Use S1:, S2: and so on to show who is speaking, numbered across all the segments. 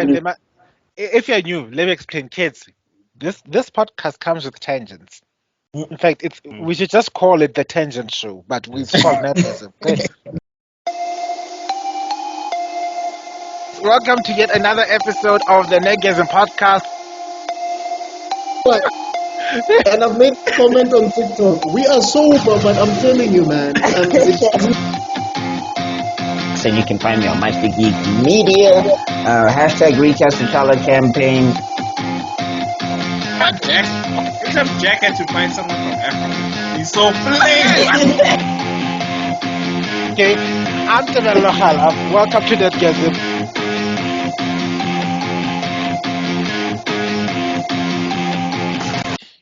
S1: time, if you're new, let me explain, kids. This podcast comes with tangents. In fact, we should just call it the Tangent Show, but it's called Nerdgasm. Okay? Welcome to yet another episode of the Nerdgasm podcast.
S2: And I've made a comment on TikTok. We are sober, but I'm telling you, man.
S3: So you can find me on Mr Geek Media. Hashtag Reach Us to Chala campaign.
S4: Jack. Every time Jack had to find someone from Africa, he's so flame.
S1: Okay, I'm Tebello. Welcome to Nerdgasm.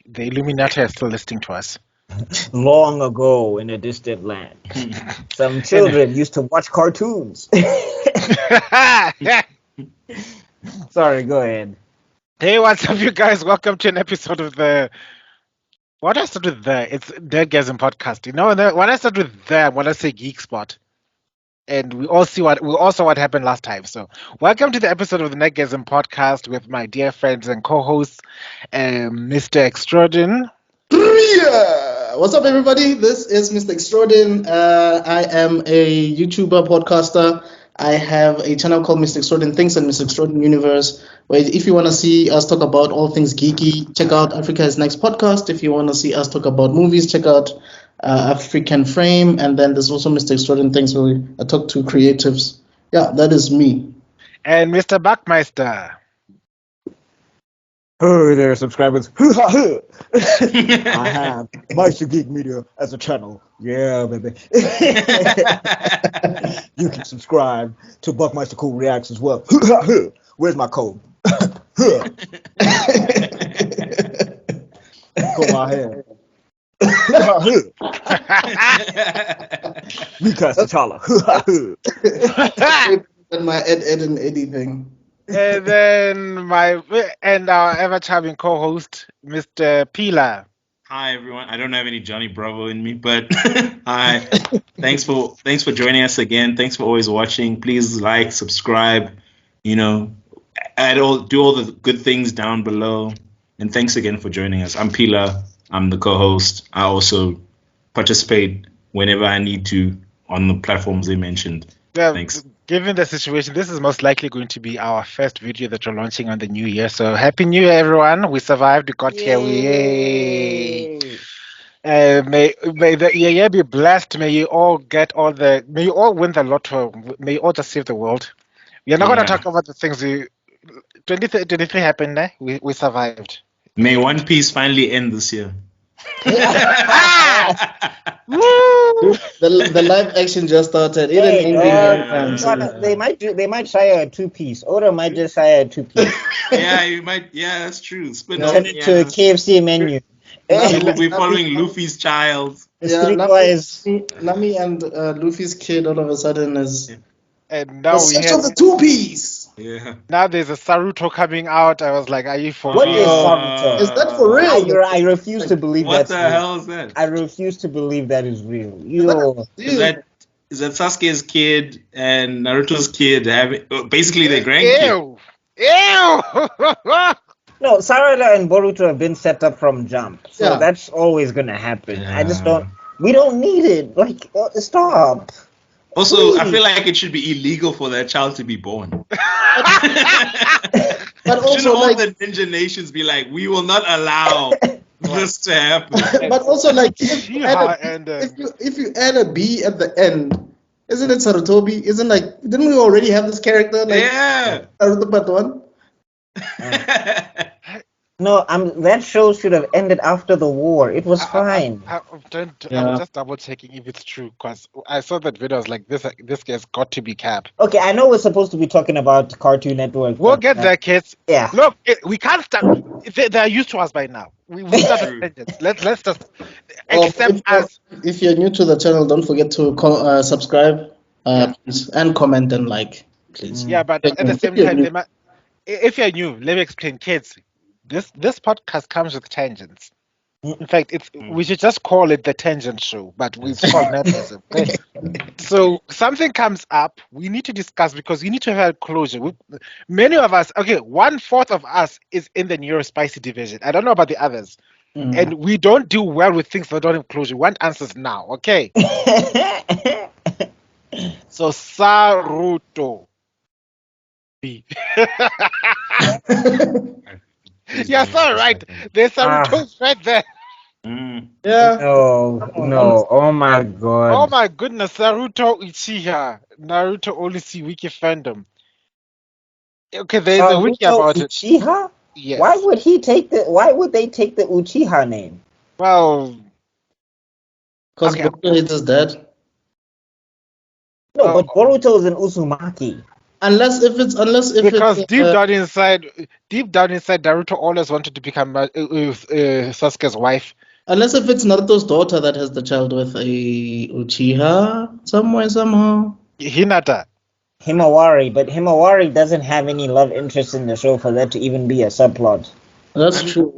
S1: The Illuminati are still listening to us.
S3: Long ago in a distant land, some children used to watch cartoons. Sorry, go ahead.
S1: Hey, what's up, you guys? Welcome to an episode of the... What I start with there? It's Nerdgasm podcast. You know, when I start with there, I want to say Geek Spot. And we all see what happened last time. So, welcome to the episode of the Nerdgasm podcast with my dear friends and co-hosts, Mr Extrodin.
S2: Yeah. What's up, everybody? This is Mr Extrodin. I am a YouTuber, podcaster. I have a channel called Mr Extrodin Things and Mr Extrodin Universe, where if you want to see us talk about all things geeky, check out Africa's Next Podcast. If you want to see us talk about movies, check out African Frame. And then there's also Mr Extrodin Things, where I talk to creatives. Yeah, that is me.
S1: And Mr BuckMeister.
S3: Oh, there, subscribers. I have Mr Geek Media as a channel. Yeah, baby. You can subscribe to BuckMeister Cool Reacts as well. Where's my code? Go ahead. Recast T'Challa.
S2: And my Ed and Eddie thing.
S1: And then our ever charming co-host, Mr. Pila.
S4: Hi everyone. I don't have any Johnny Bravo in me, but hi. Thanks for joining us again. Thanks for always watching. Please like, subscribe. You know, do all the good things down below. And thanks again for joining us. I'm Pila. I'm the co-host. I also participate whenever I need to on the platforms they mentioned.
S1: Yeah,
S4: thanks.
S1: Given the situation, this is most likely going to be our first video that we're launching on the new year. So happy new year, everyone. We survived. We got here. Yay. May the year be blessed. May you all win the lotto. May you all just save the world. We are not going to talk about the things 23 happened. We survived.
S4: May One Piece finally end this year.
S2: The live action just started.
S3: They might hire a 2-piece. Oda might just hire a 2-piece.
S4: Yeah, you might. Yeah, that's true.
S3: Turn it to a KFC menu.
S4: We'll be following Luffy's child.
S2: Nami and Luffy's kid all of a sudden is.
S1: And now we have
S2: the 2-piece.
S4: Yeah.
S1: Now there's a Saruto coming out. I was like, are you for
S3: real?
S1: What
S3: is Saruto?
S2: Is that for real?
S3: I refuse to believe that.
S4: What the hell is that?
S3: I refuse to believe that is real.
S4: Is that Sasuke's kid and Naruto's kid having basically their grandkid?
S1: Ew!
S3: No, Sarada and Boruto have been set up from jump. So that's always going to happen. I just don't... We don't need it. Like, stop.
S4: Also,
S3: Please.
S4: I feel like it should be illegal for that child to be born.
S2: But also,
S4: shouldn't all the ninja nations be like, we will not allow this to happen?
S2: But also, like, if you add a B at the end, isn't it Sarutobi? Didn't we already have this character? Naruto Part 1?
S3: No, that show should have ended after the war. It was fine.
S1: I'm just double checking if it's true, because I saw that video. I was like, this guy's got to be cap.
S3: Okay, I know we're supposed to be talking about Cartoon Network.
S1: We'll get there, kids.
S3: Yeah.
S1: Look, we can't start. They're used to us by now. We let's just accept us.
S2: If you're new to the channel, don't forget to subscribe and comment and like, please.
S1: Yeah, but at the same time, if you're new, let me explain, kids. This podcast comes with tangents. In fact, we should just call it the Tangent Show, but it's called Nerdgasm. Okay? So something comes up, we need to discuss because we need to have closure. Many of us, okay, 1/4 of us is in the neurospicy division. I don't know about the others. And we don't do well with things that don't have closure. We want answers now, okay? So Saruto B. Yeah, so right. There's Saruto's right there.
S2: Yeah.
S3: No. Oh my god.
S1: Oh my goodness, Naruto Uchiha. Naruto only see wiki fandom. Okay, there's a wiki about
S3: Uchiha?
S1: it. Yes.
S3: Why would they take the Uchiha name?
S1: Well,
S2: because Boruto hates his dad.
S3: No, but Boruto is an Uzumaki.
S2: Unless
S1: because deep down inside, Naruto always wanted to become Sasuke's wife.
S2: Unless if it's Naruto's daughter that has the child with a Uchiha somehow.
S1: Hinata.
S3: Himawari, but Himawari doesn't have any love interest in the show for that to even be a subplot.
S2: That's true.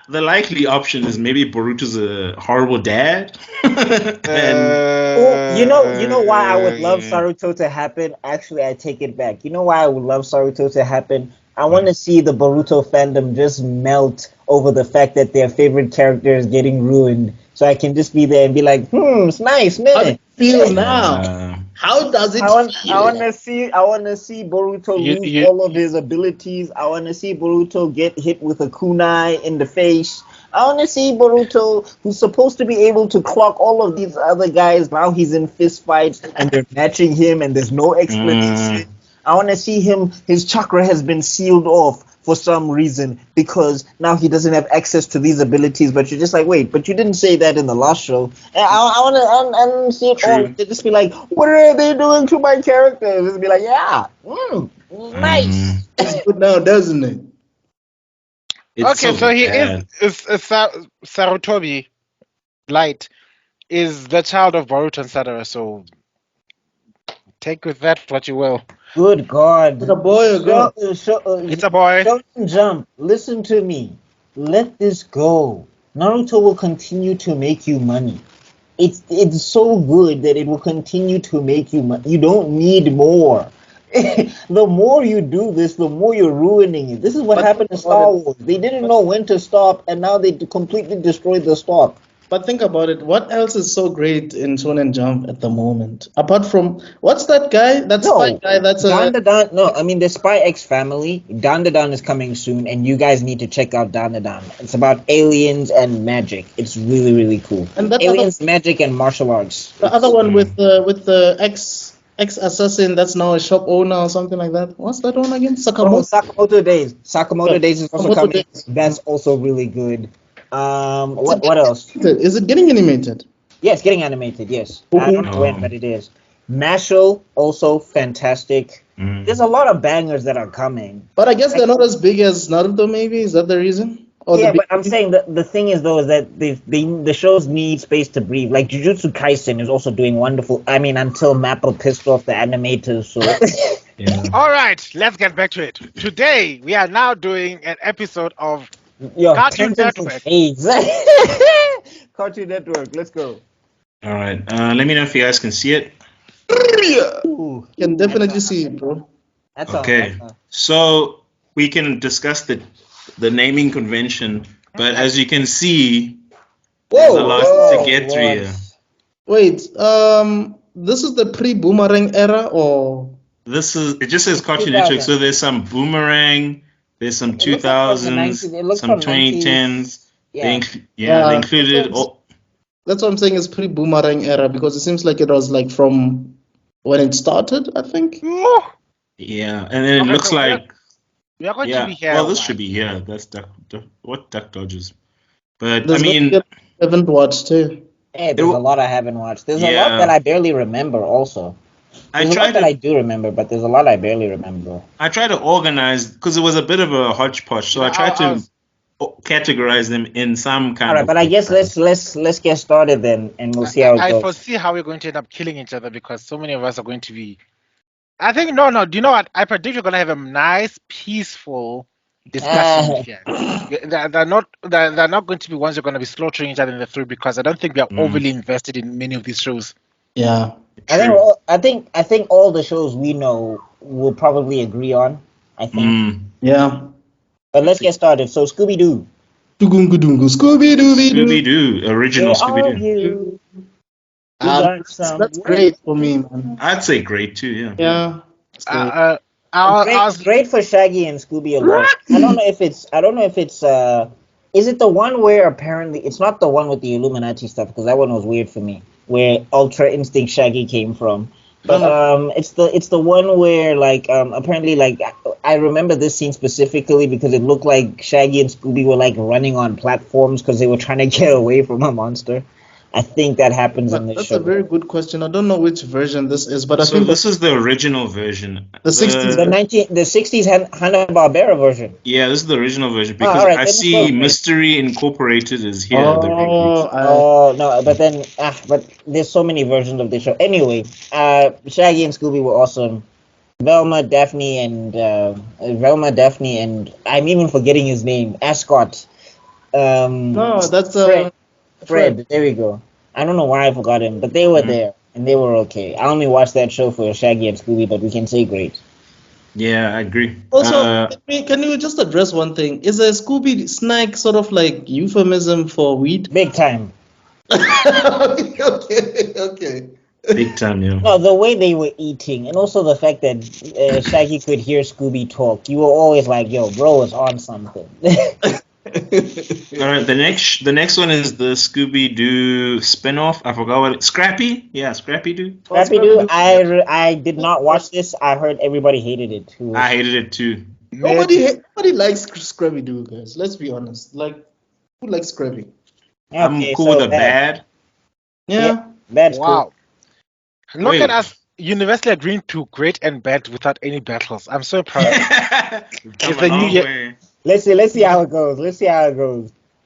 S4: The likely option is maybe Boruto's a horrible dad.
S3: You know why I would love Saruto to happen? Actually, I take it back. You know why I would love Saruto to happen? I want to see the Boruto fandom just melt over the fact that their favorite character is getting ruined. So I can just be there and be like, it's nice, man.
S2: How do you feel now? How does it feel?
S3: I want to see Boruto lose all of his abilities. I want to see Boruto get hit with a kunai in the face. I want to see Boruto, who's supposed to be able to clock all of these other guys. Now he's in fist fights and they're matching him and there's no explanation. I want to see him, his chakra has been sealed off for some reason because now he doesn't have access to these abilities. But you're just like, wait, but you didn't say that in the last show. And I want to see it all. They just be like, what are they doing to my characters? Just be like, yeah, nice.
S2: It's good now, doesn't it?
S1: So he is Sarutobi Light is the child of Boruto and Sadara, so take with that what you will.
S3: Good God.
S2: It's a boy or girl?
S1: It's a boy.
S3: Don't jump. Listen to me. Let this go. Naruto will continue to make you money. It's so good that it will continue to make you money. You don't need more. The more you do this, the more you're ruining it. This is what happened to Star Wars. They didn't know when to stop, and now they completely destroyed the stop.
S2: But think about it. What else is so great in Shonen Jump at the moment? Apart from what's that guy? That spy guy. That's
S3: Dandadan. No, I mean the Spy X Family. Dandadan is coming soon, and you guys need to check out Dandadan. It's about aliens and magic. It's really really cool. And that aliens, magic, and martial arts.
S2: The other one with the ex-assassin that's now a shop owner or something like that. What's that one again?
S3: Sakamoto Days. Sakamoto Days is also coming. That's also really good. What else?
S2: Is it getting animated?
S3: Yeah, it's getting animated, yes. I don't know when, but it is. Mashle, also fantastic. There's a lot of bangers that are coming.
S2: But I guess they're not as big as Naruto, maybe? Is that the reason?
S3: Yeah, but I'm saying that the thing is, though, is that the shows need space to breathe. Like, Jujutsu Kaisen is also doing wonderful. I mean, until Mappa pissed off the animators, so...
S1: Yeah. All right, let's get back to it. Today, we are now doing an episode of Cartoon Network.
S3: Cartoon Network, let's go.
S4: All right, let me know if you guys can see it.
S2: Ooh, can definitely see it, bro.
S3: That's
S4: okay. So we can discuss the naming convention, but as you can see, there's a lot to get through here.
S2: Wait, this is the pre-Boomerang era, or
S4: it just says Cartoon Network. So there's some Boomerang. There's some 2000s, some 2010s. They included.
S2: That's what I'm saying is pre-Boomerang era because it seems like it was like from when it started, I think.
S4: Yeah, and then it looks like.
S1: We are going to be here.
S4: Well, this should be here. That's what Duck Dodgers. But
S2: I haven't watched too.
S3: Hey, there's a lot I haven't watched. There's a lot that I barely remember also. There's a lot that I do remember, but there's a lot I barely remember.
S4: I tried to organize because it was a bit of a hodgepodge, so I tried to categorize them in some kind of.
S3: All right, but I guess let's get started then, and we'll see how it goes.
S1: I foresee how we're going to end up killing each other because so many of us are going to be. I think no. Do you know what? I predict we're going to have a nice, peaceful discussions. Yeah, they're not going to be ones who are going to be slaughtering each other in the through because I don't think we are overly invested in many of these shows.
S2: Yeah.
S3: I think all the shows we know will probably agree on. I think.
S2: Yeah.
S3: But let's get started. So Scooby Doo.
S2: Scooby
S4: Doo, original Scooby Doo.
S2: That's great for me, man.
S4: I'd say great too. Yeah.
S2: Yeah. It's great.
S3: Great for Shaggy and Scooby alone. I don't know if it's is it the one where apparently it's not the one with the Illuminati stuff because that one was weird for me where Ultra Instinct Shaggy came from. But it's the one where like apparently like I remember this scene specifically because it looked like Shaggy and Scooby were like running on platforms because they were trying to get away from a monster. I think that happens in this show.
S2: That's a very good question. I don't know which version this is, but I think
S4: this is the original version.
S2: The 60s.
S3: The 60s Hanna-Barbera version.
S4: Yeah, this is the original version because I see Mystery Incorporated is here.
S3: No, but then but there's so many versions of the show. Anyway, Shaggy and Scooby were awesome. Velma, Daphne, and I'm even forgetting his name. Ascot.
S2: No, that's
S3: Fred. There we go. I don't know why I forgot him, but they were there and they were okay. I only watched that show for Shaggy and Scooby, but we can say great.
S4: Yeah, I agree.
S2: Also, can you just address one thing? Is a Scooby snack sort of like euphemism for weed?
S3: Big time.
S2: Okay.
S4: Big time, yeah.
S3: No, the way they were eating, and also the fact that Shaggy could hear Scooby talk, you were always like, "Yo, bro is on something."
S4: All right, the next one is the Scooby Doo spinoff. I forgot what Scrappy. Yeah, Scrappy Doo.
S3: Scrappy Doo. I did not watch this. I heard everybody hated it.
S4: I hated it too.
S2: Nobody likes Scrappy Doo, guys. Let's be honest. Like, who likes Scrappy?
S4: I'm cool with the bad.
S2: Yeah.
S3: Bad's
S1: wow. Cool. Look at us universally agreeing to great and bad without any battles. I'm so proud. It's the new year.
S3: Let's see how it goes.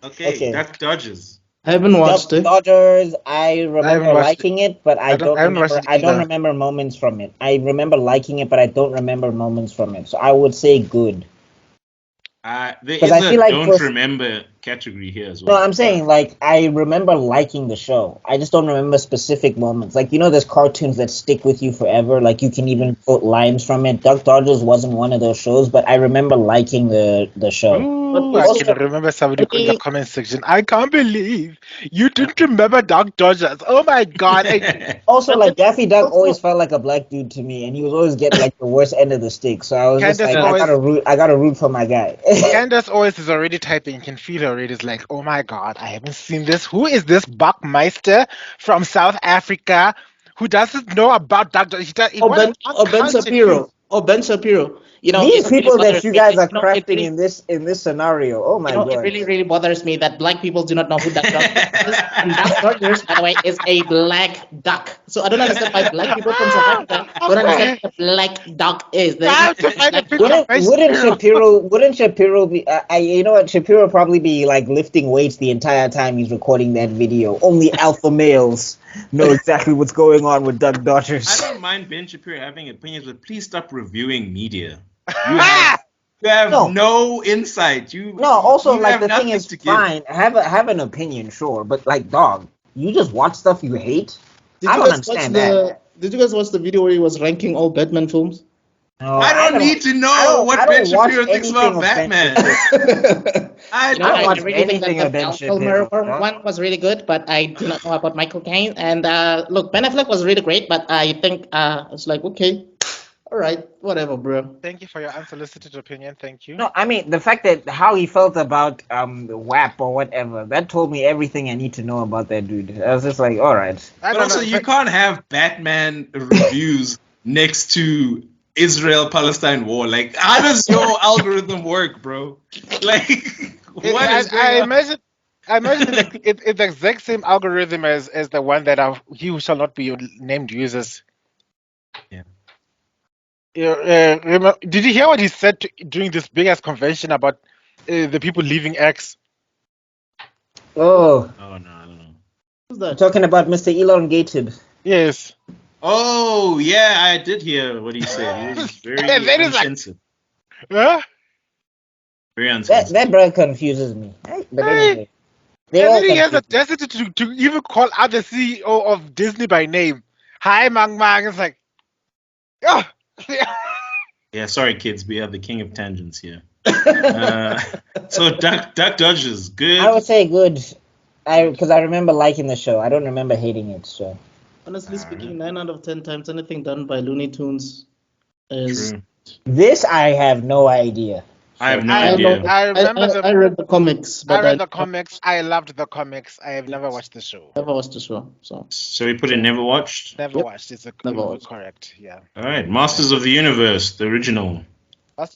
S4: Okay. Duck Dodgers.
S2: I haven't watched it.
S3: Dodgers. I remember liking it, but I don't remember moments from it. I remember liking it, but I don't remember moments from it. So I would say good.
S4: There is a don't remember category here as well.
S3: No, I'm saying like I remember liking the show. I just don't remember specific moments. Like there's cartoons that stick with you forever. Like you can even quote lines from it. Duck Dodgers wasn't one of those shows, but I remember liking the show.
S1: Ooh, I can remember somebody in the comment section. I can't believe you didn't remember Duck Dodgers. Oh my god!
S3: Also, like Daffy Duck always felt like a black dude to me, and he was always getting like the worst end of the stick. So I was just like, I gotta root for my guy.
S1: Candace always is already typing. You can feel her already. It's like, oh my god, I haven't seen this. Who is this BuckMeister from South Africa who doesn't know about Duck Dodgers?
S2: Ben Shapiro. Ben Shapiro.
S3: These people that you guys are crafting in this scenario. Oh my god!
S5: It really bothers me that black people do not know who Duck Dodgers is. And Duck Dodgers, by the way, is a black duck. So I don't understand why black people from South Africa don't understand what a black duck is.
S3: Wouldn't Shapiro be? Shapiro probably be like lifting weights the entire time he's recording that video. Only alpha males know exactly what's going on with Duck Dodgers.
S4: I don't mind Ben Shapiro having opinions, but please stop reviewing media. You have no insight.
S3: The thing is, fine, have an opinion, sure, but like, dog, you just watch stuff you hate. I don't understand that.
S2: Did you guys watch the video where he was ranking all Batman films?
S3: No,
S4: I don't need to know what Ben Shapiro thinks about Batman.
S5: I don't really think that the Val Kilmer one was really good, but I do not know about Michael Caine. And look, Ben Affleck was really great, but I think it's like, okay, all right, whatever, bro.
S1: Thank you for your unsolicited opinion. Thank you.
S3: No, I mean, the fact that how he felt about the WAP or whatever, that told me everything I need to know about that dude. I was just like, all right.
S4: But also, you can't have Batman reviews next to Israel-Palestine war. Like, how does your algorithm work, bro? Like,
S1: I imagine it's the exact same algorithm as the one that he who shall not be named uses.
S4: Yeah.
S1: Did you hear what he said during this big ass convention about the people leaving X?
S3: Oh
S4: no, I don't know.
S2: Who's that?
S3: Talking about Mr. Elongated.
S1: Yes.
S4: Oh yeah, I did hear what he said. He was very offensive.
S1: Huh?
S4: Very unsensitive.
S3: That brother confuses me. But anyway, they
S1: And
S3: all
S1: then he has the
S3: confuse me.
S1: audacity to even call out the CEO of Disney by name. Hi, Mang Mang. It's like, oh.
S4: Yeah, sorry, kids. We have the king of tangents here. So Duck Dodgers, good.
S3: I would say good. Because I remember liking the show. I don't remember hating it. So
S2: Honestly speaking, 9 out of 10 times anything done by Looney Tunes is.
S4: True.
S3: this I have no idea.
S4: I have no
S1: I
S4: idea.
S1: I remember
S2: I read the comics, but
S1: I read the comics. I loved the comics. I have never watched the show.
S2: never watched the show. So
S4: we put in never watched.
S1: Never
S2: Yep.
S1: watched. It's
S2: Never watched.
S1: correct. Yeah.
S4: All right, Masters of the Universe, the original.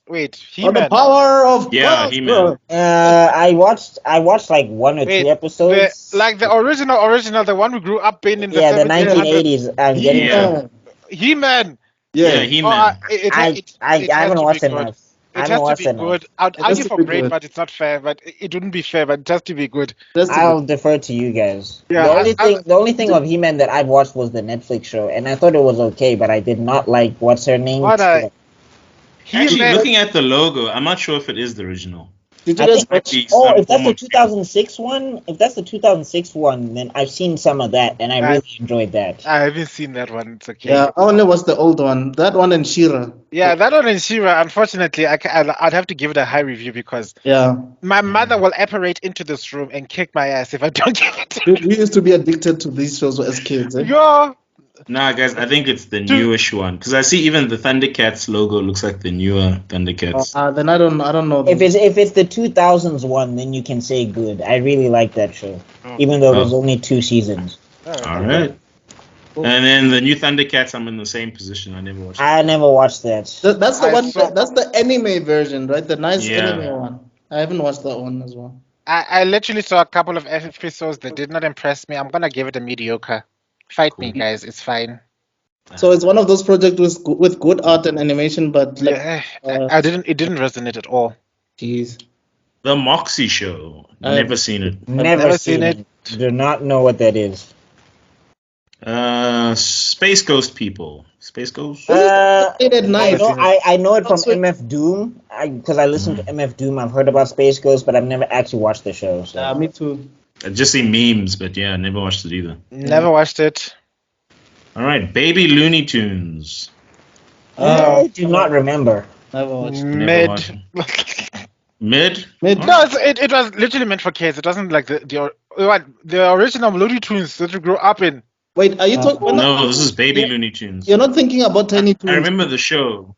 S1: Wait,
S2: Oh, the
S1: He-Man.
S2: power of
S4: Yeah,
S2: God,
S4: He-Man.
S3: I watched like 1 or 2 episodes.
S1: The original, the one we grew up in the
S3: yeah, the
S1: 1700s.
S3: 1980s. I'm getting
S4: Yeah.
S1: He-Man.
S4: Yeah, He-Man.
S3: I haven't watched enough. I
S1: It
S3: haven't
S1: has to
S3: watched
S1: be
S3: enough.
S1: good. I'd
S2: It has
S1: argue
S2: to
S1: for
S2: be
S1: great,
S2: good.
S1: but it's not fair. But it wouldn't be fair. But it has to be good.
S3: I'll defer to you guys.
S1: Yeah,
S3: The only thing of He-Man that I've watched was the Netflix show, and I thought it was okay, but I did not like what's her name.
S1: Actually, He-Man.
S4: Looking at the logo, I'm not sure if it is the original.
S2: Did you
S3: I
S2: guys
S3: think-
S2: watch?
S3: If that's the 2006 one, then I've seen some of that, and I really enjoyed that.
S1: I haven't seen that one. It's okay.
S2: Yeah, I only watched the old one. That one and She-Ra.
S1: Yeah, that one in Shira, unfortunately, I'd have to give it a high review because
S2: Yeah,
S1: my mother will apparate into this room and kick my ass if I don't give it to her.
S2: we used to be addicted to these shows as kids. Eh?
S1: Yo,
S4: Nah, guys, I think it's the newish one because I see even the Thundercats logo looks like the newer Thundercats.
S2: Then I don't know.
S3: If it's the 2000s one, then you can say good. I really like that show, even though there's only 2 seasons.
S4: All right. And then the new Thundercats, I'm in the same position. I never watched it.
S3: I never watched that.
S2: That's the
S1: I
S2: one.
S1: saw-
S2: That's the anime version, right? The nice
S4: Yeah.
S2: anime one. I haven't watched that one as well.
S1: I literally saw a couple of episodes that did not impress me. I'm gonna give it a mediocre. Fight me, guys. It's fine.
S2: So it's one of those projects with good art and animation, but like,
S1: Yeah, It didn't resonate at all.
S2: jeez.
S4: The Moxie Show. Never seen it.
S3: Never seen it. Do not know what that is.
S4: Space Ghost people. Space Ghost?
S2: Late at night.
S3: I know it from
S2: Also-
S3: MF Doom because I listened to MF Doom. I've heard about Space Ghost, but I've never actually watched the show. So.
S2: Me too.
S4: I've just seen memes, but yeah, never watched it either.
S1: Never watched it.
S4: All right, Baby Looney Tunes.
S3: I do not remember.
S2: Never watched.
S4: Never
S1: Mid.
S4: watched it. Mid?
S1: No, it was literally meant for kids. It wasn't like the original Looney Tunes that we grew up in.
S2: Wait, are you talking?
S4: No, this is Baby Looney Tunes.
S2: You're not thinking about Tiny Toons.
S4: I remember the show.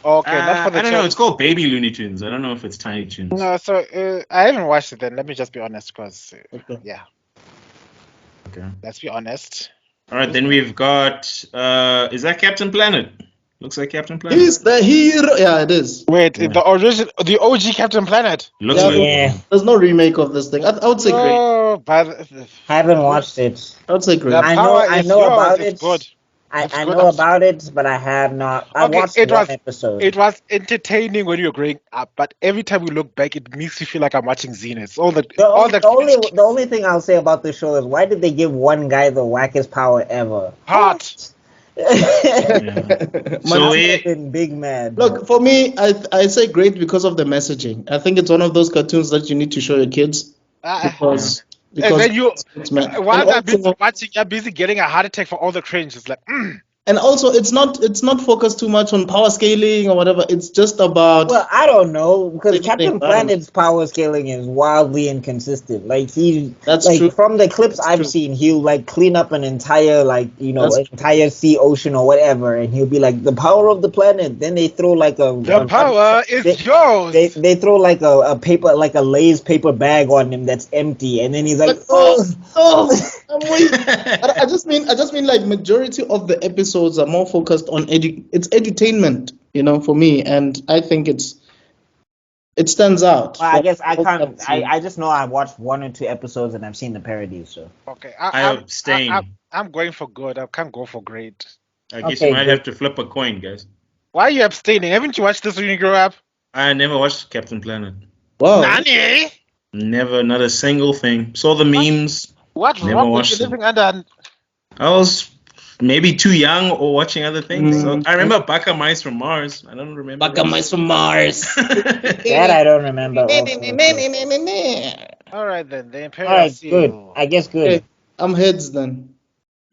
S1: Okay, not for the
S4: I don't know.
S1: child.
S4: It's called Baby Looney Tunes. I don't know if it's Tiny Tunes.
S1: No, so I haven't watched it then. Let me just be honest, because yeah,
S4: Okay.
S1: let's be honest.
S4: All right, then we've got. Is that Captain Planet? Looks like Captain Planet.
S2: He's the hero. Yeah, it is.
S1: Wait, the OG Captain Planet.
S4: Looks
S2: Yeah,
S4: like.
S3: Yeah,
S2: There's no remake of this thing. I would say great.
S1: Oh, but
S3: haven't watched it.
S2: I would say great.
S1: the
S3: I
S1: power
S3: know
S1: is
S3: about
S1: yours.
S3: it.
S1: It's good.
S3: I
S1: It's
S3: know
S1: good.
S3: about it, but I have not. I
S1: Okay,
S3: watched
S1: it
S3: one
S1: was-
S3: episode.
S1: It was entertaining when you were growing up, but every time we look back, it makes you feel like I'm watching Zenith.
S3: The only thing I'll say about the show is why did they give one guy the wackest power ever?
S1: hot.
S4: So
S3: I've been big mad.
S2: Look, for me, I say great because of the messaging. I think it's one of those cartoons that you need to show your kids because
S1: And then you,
S2: it's meant.
S1: while
S2: And
S1: they're busy
S2: also-
S1: watching, you're busy getting a heart attack for all the cringe. It's like,
S2: And also, it's not focused too much on power scaling or whatever. It's just about
S3: Well, I don't know because
S2: Like,
S3: Captain
S2: I don't-
S3: Planet's power scaling is wildly inconsistent. Like
S2: That's
S3: like
S2: true.
S3: from the clips
S2: That's
S3: I've
S2: true.
S3: seen, he'll like clean up an entire
S2: That's true.
S3: entire sea ocean or whatever, and he'll be like the power of the planet. Then they throw like
S1: the power is yours.
S3: They throw like a paper like a Lay's paper bag on him that's empty, and then he's like,
S2: Like, I'm weak. I just mean like majority of the episodes are more focused on it's edutainment, for me, and I think it stands out.
S3: Well, I guess I
S2: From
S3: can't.
S2: what I've seen.
S3: I just know I watched 1 or 2 episodes and I've seen the parodies. So
S1: Okay,
S4: I abstain.
S1: I'm going for good. I can't go for great.
S4: I guess
S3: Okay,
S4: you might
S3: good.
S4: have to flip a coin, guys.
S1: Why are you abstaining? Haven't you watched this when you grew up?
S4: I never watched Captain Planet.
S2: Wow.
S1: Nani?
S4: Never, not a single thing. Saw the memes.
S1: What's
S4: Never
S1: wrong with
S4: watched
S1: you
S4: it.
S1: living under?
S4: I was maybe too young or watching other things. So I remember BuckMeister from Mars. I don't remember.
S5: BuckMeister from Mars.
S3: That I don't remember.
S1: All right then, the
S3: All
S1: Imperial
S3: right,
S1: Seal.
S3: good. I guess good.
S2: Okay, I'm heads then.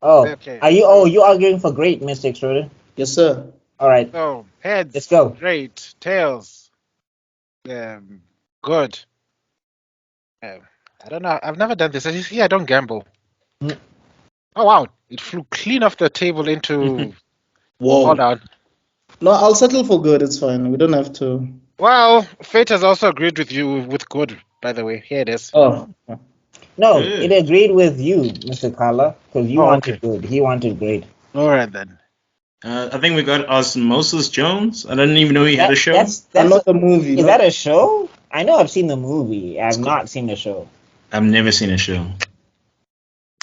S3: Oh,
S1: Okay,
S3: are you?
S1: so-
S3: Oh, you arguing for great, Mr. Extrodin?
S2: Yes, sir.
S3: All right.
S1: So heads.
S3: Let's go.
S1: Great. Tails. Good. I don't know. I've never done this. As you see, I don't gamble.
S3: Mm.
S1: Oh wow! It flew clean off the table into.
S2: Whoa.
S1: Hold on.
S2: No, I'll settle for good. It's fine. We don't have to.
S1: Well, Fate has also agreed with you with good. By the way, here it is.
S2: Oh.
S3: No,
S4: Good.
S3: it agreed with you, Mr. Kala, because you
S1: Oh,
S3: wanted
S1: okay.
S3: good. He wanted great.
S1: All right then.
S4: I think we got Osmosis Jones. I didn't even know he had a show.
S3: That's
S2: Another movie.
S3: Is that a show? I know I've seen the movie. I've not seen the show.
S4: I've never seen a show.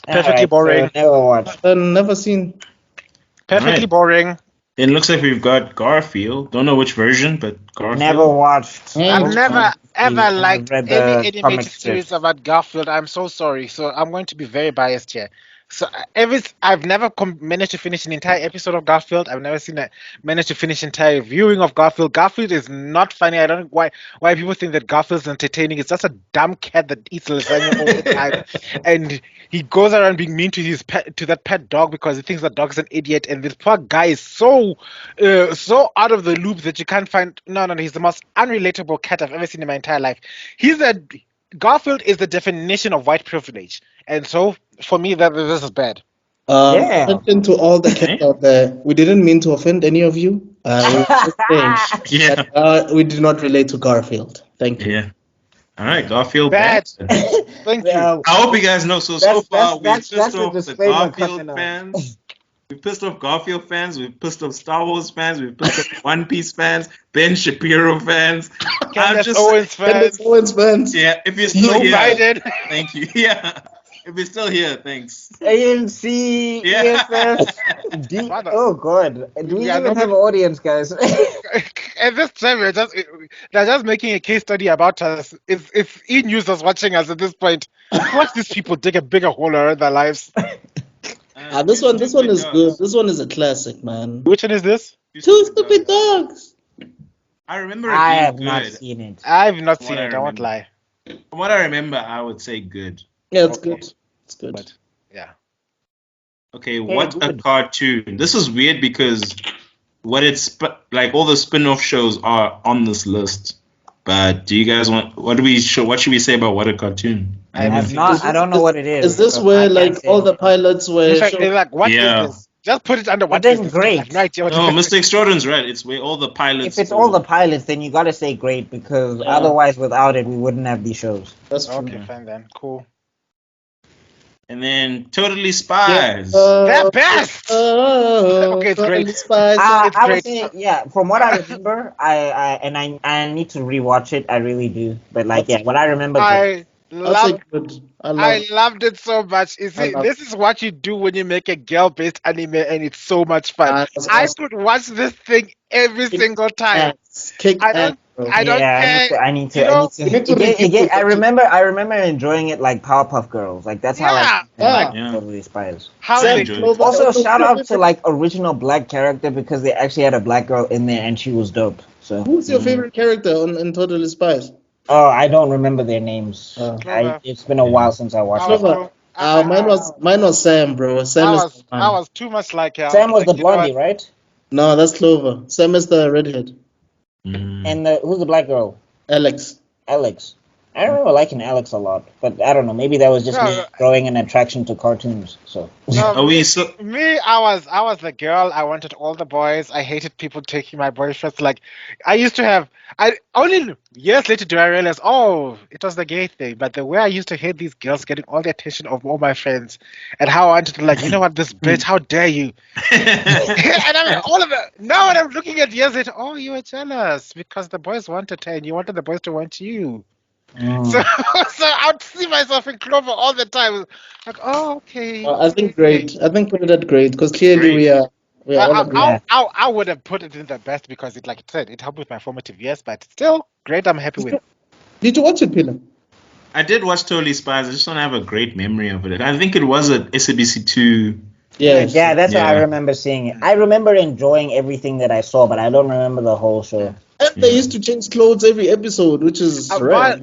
S1: Perfectly boring.
S3: So never watched.
S2: Never seen.
S1: Perfectly
S4: Alright.
S1: boring.
S4: It looks like we've got Garfield. Don't know which version, but Garfield.
S3: Never watched.
S1: I've never ever liked
S3: read
S1: any
S3: the
S1: animated
S3: comic
S1: series
S3: strips.
S1: about Garfield. I'm so sorry. So I'm going to be very biased here. So I've never managed to finish an entire episode of Garfield. I've never managed to finish an entire viewing of Garfield. Garfield is not funny. I don't know why people think that Garfield's entertaining. It's just a dumb cat that eats lasagna all the time, and he goes around being mean to that pet dog because he thinks the dog's an idiot. And this poor guy is so out of the loop that you can't find. No, he's the most unrelatable cat I've ever seen in my entire life. Garfield is the definition of white privilege, and so for me, this is bad.
S3: Yeah.
S2: Attention to all the cats out there. We didn't mean to offend any of you. We were just saying
S4: Yeah.
S2: that, we do not relate to Garfield. Thank you.
S4: Yeah. All right, Garfield.
S1: Bad.
S4: Bad.
S1: Thank you.
S4: I hope you guys know. So far, we've pissed
S3: that's
S4: off
S3: the
S4: the
S3: disclaimer
S4: Garfield
S3: coming up.
S4: fans. We've pissed off Garfield fans. We've pissed off Star Wars fans. We've pissed off One Piece fans. Ben Shapiro fans.
S1: Candace Owens fans.
S2: Owens fans.
S4: Yeah, if you're still
S1: Joe
S4: here,
S1: Biden.
S4: thank you. Yeah, if you're still here, thanks.
S3: ANC,
S4: Yeah.
S3: ESS. Oh God, do we even have an audience, guys?
S1: At this time, they're just making a case study about us. If E-News was watching us at this point, watch these people dig a bigger hole around their lives.
S2: This one is good. This one is a classic, man.
S1: Which one is this?
S2: Two Stupid Dogs.
S4: I remember it
S3: I
S4: being
S3: have
S4: good.
S3: not seen it.
S1: I've not
S4: From
S1: seen
S4: what
S1: it.
S4: I
S1: I won't
S4: remember.
S1: lie.
S4: From what I remember, I would say good.
S2: Yeah, it's
S1: Okay.
S2: good. It's good.
S1: But yeah.
S4: Okay, what a
S3: good.
S4: cartoon. This is weird because like all the spin-off shows are on this list. But do you guys what should we say about what a cartoon?
S3: I have not. I don't know what it is.
S2: Is this
S3: so
S2: where
S3: I can't
S2: like
S3: say
S2: all the
S3: anything.
S2: pilots were?
S1: In fact, it's like, what is
S4: Yeah.
S1: this? Just put it under what
S3: then
S1: is this?
S3: great.
S1: I have no idea what
S4: No,
S1: it is.
S4: Mr. Extrodin's right. It's where all the pilots.
S3: If it's all the pilots, then you gotta say great because otherwise, without it, we wouldn't have these shows.
S2: That's true.
S1: Okay, fine then. Cool.
S4: And then Totally Spies.
S1: They're best! Okay, it's great.
S2: Totally Spies.
S1: It's
S3: I
S1: great.
S3: was saying, yeah. From what I remember, I need to rewatch it. I really do. But like, yeah, what I remember.
S1: I
S2: I'll say
S1: love
S2: good.
S1: I loved it so much. You see,
S2: love
S1: this is what you do when you make a girl-based anime, and it's so much fun.
S2: That's
S1: I
S2: awesome.
S1: could watch this thing every single time.
S2: Kick
S1: I
S2: ass,
S1: don't-
S2: bro.
S1: I don't care.
S3: I need to.
S1: You know,
S2: you need to review
S3: I remember enjoying it like Powerpuff Girls. Like that's how
S1: Yeah.
S3: I
S4: Yeah.
S3: Totally Spies.
S1: How
S2: Sam
S1: they
S4: enjoyed
S2: Clover-
S3: Also, shout out to like original black character because they actually had a black girl in there and she was dope. So.
S2: Who's your favorite character in Totally Spies?
S3: Oh, I don't remember their names.
S1: Clover.
S3: It's been a while since I watched
S1: I
S3: it.
S1: was
S2: Clover. Mine was Sam, bro. Sam
S1: I
S2: is
S1: was,
S2: the man.
S1: I was too much like
S3: Sam was the
S1: you know what?
S3: blondie, right?
S2: No, that's Clover. Sam is the redhead.
S4: Mm.
S3: And who's the black girl?
S2: Alex.
S3: Alex. I remember liking Alex a lot, but I don't know. Maybe that was just me
S1: No.
S3: growing an attraction to cartoons. So.
S1: No,
S4: Are we so?
S1: Me, I was the girl. I wanted all the boys. I hated people taking my boyfriends. Like, I used to have. I only years later do I realize, oh, it was the gay thing. But the way I used to hate these girls getting all the attention of all my friends, and how I wanted to like, you know what, this bitch, how dare you? And I mean, all of it. Now when I'm looking at years later, oh, you were jealous because the boys wanted her, and you wanted the boys to want you. So I'd see myself in Clover all the time. Like, oh, okay.
S2: I think great. I think put it at great because clearly we are all agreed.
S1: I would have put it in the best because it, like I said, it helped with my formative years, but still great. I'm happy with it.
S2: Did you watch it, Pila?
S4: I did watch Totally Spies. I just don't have a great memory of it. I think it was a SABC2
S2: Yes.
S3: Yeah, that's what I
S4: Yeah.
S3: remember seeing it. I remember enjoying everything that I saw, but I don't remember the whole show.
S2: And they used to change clothes every episode, which is rare.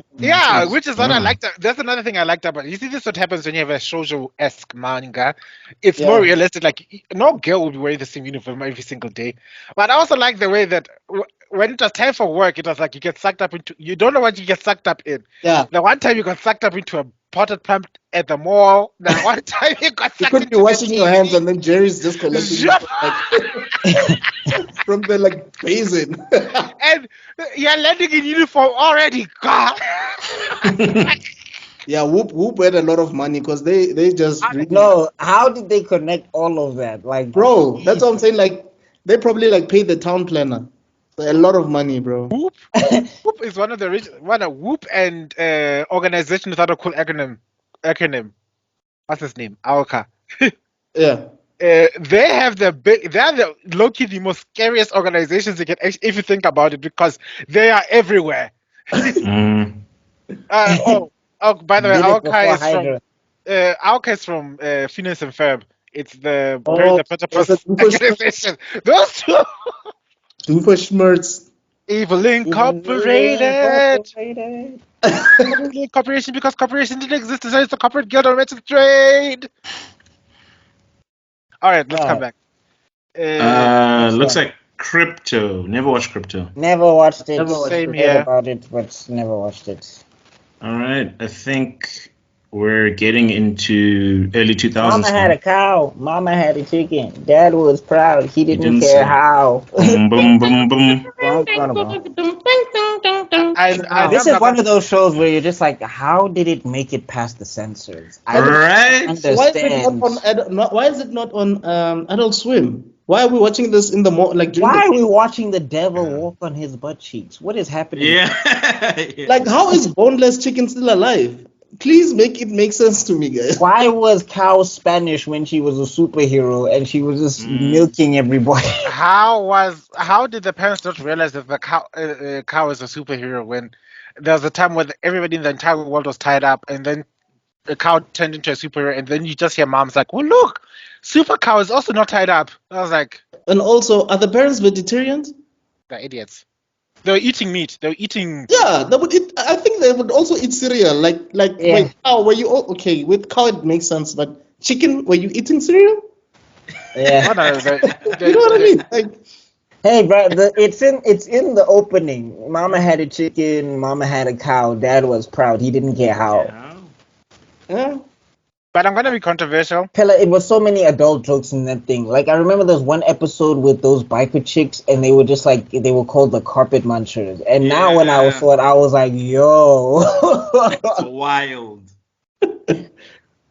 S1: Which is what I liked. That's another thing I liked about it. You see, this is what happens when you have a shoujo-esque manga. It's more realistic. Like, no girl will be wearing the same uniform every single day. But I also like the way that when it was time for work, it was like you get sucked up into. You don't know what you get sucked up in.
S2: Yeah.
S1: The one time you got sucked up into a potted plant at the mall. The one time you got
S2: You
S1: sucked
S2: could be
S1: into
S2: washing your hands and then Jerry's just collecting
S1: Zhup!
S2: from the basin.
S1: And you're landing in uniform already. God.
S2: Yeah, Whoop had a lot of money because they just really,
S3: No, how did they connect all of that? Like,
S2: bro. That's what I'm saying. Like they probably like paid the town planner a lot of money, bro.
S1: Whoop is one of the Whoop and organization without a cool acronym. What's his name? Aoka.
S2: Yeah.
S1: They have they're the low-key the most scariest organizations you can if you think about it, because they are everywhere. By the way, Aoka is from Phineas and Ferb. It's the platypus organization. Those two.
S2: Doofenshmirtz.
S1: Evil Incorporated. Corporation, because corporation didn't exist, so it's a corporate guild on metal trade. All right, let's come back.
S4: Looks like Crypto. Never watched Crypto.
S3: Never watched it.
S1: Same
S3: Heard
S1: here.
S3: about it, but never watched it.
S4: All right, I think we're getting into early 2000s.
S3: Mama had a cow. Mama had a chicken. Dad was proud. He didn't care
S4: say.
S3: how.
S4: Boom, boom, boom, boom.
S3: This is one of those shows where you're just like, how did it make it past the censors? I
S4: Right?
S3: understand.
S2: Why is it not on Adult Swim? Why are we watching this in the
S3: Why are we watching the devil walk on his butt cheeks? What is happening?
S4: Yeah.
S2: Like, how is boneless chicken still alive? Please make it make sense to me, guys.
S3: Why was cow Spanish when she was a superhero and she was just milking everybody?
S1: How did the parents not realize that the cow is a superhero when there was a time when everybody in the entire world was tied up, and then the cow turned into a superhero, and then you just hear mom's like, "Well, look, super cow is also not tied up." I was like,
S2: and also, are the parents vegetarians?
S1: They're idiots. They were eating meat. They were eating.
S2: Yeah, they would eat. I think they would also eat cereal. Like
S3: Yeah.
S2: wait, cow? Were you okay with cow? It makes sense, but chicken? Were you eating cereal?
S3: Yeah.
S2: You know what I mean? Like,
S3: hey, bro, it's in the opening. Mama had a chicken. Mama had a cow. Dad was proud. He didn't care how.
S2: yeah.
S1: But I'm gonna be controversial.
S3: Pella, it was so many adult jokes in that thing. Like, I remember there was one episode with those biker chicks, and they were just like, they were called the carpet munchers. And now when I saw it, I was like, yo.
S4: It's wild.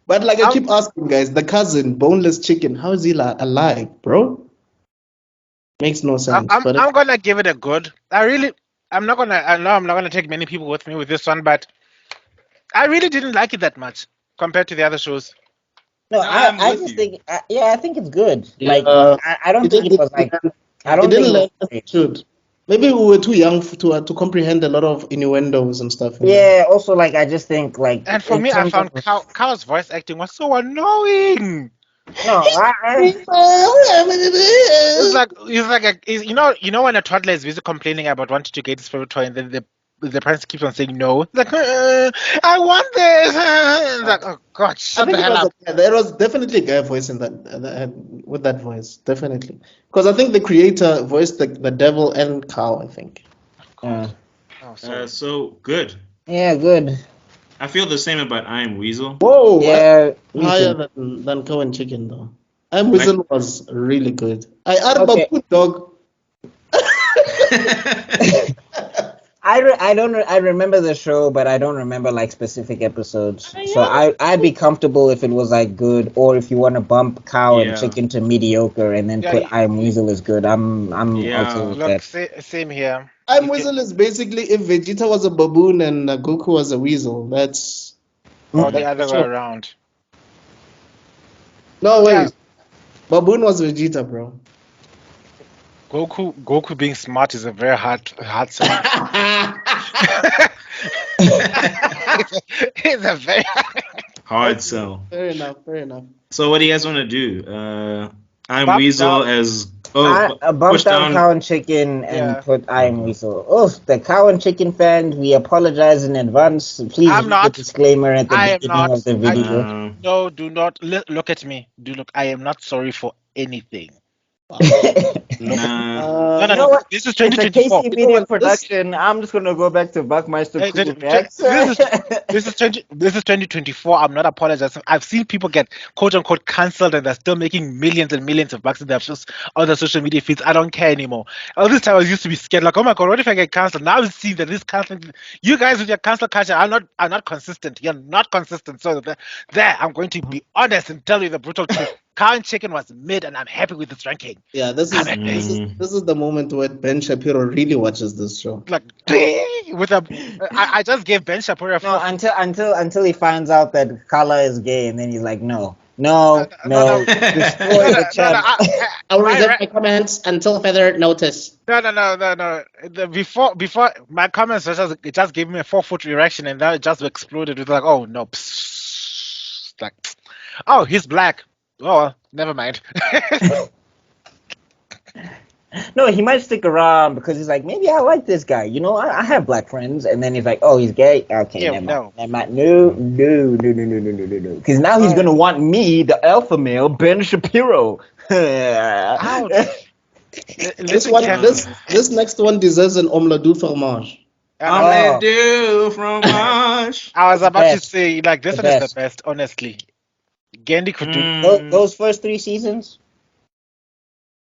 S2: But like I keep asking, guys, the cousin, boneless chicken, how is he alive, bro? Makes no sense.
S1: I'm gonna give it a good. I'm not gonna take many people with me with this one, but I really didn't like it that much compared to the other shows.
S3: No, I just think, I think it's good. Like, I don't think it was like, I don't think it was
S2: should. Maybe we were too young to comprehend a lot of innuendos and stuff.
S3: Yeah, also, like, I just think, like...
S1: And for me, I found Cow's voice acting was so annoying.
S3: No,
S1: you know when a toddler is busy complaining about wanting to get his favorite toy, and then the parents keeps on saying no. It's like, I want this. It's like, oh God, shut the hell up.
S2: There was definitely a guy voice in that with that voice, definitely, because I think the creator voiced the devil and cow. I think.
S4: So good.
S3: Yeah, good.
S4: I feel the same about I Am Weasel.
S2: Whoa,
S3: yeah,
S2: higher than Cow and Chicken though. I Am Weasel was really good. Baboon Dog.
S3: I remember the show, but I don't remember like specific episodes. So I'd be comfortable if it was like good, or if you want to bump Cow and Chicken to mediocre and then put I Am Weasel is good. I'm okay with that.
S1: Same here.
S2: I Am Weasel is basically if Vegeta was a baboon and Goku was a weasel. That's
S1: the other way around.
S2: No way. Baboon was Vegeta, bro.
S1: Goku being smart is a very hard sell. It's a very
S4: Hard sell.
S2: Fair enough.
S4: So what do you guys want to do? I'm
S1: Bump
S4: Weasel
S1: down.
S4: as
S3: bump
S4: push
S3: down
S4: down.
S3: cow and chicken and
S1: Yeah.
S3: put I'm Weasel. Oh, the cow and chicken fans, we apologize in advance. Please
S1: I'm
S3: read
S1: not.
S3: the disclaimer at the
S1: I am
S3: beginning
S1: not.
S3: of the video.
S1: No, do not look at me. I am not sorry for anything.
S4: Nah.
S1: No.
S3: You know what?
S1: This is
S3: It's a
S1: 2024.
S3: KC Media production. I'm just gonna go back to BuckMeister
S1: Hey,
S3: cool next.
S1: This is 2024. I'm not apologizing. I've seen people get quote unquote cancelled and they're still making millions and millions of bucks in their other social media feeds. I don't care anymore. All this time I used to be scared, like, oh my god, what if I get cancelled? Now I'm seeing that this canceling, you guys with your cancel culture are not consistent. You're not consistent. So there, I'm going to be honest and tell you the brutal truth. Cow and chicken was mid, and I'm happy with this ranking.
S2: Yeah, this is the moment where Ben Shapiro really watches this show.
S1: Like with I just gave Ben Shapiro a
S3: No, until he finds out that Kala is gay, and then he's like, no, destroy the channel.
S5: I'll reserve my comments until further notice.
S1: No. Before my comments it just gave me a 4-foot erection, and then it just exploded with like, oh no, like, oh, he's black. Oh, well, never mind.
S3: No, he might stick around because he's like, maybe I like this guy. You know, I have black friends, and then he's like, oh, he's gay. Okay,
S1: Yeah,
S3: no. Because now he's gonna want me, the alpha male, Ben Shapiro.
S1: Ouch.
S2: This next one deserves an omelette du fromage.
S4: Omelette du fromage.
S1: I was about to say, like, this
S3: The
S1: one is
S3: best.
S1: the best, honestly. Gandhi could do.
S3: Those first 3 seasons.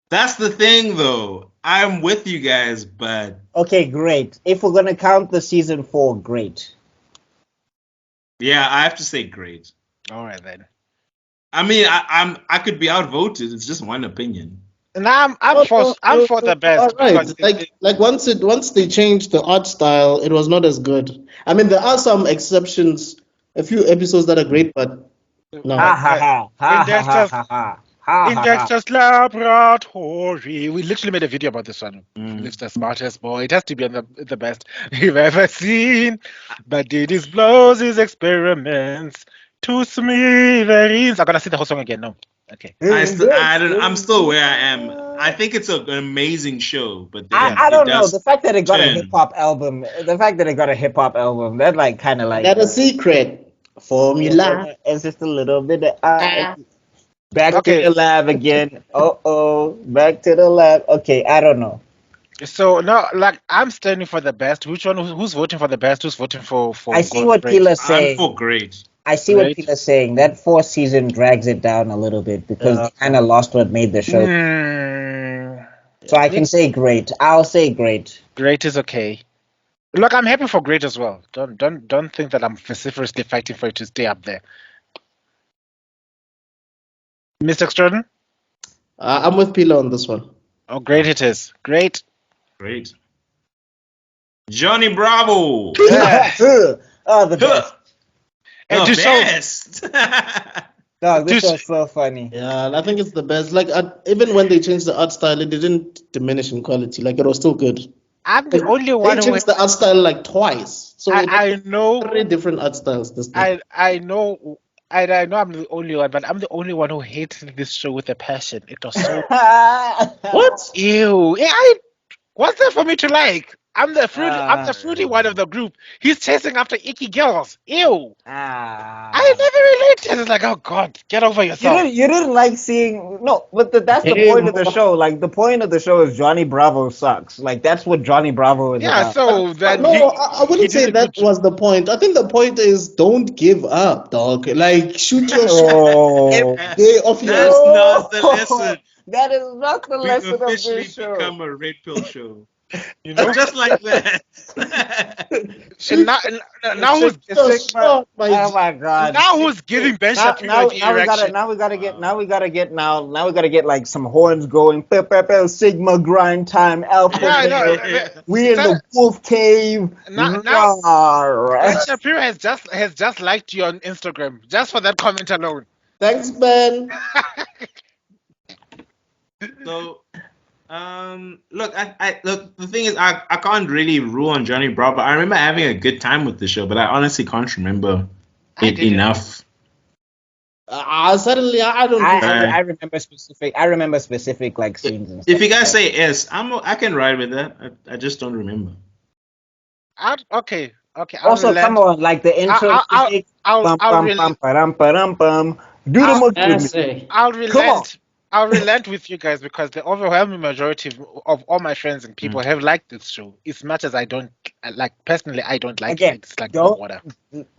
S4: That's the thing, though. I'm with you guys, but
S3: Okay, great. If we're gonna count the season 4, great.
S4: yeah, I have to say great.
S1: All right then.
S4: I mean, I could be outvoted. It's just one opinion.
S1: And I'm for the best.
S2: All right.
S1: because
S2: Like once they changed the art style, it was not as good. I mean, there are some exceptions, a few episodes that are great, but no.
S1: in Dexter's laboratory. We literally made a video about this one. Lives the smartest boy. It has to be on the best you've ever seen. But did his blows, his experiments to smithereens. I'm gonna sing the whole song again. No. Okay.
S4: I'm still where I am. I think it's an amazing show, but then
S3: I don't know.
S4: does
S3: The fact that it got a
S4: turn.
S3: hip hop album, that like kind of like
S2: That a secret formula.
S3: It's just a little bit of back
S1: Okay.
S3: to the lab again. Back to the lab. Okay, I don't know.
S1: So no, like, I'm standing for the best. Which one? Who's voting for the best? Who's voting for?
S3: I see what Pila's
S4: I'm
S3: saying.
S4: for great.
S3: I see what
S1: Great.
S3: Pila's saying. That 4th season drags it down a little bit because they kind of lost what made the show. So I can say great. I'll say great.
S1: Great is okay. Look, I'm happy for great as well. Don't think that I'm vociferously fighting for it to stay up there. Mr. Extrodin?
S2: I'm with Pila on this one.
S1: Oh, great it is. Great.
S4: Great. Johnny Bravo.
S1: Yeah.
S3: The best.
S1: And
S4: The
S1: to show,
S4: best.
S3: Dog, this
S1: Dude.
S3: was so funny.
S2: Yeah, I think it's the best. Like even when they changed the art style, it didn't diminish in quality. Like it was still good.
S1: I'm the only
S2: They
S1: one who
S2: changed the art style like twice. So
S1: I know
S2: 3 different art styles this time.
S1: I know I know I'm the only one, but I'm the only one who hated this show with a passion. It was so
S2: What?
S1: ew. What's there for me to like? I'm the fruity one of the group. He's chasing after icky girls. Ew. I never related. It's like, oh god, get over yourself.
S3: You didn't like seeing but that's the
S2: Hey,
S3: point of the show. Like the point of the show is Johnny Bravo sucks. Like that's what Johnny Bravo is
S1: Yeah,
S3: about.
S1: so that
S2: No,
S1: he-
S2: I
S1: he
S2: wouldn't say
S1: did a
S2: that
S1: good
S2: was the point. I think the point is don't give up, dog. Like shoot your shot
S3: Oh.
S2: every day of your
S4: That's not the lesson.
S3: That is not the
S4: We've
S3: lesson of
S4: officially
S3: this show.
S4: become a red pill show.
S1: You know?
S4: Just like that.
S1: And now who's
S2: your shot, my
S3: Oh my god.
S1: now who's giving Ben Shapiro the erection?
S3: Now we gotta get like some horns going. Sigma grind time alpha.
S1: Yeah, I know.
S3: male. We in the wolf cave.
S1: Now-
S3: Rawr.
S1: Ben Shapiro has just liked you on Instagram just for that comment alone.
S2: Thanks, Ben.
S4: So, look, look. The thing is, I can't really rule on Johnny Bravo. I remember having a good time with the show, but I honestly can't remember
S1: I
S4: it
S1: didn't.
S4: enough.
S2: Suddenly, I don't.
S3: I remember specific. I remember specific like scenes and stuff.
S4: If you guys say S, I can ride with that. I just don't remember.
S1: Okay.
S3: Also, come on, like the intro music. Pum pum pum param param pum. Do the monkey with me. Come on.
S1: I'll relent with you guys because the overwhelming majority of all my friends and people have liked this show. As much as I don't like, personally, I don't like it. It's like no water.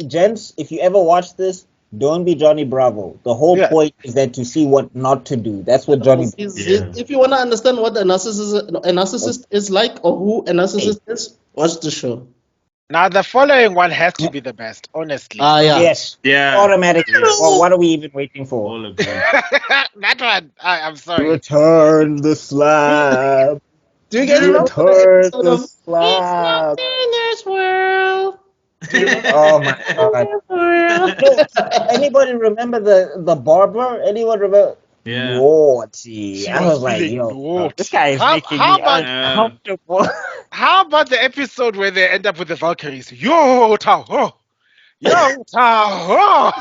S3: Gents, if you ever watch this, don't be Johnny Bravo. The whole point is that to see what not to do. That's what Johnny.
S2: If you want to understand what a narcissist is like or who a narcissist is, watch the show.
S1: Now the following one has to be the best, honestly.
S3: Yes.
S4: Yeah.
S3: Automatically. Well, what are we even waiting for?
S4: All of them.
S1: That one. I'm sorry.
S3: Return the slab.
S2: Do you guys
S3: return the slab?
S5: In this world.
S3: Oh my god. Anybody remember the barber? Anyone remember?
S4: Yeah.
S3: Naughty. I was like, yo, this guy is making me uncomfortable.
S1: How about the episode where they end up with the Valkyries? Yo, Taho! Yo, Taho!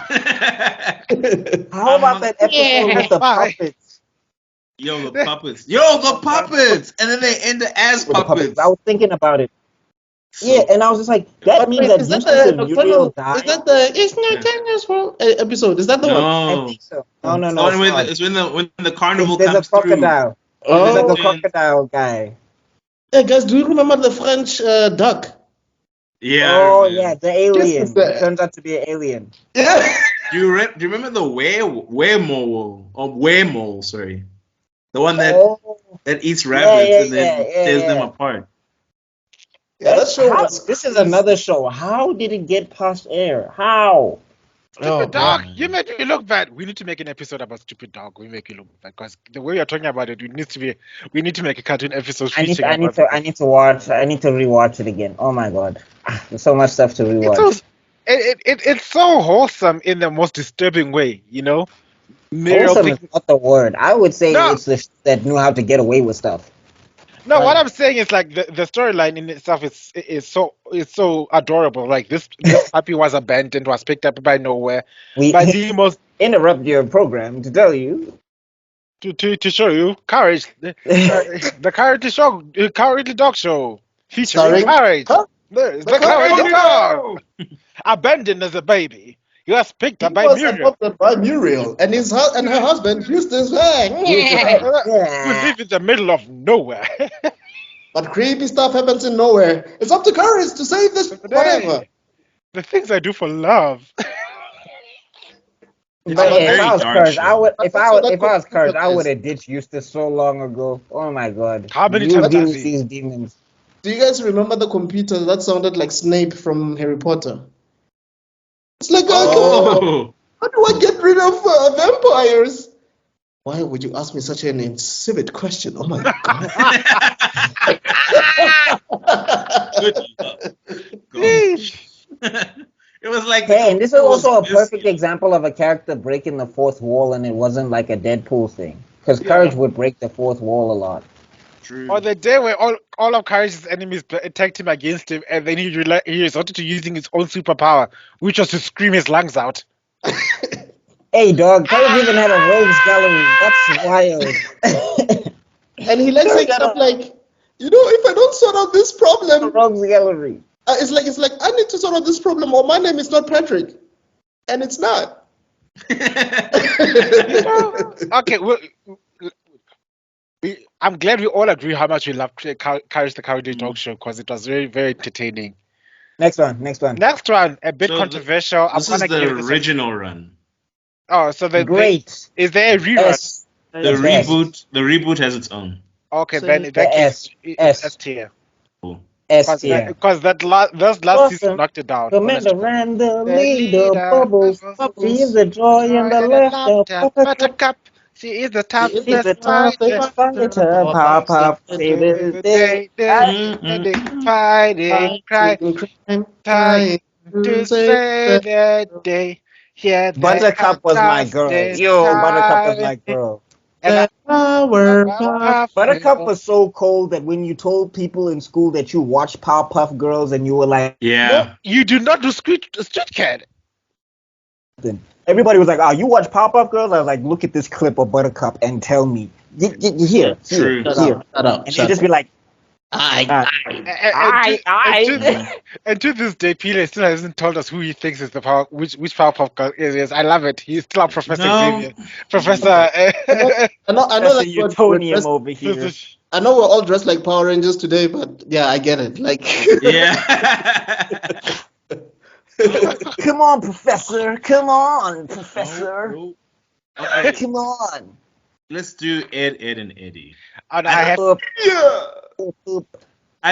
S3: How about that episode with the puppets?
S4: Yo, the puppets! And then they end as puppets.
S3: I was thinking about it. Yeah, and I was just like, that means that Eustace and Muriel died.
S2: Is that the It's No Tennis World episode? Is that the one?
S3: I think so. No.
S4: It's when the carnival
S3: there's
S4: comes
S3: a crocodile.
S2: Oh.
S3: There's like a crocodile guy.
S2: Hey guys, do you remember the French duck?
S4: Yeah.
S3: Oh yeah, the alien. It turns out to be an alien.
S2: Yeah.
S4: Do you remember the weremole? Sorry, the one that eats rabbits and then tears them apart.
S2: Yeah, that show.
S3: This is another show. How did it get past air? How?
S1: Stupid dog, you make me look bad. We need to make an episode about stupid dog. We make you look bad because the way you're talking about it, we need to make a cartoon episode.
S3: I need to rewatch it again. Oh my god, there's so much stuff to rewatch.
S1: It's so wholesome in the most disturbing way, you know.
S3: Wholesome is not the word. I would say it's the that knew how to get away with stuff.
S1: No, what I'm saying is like the storyline in itself is so adorable. Like this puppy was abandoned, was picked up by nowhere. By the most
S3: interrupt your program to tell you
S1: to show you courage. The Cowardly Dog Show featuring courage.
S2: Huh?
S1: The Cowardly Dog abandoned as a baby. He was picked up by
S2: Muriel. And her husband Eustace who
S1: live in the middle of nowhere.
S2: But creepy stuff happens in nowhere. It's up to courage to save this whatever.
S1: The things I do for love.
S3: If I was Courage, I would have ditched Eustace so long ago. Oh my god.
S1: How many times
S3: deal with these demons?
S2: Do you guys remember the computer that sounded like Snape from Harry Potter? It's like, how do I get rid of vampires? Why would you ask me such an insipid question? Oh my god.
S4: It was like,
S3: hey, and this is also a perfect example of a character breaking the fourth wall, and it wasn't like a Deadpool thing. Because Courage would break the fourth wall a lot.
S4: True.
S1: Or the day where all of Courage's enemies attacked him against him, and then he resorted to using his own superpower, which was to scream his lungs out.
S3: Hey, dog, Courage even had a rogues gallery. That's wild.
S2: And he likes like stuff like, if I don't sort out this problem,
S3: rogues gallery.
S2: It's like I need to sort out this problem, or my name is not Patrick, and it's not.
S1: Okay, I'm glad we all agree how much we love Courage the Cowardly Dog Show because it was very, very entertaining.
S3: Next one,
S1: a bit controversial.
S4: This is the original run.
S1: Oh, so
S3: great.
S1: Is there a rerun?
S4: The reboot has its own.
S1: Okay, so then in that case, S tier.
S4: Cool.
S3: S tier.
S1: Because that last season knocked it down.
S3: Commander and the leader bubbles. She is the joy and the laughter.
S1: Buttercup. She is the toughest fighter.
S3: Pop, save the day.
S1: Fighting, crying, time to save the day. Yeah,
S3: Buttercup was my girl. Buttercup was my girl. Buttercup was so cold that when you told people in school that you watched Powerpuff Girls and you were like,
S4: yeah,
S1: no, you do not do street cat.
S3: everybody was like, "Oh, you watch Powerpuff Girls?" I was like, "Look at this clip of Buttercup and tell me." Here.
S2: Shut up.
S3: And they'd just be like,
S5: I.
S1: And to this day, Peter still hasn't told us who he thinks is the which Powerpuff Girl is. I love it. He's still our Professor Xavier. Professor.
S2: I know that
S3: Utonium over here.
S2: I know we're all dressed like Power Rangers today, but yeah, I get it. Like,
S4: Yeah.
S3: Come on, Professor. Come on, Professor.
S4: No. Okay.
S3: Come on.
S4: Let's do Ed, and Eddie.
S1: And
S4: I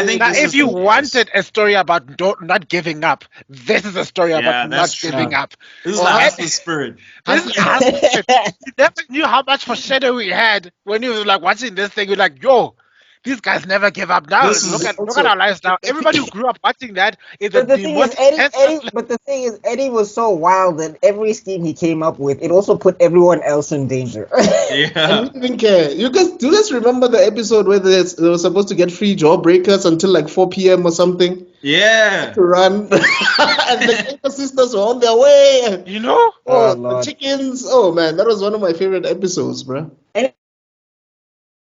S4: think
S1: now, if you wanted a story about not giving up, this is a story about not giving up.
S4: This is the hustler spirit.
S1: This is hustler spirit. You never knew how much foreshadow we had when you were like watching this thing. You're like, yo, these guys never give up. Now look at our lives now. Everybody who grew up watching that is
S3: But the thing is, Eddie was so wild that every scheme he came up with, it also put everyone else in danger.
S4: Yeah.
S2: I didn't even care. Do you guys remember the episode where they were supposed to get free jawbreakers until like 4 p.m. or something?
S4: Yeah.
S2: To run. And the Kanker sisters were on their way.
S1: You know?
S2: The chickens. Oh, man. That was one of my favorite episodes, bro.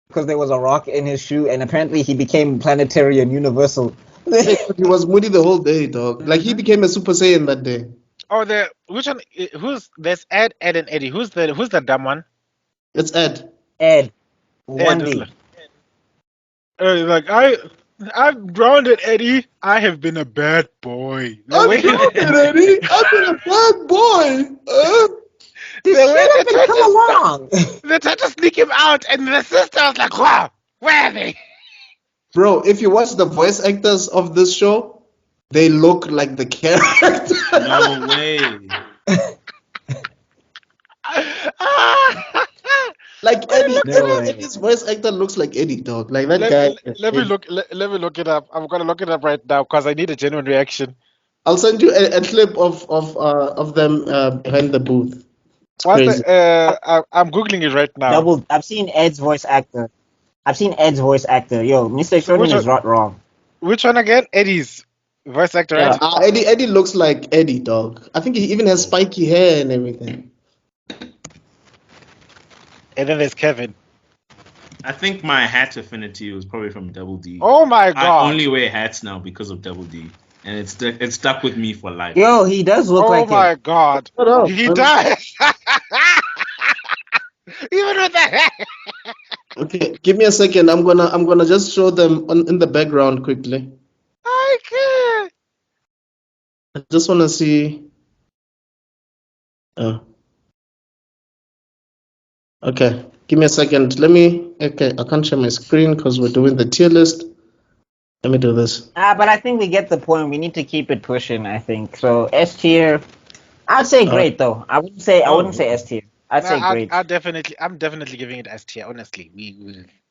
S3: Because there was a rock in his shoe, and apparently he became planetary and universal.
S2: He was moody the whole day, dog. Like, he became a Super Saiyan that day.
S1: Oh, which one? There's Ed, and Eddie. Who's the dumb one?
S2: It's Ed.
S3: Ed. 1D.
S1: Like, I've grounded, Eddie. I have been a bad boy.
S2: I've grounded, Eddie. I've been a bad boy.
S3: Come along.
S1: They tried to sneak him out, and the sister was like, wow, where are they?
S2: Bro, if you watch the voice actors of this show, they look like the character.
S4: No way.
S2: Like Eddie's voice actor looks like Eddie, dog. Like that guy.
S1: Let me look it up. I'm gonna look it up right now because I need a genuine reaction.
S2: I'll send you a clip of them behind the booth.
S1: I'm googling it right now.
S3: I've seen Ed's voice actor. Yo, Mr. Extrodin is not wrong.
S1: Which one again? Eddie's voice actor, right?
S2: Eddie looks like Eddie, dog. I think he even has spiky hair and everything.
S1: And then there's Kevin.
S4: I think my hat affinity was probably from Double D.
S1: Oh my god!
S4: I only wear hats now because of Double D, and it's stuck with me for life.
S3: Yo, he does look like.
S1: Oh my god! He does. Even with the hat.
S2: Okay, give me a second. I'm gonna just show them in the background quickly.
S1: I can't.
S2: I just wanna see. Okay, give me a second. Okay, I can't share my screen because we're doing the tier list. Let me do this.
S3: But I think we get the point. We need to keep it pushing, I think. So S tier, I'd say great though. I wouldn't say S tier. I'd say great.
S1: I'm definitely giving it S tier. Honestly,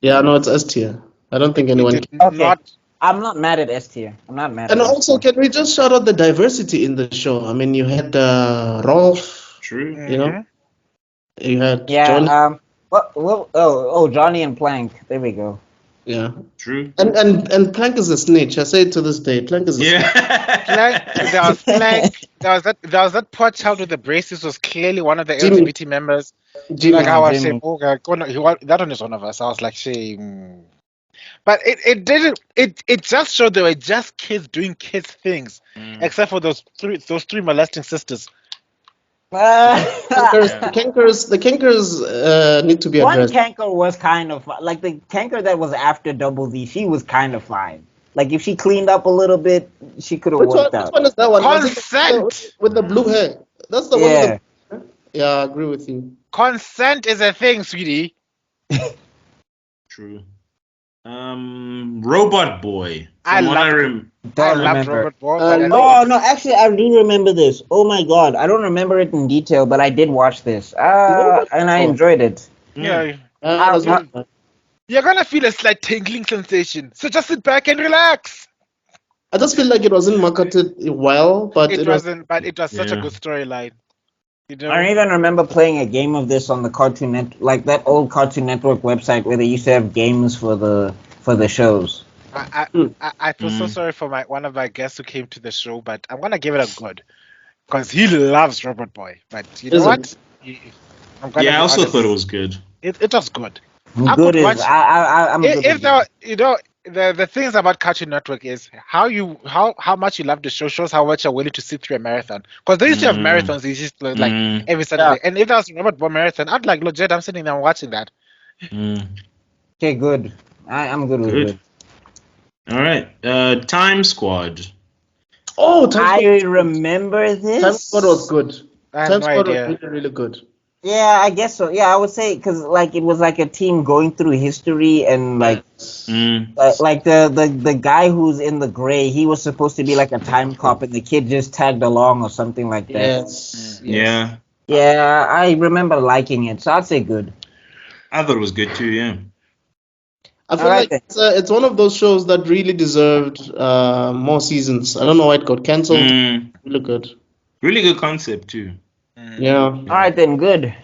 S2: Yeah, no, it's S tier. I don't think anyone.
S3: Okay. I'm not mad at S tier. I'm not mad.
S2: And also, can we just shout out the diversity in the show? I mean, you had Rolf.
S4: True.
S2: You know. You had
S3: Johnny. Johnny and Plank. There we go.
S2: Yeah.
S4: True.
S2: And Plank is a snitch. I say it to this day. Plank is a snitch.
S1: Plank. There was that poor child with the braces was clearly one of the LGBT members.
S2: Jimmy.
S1: Like how I said, that one is one of us. I was like, shame. But it didn't. It just showed they were just kids doing kids things, except for those three molesting sisters.
S2: The cankers need to be addressed.
S3: One canker was kind of like the canker that was after Double D. She was kind of fine. Like if she cleaned up a little bit, she could have worked out.
S2: Which one is that one?
S1: Consent
S2: with the blue hair. That's the one. Yeah, I agree with you.
S1: Consent is a thing, sweetie.
S4: True. Robot Boy.
S1: I love Robot Boy.
S3: No, actually, I do remember this. Oh my god, I don't remember it in detail, but I did watch this, and I enjoyed it.
S1: Yeah. You're gonna feel a slight tingling sensation, so just sit back and relax.
S2: I just feel like it wasn't marketed well, but
S1: it wasn't. But it was such a good storyline. You know?
S3: I even remember playing a game of this on the like that old Cartoon Network website where they used to have games for the shows.
S1: I feel so sorry for one of my guests who came to the show, but I'm gonna give it a good. because he loves Robot Boy. But you know what? I'm gonna
S4: I
S1: be
S4: also
S1: honest.
S4: thought it was good.
S1: It was good.
S3: I'm
S1: good
S3: good.
S1: If there, the things about Cartoon Network is how much you love the show shows how much you're willing to sit through a marathon. Because they used to have marathons, it's just like every Saturday. And if there was a Robot Boy marathon, I'd like legit. I'm sitting there and watching that.
S3: Okay, good. I'm good with good.
S4: All right, Time Squad.
S2: Oh, Time Squad.
S3: I remember this.
S2: Time Squad was good.
S1: I have no idea.
S2: Was really, really good.
S3: Yeah, I guess so. Yeah, I would say because like it was like a team going through history and like the guy who's in the gray, he was supposed to be like a time cop and the kid just tagged along or something like that.
S2: Yes.
S4: Yeah.
S3: Yeah, I remember liking it, so I'd say good.
S4: I thought it was good too. Yeah.
S2: I feel like it's one of those shows that really deserved more seasons. I don't know why it got cancelled. Really good.
S4: Really good concept too.
S2: Yeah.
S3: All right then, good.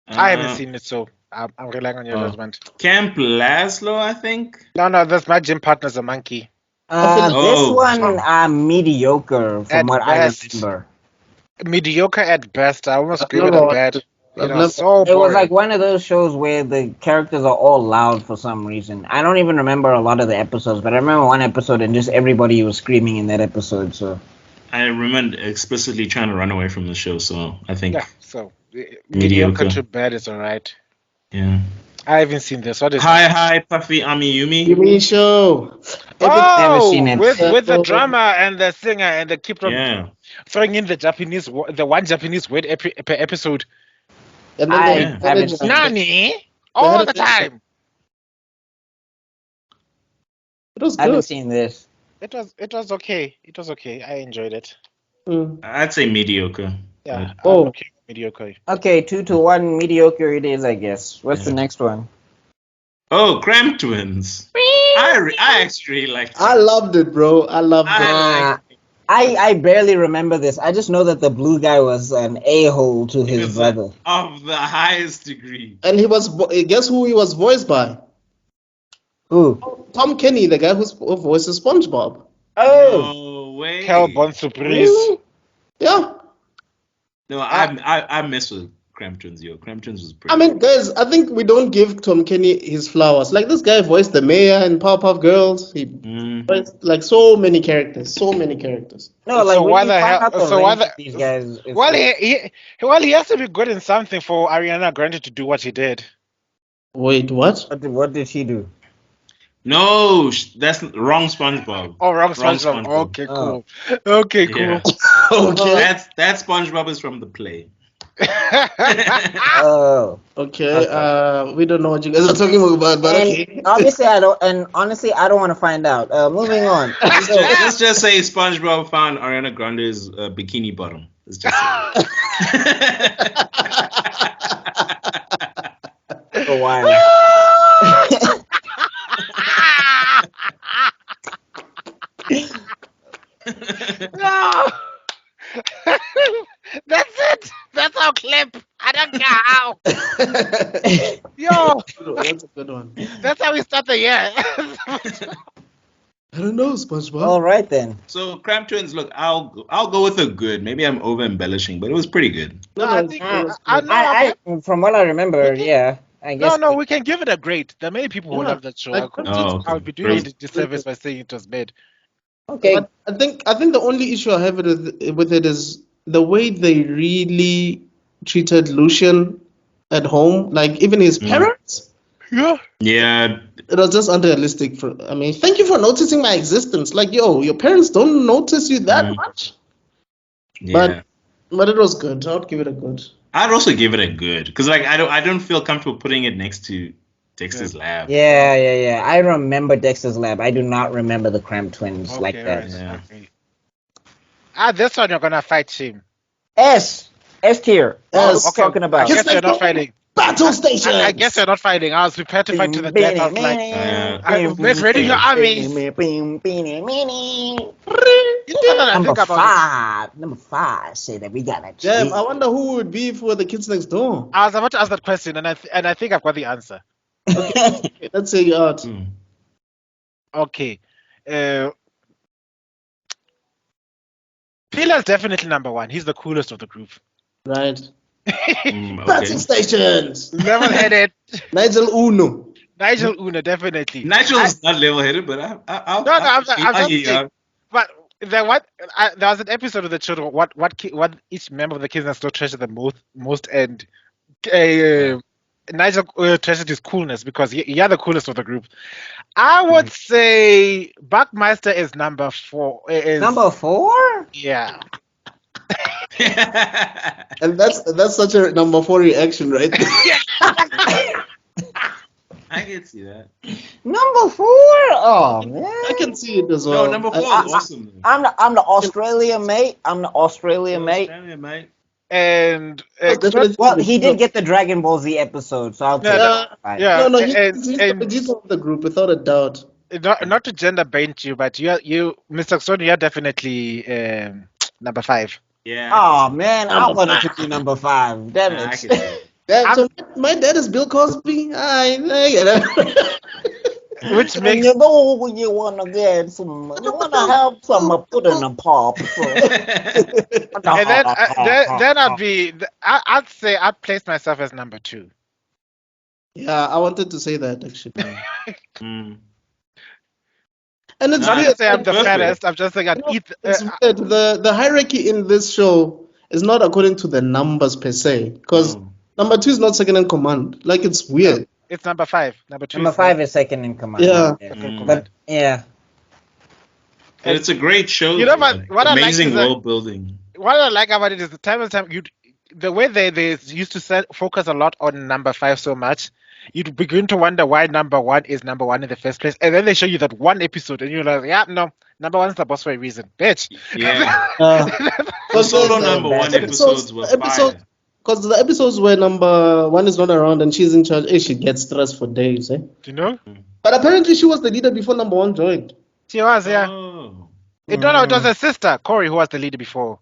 S1: I haven't seen it, so I'm relying on your judgment.
S4: Camp Laszlo, I think.
S1: No, that's my gym partner's a monkey.
S3: This one mediocre from what I remember.
S1: Mediocre at best. I almost give it a bad. It was
S3: like one of those shows where the characters are all loud for some reason. I don't even remember a lot of the episodes, but I remember one episode and just everybody was screaming in that episode. So
S4: I remember explicitly trying to run away from the show. So I think
S1: mediocre to bad is alright.
S4: Yeah.
S1: I haven't seen this. What is
S4: Hi, Puffy Yumi
S2: Yumi show.
S3: Never seen it.
S1: With the drama and the singer and the keep throwing in the one Japanese word per episode.
S2: And
S1: Nani all the time.
S2: It was good.
S3: I haven't seen this.
S1: It was okay. It was okay. I enjoyed it.
S4: I'd say mediocre.
S1: Yeah. Mediocre.
S3: Okay, 2-1 mediocre it is, I guess. What's the next one?
S4: Oh, Cramp Twins. I actually liked it.
S2: I loved it, bro. I loved it.
S3: I barely remember this. I just know that the blue guy was an a-hole to his brother.
S4: Of the highest degree.
S2: And guess who he was voiced by?
S3: Who?
S2: Tom Kenny, the guy who voices SpongeBob.
S4: Oh! No way.
S1: Cal Bon Surprise.
S2: Yeah.
S4: No, I mess with Cramp Twins, yo. Cramp Twins was pretty.
S2: I mean, guys, I think we don't give Tom Kenny his flowers. Like, this guy voiced the mayor in Powerpuff Girls. He voiced, like, so many characters. No,
S3: like,
S1: so why the hell?
S3: These guys?
S1: Well, he has to be good in something for Ariana Grande to do what he did.
S2: Wait, what?
S3: What did she do?
S4: No, that's wrong SpongeBob.
S1: Oh, wrong SpongeBob. Okay, cool. Okay, cool.
S4: Yeah.
S2: Okay.
S4: That SpongeBob is from the play.
S3: Oh.
S2: Okay. We don't know what you guys are talking about, but okay.
S3: Obviously, I don't. And honestly, I don't want to find out. Moving on.
S4: Let's just say SpongeBob found Ariana Grande's bikini bottom. Let's just say.
S3: Oh, wow.
S1: No. That's it. That's our clip. I don't care how. Yo.
S2: That's a good one.
S1: That's how we start the year.
S2: I don't know, SpongeBob.
S3: All right then.
S4: So Cramp Twins, look, I'll go with a good. Maybe I'm over embellishing, but it was pretty good.
S1: No, I think
S3: from what I remember, yeah. I guess
S1: we can give it a great. There are many people who love that show. I would be doing it a disservice by saying it was bad.
S3: Okay.
S2: But I think the only issue I have with it is the way they really treated Lucian at home, like even his parents.
S1: Yeah.
S2: It was just unrealistic. Thank you for noticing my existence. Like, yo, your parents don't notice you that much.
S4: Yeah.
S2: But it was good. I would give it a good.
S4: I'd also give it a good because, like, I don't feel comfortable putting it next to Dexter's Lab.
S3: Yeah. I remember Dexter's Lab. I do not remember the Cramp Twins like that.
S1: Right. Yeah. Okay. This one you're gonna fight him.
S3: S tier. What are talking about?
S1: I guess you're not fighting.
S2: Battle station.
S1: I guess you're not fighting. I was prepared to fight to the death. I was like, get ready your armies.
S3: Number five say that we got a
S2: Damn, I wonder who would be for the kids next door.
S1: I was about to ask that question, and I think I've got the answer.
S2: Okay, let's say you're out.
S1: Okay. Pila's definitely number one. He's the coolest of the group.
S2: Right.
S4: Okay.
S2: Battle stations.
S1: Level-headed.
S2: Nigel Uno.
S1: Nigel Una, definitely.
S4: Nigel's not level-headed, but
S1: I'm just saying. But there was an episode of the children. What each member of the kids still treasured the most, and Nigel treasured his coolness because you're the coolest of the group. I would say BuckMeister is number 4.
S3: Number 4?
S1: Yeah.
S2: And that's such a number 4 reaction, right?
S4: I can see that.
S3: Number 4? Oh man,
S2: I can see it as well.
S4: No, number 4 is awesome.
S3: I'm the Australian mate. Australian mate.
S1: And
S3: well, he did get the Dragon Ball Z episode, so I'll take it.
S1: Yeah.
S2: No, he's the producer of the group without a doubt.
S1: Not to gender bait you, but you, Mr. Extrodin, you're definitely number 5.
S4: Yeah.
S3: Oh man, I wanted to be number 5. Damn it.
S2: So my dad is Bill Cosby.
S1: Which makes
S3: you know when you wanna get some, you wanna have some pudding and pop.
S1: And then I'd say I'd place myself as number 2.
S2: Yeah, I wanted to say that actually. And it's
S1: not
S2: weird.
S1: to say I'm the fattest. I'm just saying I'd eat.
S2: It's weird. The hierarchy in this show is not according to the numbers per se, because number 2 is not second in command. Like, it's weird.
S1: It's number 5. Number 2.
S3: Number 5 is second in command.
S2: Yeah.
S3: But yeah.
S4: And it's a great show.
S1: You know what
S4: amazing
S1: I like
S4: world building.
S1: What I like about it is the time the way they used to focus a lot on number 5 so much. You'd begin to wonder why number 1 is number 1 in the first place, and then they show you that one episode, and you're like, yeah, no, number 1 is the boss for a reason, bitch.
S4: Yeah.
S2: Solo
S4: number 1 episodes were fire.
S2: Because the episodes where number 1 is not around and she's in charge, she gets stressed for days, eh?
S1: Do you know?
S2: But apparently she was the leader before number 1 joined.
S1: She was, yeah.
S4: Oh.
S1: It was her sister, Corey, who was the leader before.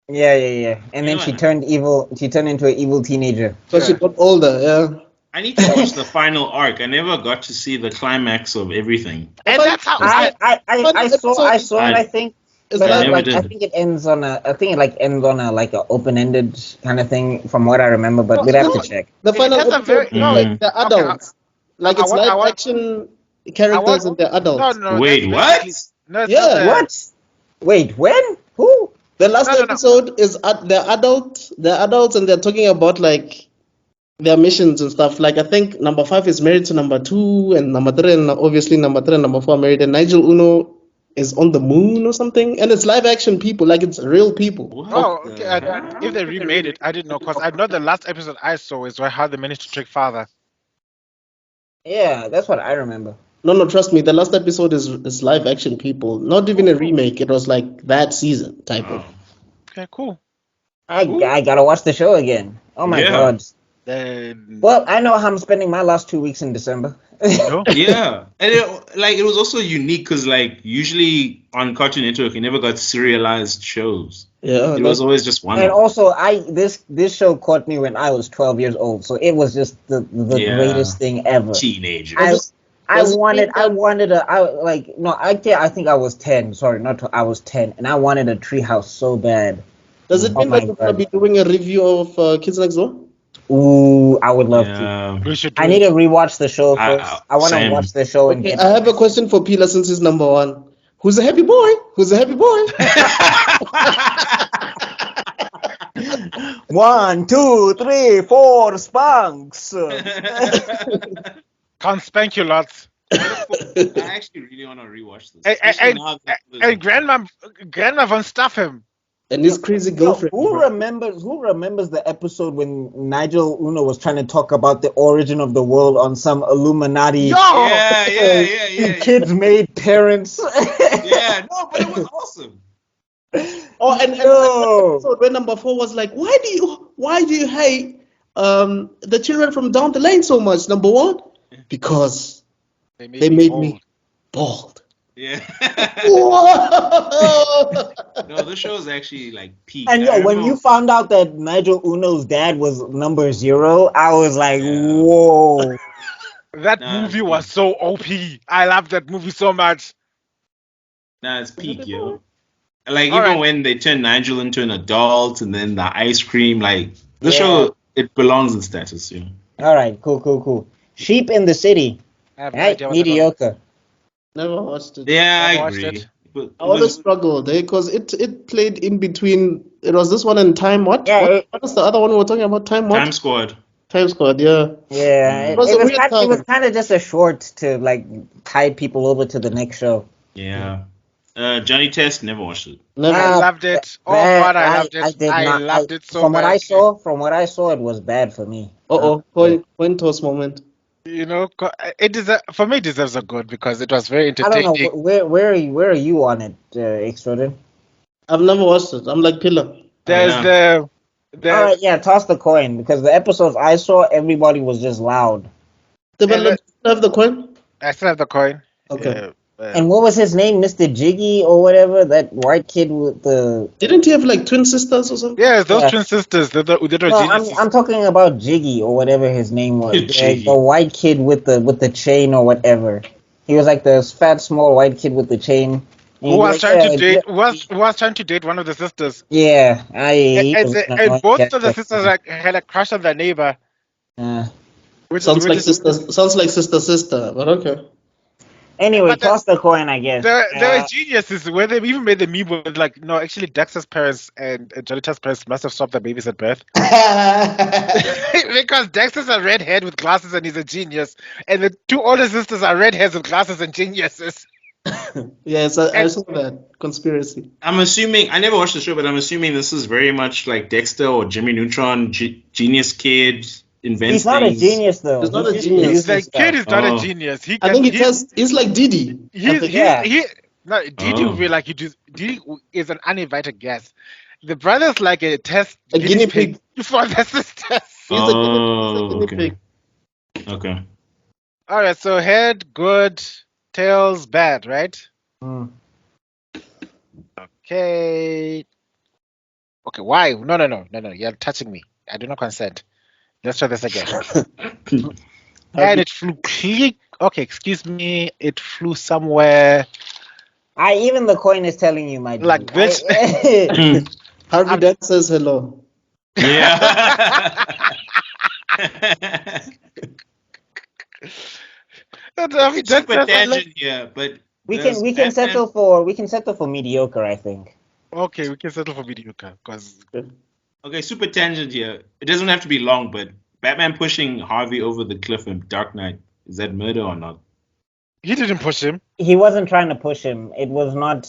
S3: Yeah. And then she turned evil. She turned into an evil teenager.
S2: So she got older, yeah.
S4: I need to watch the final arc. I never got to see the climax of everything.
S1: And that's how
S3: I saw it. I think. But
S4: I
S3: think it ends on a. I think it ends on a open-ended kind of thing, from what I remember. But we'd have to check.
S2: The final episode, the adults, it's live action characters and they're adults.
S1: No,
S4: wait, what?
S1: No,
S2: yeah.
S3: What? Wait, when? Who?
S2: The last episode is they're adults. They're adults and they're talking about their missions and stuff. Like, I think number 5 is married to number 2, and number 3, and obviously number 3 and number 4 are married, and Nigel Uno is on the moon or something, and it's live action people, like it's real people.
S1: Oh, okay. If they remade it, I didn't know, because I know the last episode I saw is how they managed to trick father.
S3: Yeah, that's what I remember.
S2: No, trust me, the last episode is live action people, not even a remake. It was like that season type of.
S1: Okay, cool.
S3: I gotta watch the show again. Oh my god. Well, I know how I'm spending my last 2 weeks in December.
S4: Yeah, and it was also unique because usually on Cartoon Network you never got serialized shows.
S2: Yeah,
S4: it was always just one.
S3: And also, this show caught me when I was 12 years old, so it was just the greatest thing ever.
S4: Teenager.
S3: I think I was 10. Sorry, I was 10, and I wanted a treehouse so bad.
S2: Does it mean that we're gonna be doing a review of Kids Next Door?
S3: Ooh, I would love to. I need to rewatch the show first. I want to watch the show and
S2: I have a question for Pila since he's number 1. Who's a happy boy?
S3: 1, 2, 3, 4 spunks.
S1: Can't spank you lots.
S4: I actually really want to rewatch this.
S1: And Grandma von Stuff him.
S2: And his crazy girlfriend.
S3: Who remembers the episode when Nigel Uno was trying to talk about the origin of the world on some Illuminati?
S4: Yeah.
S3: Kids made parents.
S4: Yeah, no, but it was awesome.
S2: Oh, and episode where number 4 was like, why do you hate the children from down the lane so much? Number 1, because they made me bald.
S4: Yeah. No, the show is actually peak.
S3: And when you found out that Nigel Uno's dad was number 0, I was like, whoa.
S1: That movie was so OP. I loved that movie so much.
S4: Nah, it's peak, yo. Like,
S1: All
S4: even
S1: right.
S4: when they turn Nigel into an adult and then the ice cream, like, the show, it belongs in status, you know.
S3: All right, cool. Sheep in the City.
S1: I have no
S3: Right,
S1: idea what that's on.
S3: mediocre.
S2: Never watched it.
S4: Yeah, I
S1: Never watched
S4: agree.
S1: it.
S4: But
S2: I always struggled because it played in between. It was this one and Time what?
S3: Yeah,
S2: What is the other one we were talking about? Time what?
S4: Time Squad.
S2: Time Squad, yeah.
S3: yeah.
S2: It was a weird
S3: It was
S2: time.
S3: kind of just a short to like tide people over to the next show.
S4: Yeah. Johnny Test, never watched it.
S2: Never.
S1: I loved it. Oh God, I loved it.
S3: I did not.
S1: Loved it so
S3: from what I
S1: badly.
S3: saw, it was bad for me.
S2: Coin toss moment.
S1: You know, for me, it deserves a good because it was very
S3: I
S1: entertaining.
S3: don't know where are you on it, Extrodin?
S2: I've never watched it. I'm like Pillar.
S1: There's
S4: Yeah.
S3: All right, yeah, toss the coin because the episodes I saw, everybody was just loud.
S2: Tebello, do you have the coin?
S1: I still have the coin.
S2: Okay.
S3: And what was his name, Mr. Jiggy or whatever? That white kid with the.
S2: Didn't he have like twin sisters or something?
S1: Yeah, those twin sisters. That were
S3: No,
S1: geniuses.
S3: I'm talking about Jiggy or whatever his name was.
S4: Jiggy.
S3: The white kid with the chain or whatever. He was like the fat, small white kid with the chain.
S1: Who was trying to date? Was trying to date one of the sisters.
S3: Yeah,
S1: and both of the sisters had a crush on their neighbor.
S2: Sounds like sister, but okay.
S3: Anyway, toss the coin, I guess.
S1: They were geniuses. Where they even made the meme with like, no, actually, Dexter's parents and Johnny Test's parents must have stopped their babies at birth because Dexter's a redhead with glasses and he's a genius, and the two older sisters are redheads with glasses and geniuses.
S2: Yes, I saw that conspiracy.
S4: I'm assuming, I never watched the show, but I'm assuming this is very much like Dexter or Jimmy Neutron, genius kid invents
S3: He's not
S4: things.
S3: a genius though.
S2: He's not a genius.
S1: The kid is not a genius.
S2: I think he's like Didi.
S1: Didi would be like Didi is an uninvited guest. The brother's like a guinea pig for the sisters.
S2: He's a guinea pig.
S4: Okay.
S1: All right, so head good, tails bad, right? Okay. Okay, why? No. You're touching me. I do not consent. Let's try this again. And it flew clear. Okay, excuse me. It flew somewhere.
S3: Even the coin is telling you, my dude.
S1: Like this.
S2: Harvey Dent says hello.
S4: Yeah. Super tangent here, but
S3: we can settle for mediocre, I think.
S1: Okay, we can settle for mediocre because.
S4: Okay, super tangent here. It doesn't have to be long, but Batman pushing Harvey over the cliff in Dark Knight, is that murder or not?
S1: He didn't push him.
S3: He wasn't trying to push him. It was not.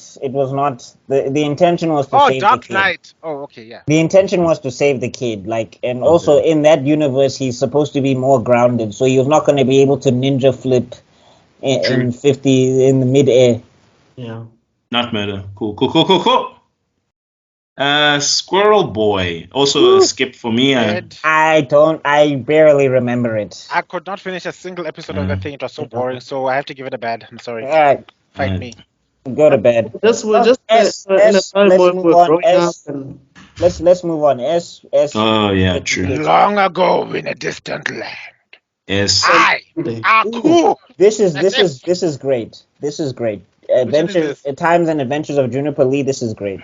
S3: The intention was to save
S1: Dark
S3: the kid.
S1: Knight. Oh, okay, yeah.
S3: The intention was to save the kid, also in that universe, he's supposed to be more grounded, so he was not going to be able to ninja flip in 50 in the midair.
S2: Yeah.
S4: Not murder. Cool. Squirrel Boy. Also a skip for me.
S3: I barely remember it.
S1: I could not finish a single episode of that thing. It was so boring, so I have to give it a bad. I'm sorry. Fight me.
S3: Go to bed.
S2: Let's move
S3: on. S.
S4: Oh yeah, true.
S1: Long ago in a distant land.
S4: Yes.
S1: Cool.
S3: This is great. Times and Adventures of Juniper Lee. This is great.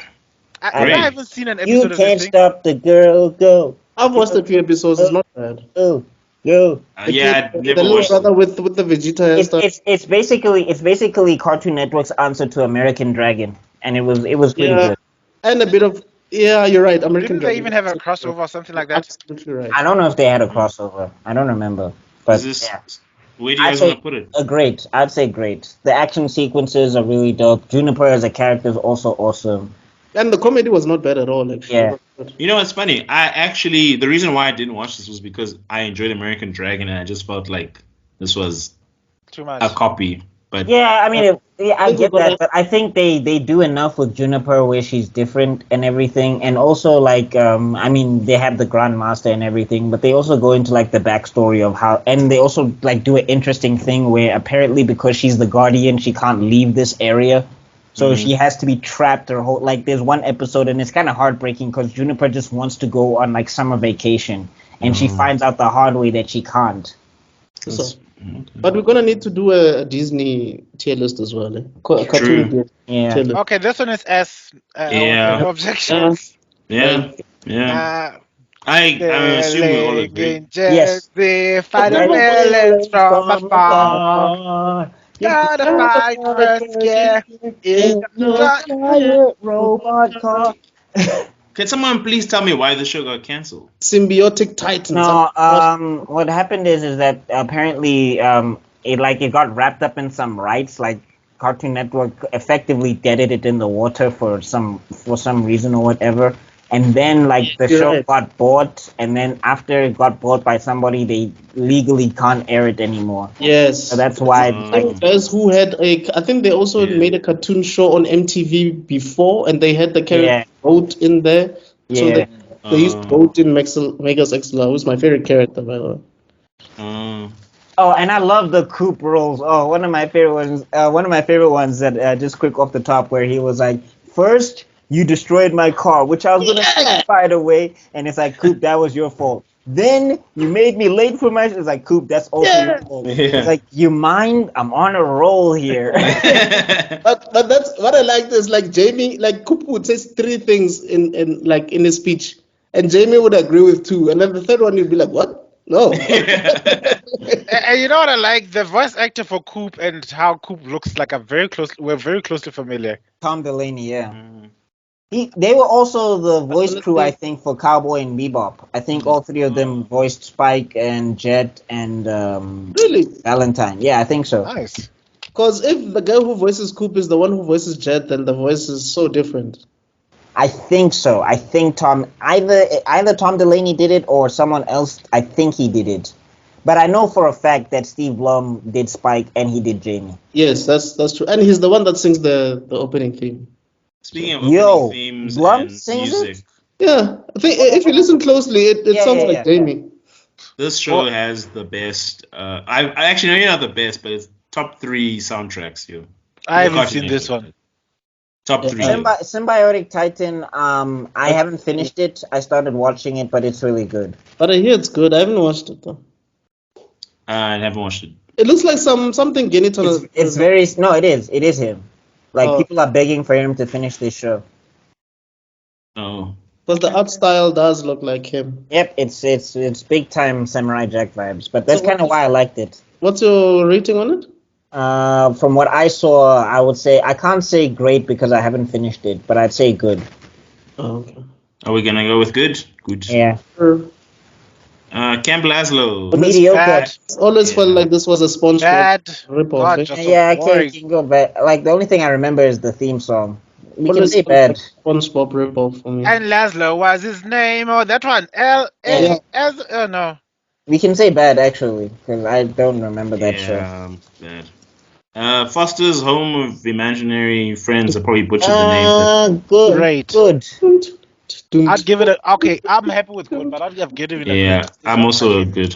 S1: I haven't seen an episode
S3: You
S1: of this
S3: can't
S1: thing.
S3: stop the girl, go.
S2: I've watched a few episodes. It's not bad.
S3: Go.
S4: Yeah, I never
S2: the little
S4: watched
S2: brother with the Vegeta and stuff.
S3: It's basically Cartoon Network's answer to American Dragon, and it was pretty good.
S2: And a bit of you're right. American
S1: Didn't
S2: Dragon.
S1: they even have a crossover or something like that?
S2: Absolutely right.
S3: I don't know if they had a crossover. I don't remember. But
S4: where do you guys want to put it?
S3: Great. I'd say great. The action sequences are really dope. Juniper as a character is also awesome.
S2: And the comedy was not bad at all, actually.
S3: Yeah.
S4: You know, it's funny. The reason why I didn't watch this was because I enjoyed American Dragon and I just felt like this was
S1: too much
S4: a copy. But
S3: yeah, I mean, I get that, but I think they do enough with Juniper where she's different and everything, and also they have the Grandmaster and everything, but they also go into like the backstory of how, and they also like do an interesting thing where apparently because she's the Guardian, she can't leave this area. So she has to be trapped her whole, there's one episode and it's kind of heartbreaking because Juniper just wants to go on like summer vacation and she finds out the hard way that she can't.
S2: But we're gonna need to do a Disney tier list as well. Cartoon
S3: Yeah.
S2: tier list.
S1: Okay, this one is S.
S4: Yeah.
S1: Objections.
S4: Yeah. I assume we all agree.
S3: Yes.
S1: Jersey, fighting millions from afar. Gotta fight first, yeah.
S3: In your giant robot car.
S4: Can someone please tell me why the show got canceled?
S2: Symbiotic Titans.
S3: No, what happened is that apparently it got wrapped up in some rights, like Cartoon Network effectively deaded it in the water for some reason or whatever. And then the show got bought, and then after it got bought by somebody, they legally can't air it anymore.
S2: Yes.
S3: So that's why
S2: guys who had I think they also made a cartoon show on MTV before, and they had the character Boat in there. So they used Boat in Megas Exla, who's my favorite character, by the way.
S3: Oh, and I love the Coop roles. Oh, one of my favorite ones. That just quick off the top, where he was like, first you destroyed my car, which I was gonna fix right away, and it's like, Coop, that was your fault. Then you made me late for my. It's like, Coop, that's also your fault. It's like, you mind? I'm on a roll here.
S2: but that's what I like. Is like Jamie, like Coop would say 3 things in his speech, and Jamie would agree with 2, and then the third one you'd be like, what? No.
S1: And you know what I like? The voice actor for Coop and how Coop looks like we're very closely familiar.
S3: Tom Delaney, yeah. They were also the voice crew, I think, for Cowboy and Bebop. I think all 3 of them voiced Spike and Jet and
S2: really
S3: Valentine. Yeah, I think so.
S1: Nice.
S2: Because if the guy who voices Coop is the one who voices Jet, then the voice is so different.
S3: I think so. I think either Tom Delaney did it or someone else. I think he did it. But I know for a fact that Steve Blum did Spike and he did Jamie.
S2: Yes, that's true. And he's the one that sings the opening theme.
S4: Speaking of opening themes
S3: Blum
S4: and
S3: sings
S4: music.
S3: it?
S2: Yeah, I think if you listen closely, it sounds like Jamie.
S4: This show has the best. I actually maybe not the best, but it's top 3 soundtracks.
S1: I haven't seen this one.
S4: Top 3.
S3: Symbiotic Titan. I haven't finished it. I started watching it, but it's really good.
S2: But I hear it's good. I haven't watched it though.
S4: I haven't watched it.
S2: It looks like something Genital.
S3: It's very it is him. People are begging for him to finish this show.
S4: Oh.
S2: Because the art style does look like him.
S3: Yep, it's big time Samurai Jack vibes. But that's kind of why I liked it.
S2: What's your rating on it?
S3: From what I saw, I would say I can't say great because I haven't finished it, but I'd say good.
S2: Oh, okay.
S4: Are we gonna go with good? Good.
S3: Yeah.
S2: Sure.
S4: Camp Laszlo.
S3: Mediocre.
S2: It's always felt like this was a SpongeBob ripoff.
S3: I can't go back. The only thing I remember is the theme song. We can say bad.
S2: SpongeBob ripoff for me.
S1: And Laszlo was his name. Oh, that one. L-A-S. Oh, no.
S3: We can say bad, actually, because I don't remember that show.
S4: Bad. Foster's Home of Imaginary Friends. I probably butchered the name.
S3: Good.
S1: Great.
S3: Good.
S1: I'd give it okay. I'm happy with good, but I'd give it a
S4: Yeah, I'm also good.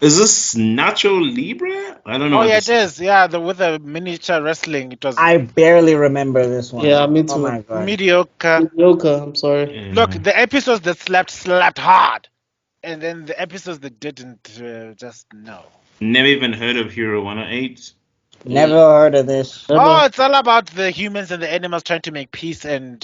S4: Is this Nacho Libre? I don't know.
S1: Oh yeah, it is. Yeah, with the miniature wrestling. It was.
S3: I barely remember this one.
S2: Yeah, me too.
S3: Oh my God.
S1: Mediocre.
S2: I'm sorry.
S4: Yeah.
S1: Look, the episodes that slapped hard, and then the episodes that didn't, just no.
S4: Never even heard of Hero 108.
S3: Never heard of this.
S1: Oh, it's all about the humans and the animals trying to make peace, and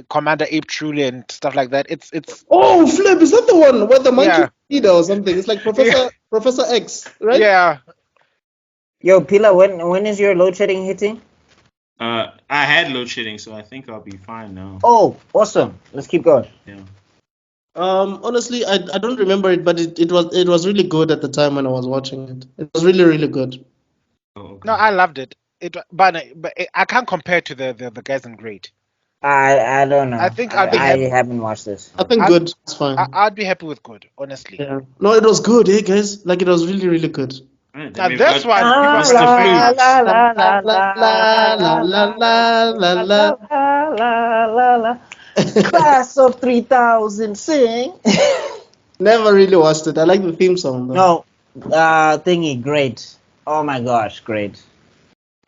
S1: Commander Ape Truly and stuff like that. It's.
S2: Oh, Flip! Is that the one where the monkey leader or something? It's like Professor X, right?
S1: Yeah.
S3: Yo, Pila, when is your load shedding hitting?
S4: I had load shedding, so I think I'll be fine now.
S3: Oh, awesome! Let's keep going.
S4: Yeah.
S2: Honestly, I don't remember it, but it was really good at the time when I was watching it. It was really, really good.
S4: Oh, okay.
S1: No, I loved it. But I can't compare to the guys in Great.
S3: I don't know.
S1: I think
S3: I haven't watched this.
S2: I think good. It's fine.
S1: I'd be happy with good, honestly.
S2: Yeah. No, it was good, guys. Like it was really, really good.
S1: Now this one,
S3: Class of 3000 sing.
S2: Never really watched it. I like the theme song though.
S3: No, thingy, great. Oh my gosh, great.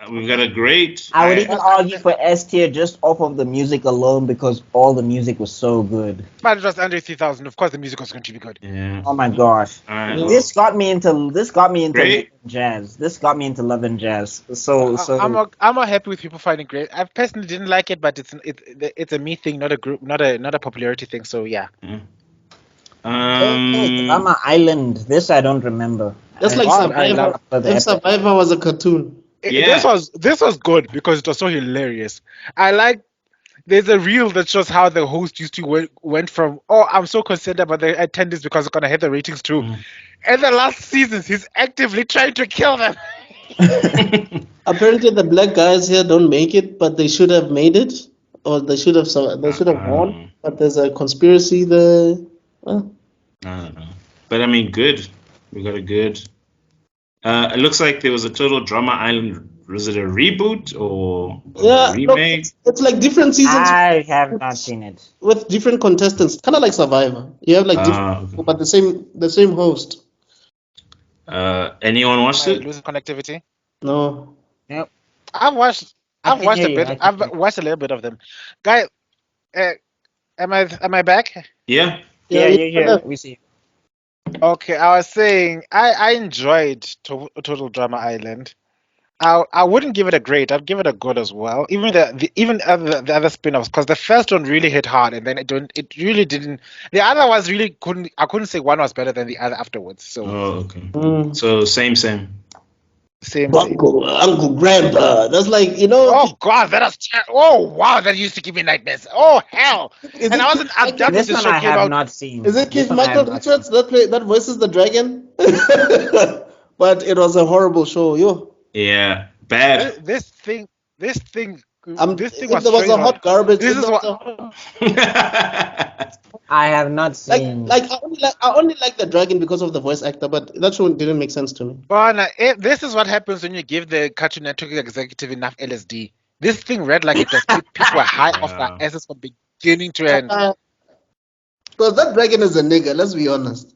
S4: We've got a great.
S3: I would even argue for S tier just off of the music alone because all the music was so good.
S1: But it was under 3,000. Of course, the music was going to be good.
S4: Yeah.
S3: Oh my gosh! This got me into
S4: Great.
S3: jazz. This got me into love and jazz. So
S1: I'm not happy with people finding great. I personally didn't like it, but it's a me thing, not a group, not a popularity thing. So yeah.
S3: Drama Island. This I don't remember.
S2: That's like Survivor. If Survivor was a cartoon.
S1: This was good because it was so hilarious. I like. There's a reel that shows how the host used to went from, oh, I'm so concerned about the attendees because it's gonna hit the ratings too. And the last seasons, he's actively trying to kill them.
S2: Apparently, the black guys here don't make it, but they should have made it, or they should have won. But there's a conspiracy there. Well,
S4: I don't know, but I mean, good. We got a good. It looks like there was a total Drama Island. Was it a reboot or a remake?
S2: It's like different seasons.
S3: I have not seen it.
S2: With different contestants, kind of like Survivor. You have like different people, but the same host.
S4: Anyone watched it?
S1: Losing connectivity?
S2: No.
S3: Yep.
S1: I've watched a bit. I've watched a little bit of them. Guy, am I back?
S4: Yeah.
S3: Yeah. We see.
S1: Okay, I was saying I enjoyed Total Drama Island. I wouldn't give it a great. I'd give it a good as well. Even the other spin-offs, because the first one really hit hard, and then it really didn't. The other ones really couldn't. I couldn't say one was better than the other afterwards. So.
S4: Oh, okay. So same.
S1: Same.
S2: Uncle Grandpa. That's like, you know.
S1: Oh God, that was oh wow, that used to give me nightmares. Oh hell! And I wasn't.
S3: This one I have not seen.
S2: Is it Michael Richards that voices the dragon? But it was a horrible show, yo.
S4: Yeah, bad.
S1: This thing was.
S2: There was a hot garbage.
S1: This is what.
S3: I have not seen.
S2: I only like the dragon because of the voice actor, but that show didn't make sense to me.
S1: But this is what happens when you give the Cartoon Network executive enough LSD. This thing read like it was people were high off their asses from beginning to end.
S2: Because that dragon is a nigga. Let's be honest.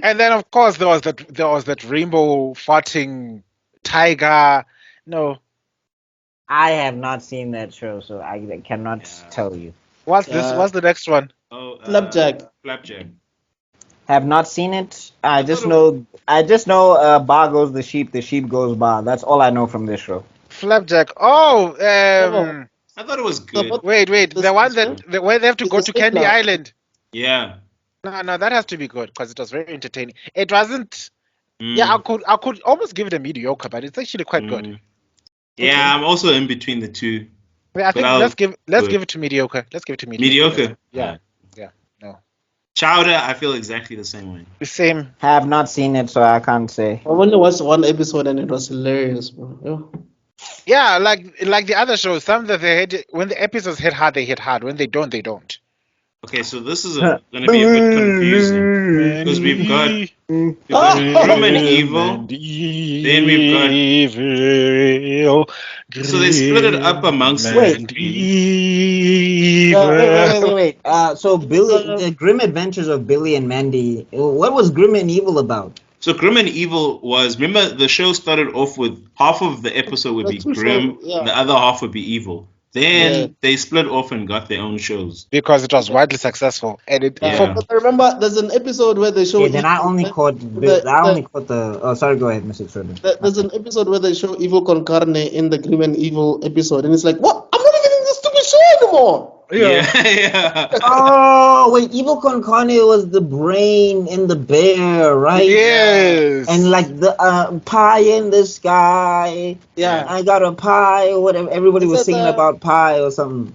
S1: And then of course there was that rainbow farting tiger. No.
S3: I have not seen that show, so I cannot tell you.
S1: What's the next one?
S2: Flapjack.
S3: Have not seen it. I just know bar goes the sheep goes bar. That's all I know from this show.
S1: Flapjack.
S4: I thought it was good.
S1: Wait. The one where they have to go to Candy Island.
S4: Yeah.
S1: No, that has to be good because it was very entertaining. It wasn't. Yeah, I could almost give it a mediocre, but it's actually quite good.
S4: Yeah, I'm also in between the two.
S1: Yeah, I think let's give it to mediocre. Let's give it to mediocre.
S4: Mediocre.
S1: Yeah. No.
S4: Chowder, I feel exactly the same way.
S1: The same.
S3: Have not seen it, so I can't say.
S2: I only watched one episode and it was hilarious, bro.
S1: Yeah, like the other shows. Some that they hit when the episodes hit hard, they hit hard. When they don't, they don't.
S4: Okay, so this is going to be a bit confusing because we've got Grim and Evil, then we've got Evil. So they split it up amongst
S3: Wait. So the Grim Adventures of Billy and Mandy. What was Grim and Evil about?
S4: So Grim and Evil was, remember the show started off with half of the episode would be Grim, the other half would be Evil. Then they split off and got their own shows
S1: because it was widely successful. And
S2: but I remember there's an episode where they show.
S3: Then I only caught the. Oh, sorry. Go ahead, Mr. Extrodin.
S2: There's an episode where they show Evil con Carne in the Grim and Evil episode, and it's like, what? I'm not even in this stupid show anymore.
S4: Yeah.
S3: Oh wait, Evil con Carne was the brain in the bear, right?
S1: Yes.
S3: And like the pie in the sky.
S2: Yeah.
S3: I got a pie or whatever. Everybody was singing about pie or something.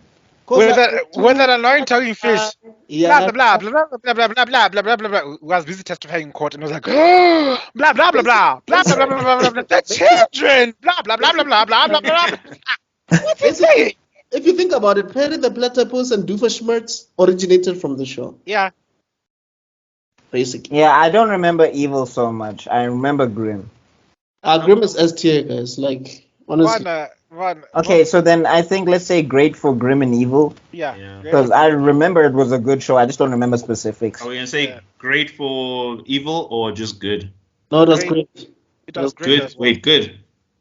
S1: With that annoying talking fish.
S2: Yeah.
S1: Blah blah blah blah blah blah blah blah blah blah blah. We was busy testifying in court and it was like blah blah blah blah blah blah blah blah blah blah. The children. Blah blah blah blah blah blah blah blah. What's he saying?
S2: If you think about it, Perry the Platypus and Doofenshmirtz originated from the show.
S1: Yeah.
S2: Basically.
S3: Yeah, I don't remember Evil so much. I remember Grim.
S2: Grim is S tier, guys. Like, honestly.
S3: Okay, so then I think let's say great for Grim and Evil.
S1: Yeah.
S3: Because I remember it was a good show. I just don't remember specifics.
S4: Are we going to say great for Evil or just good?
S2: No, that's great.
S1: It was great.
S4: Good. Wait, good.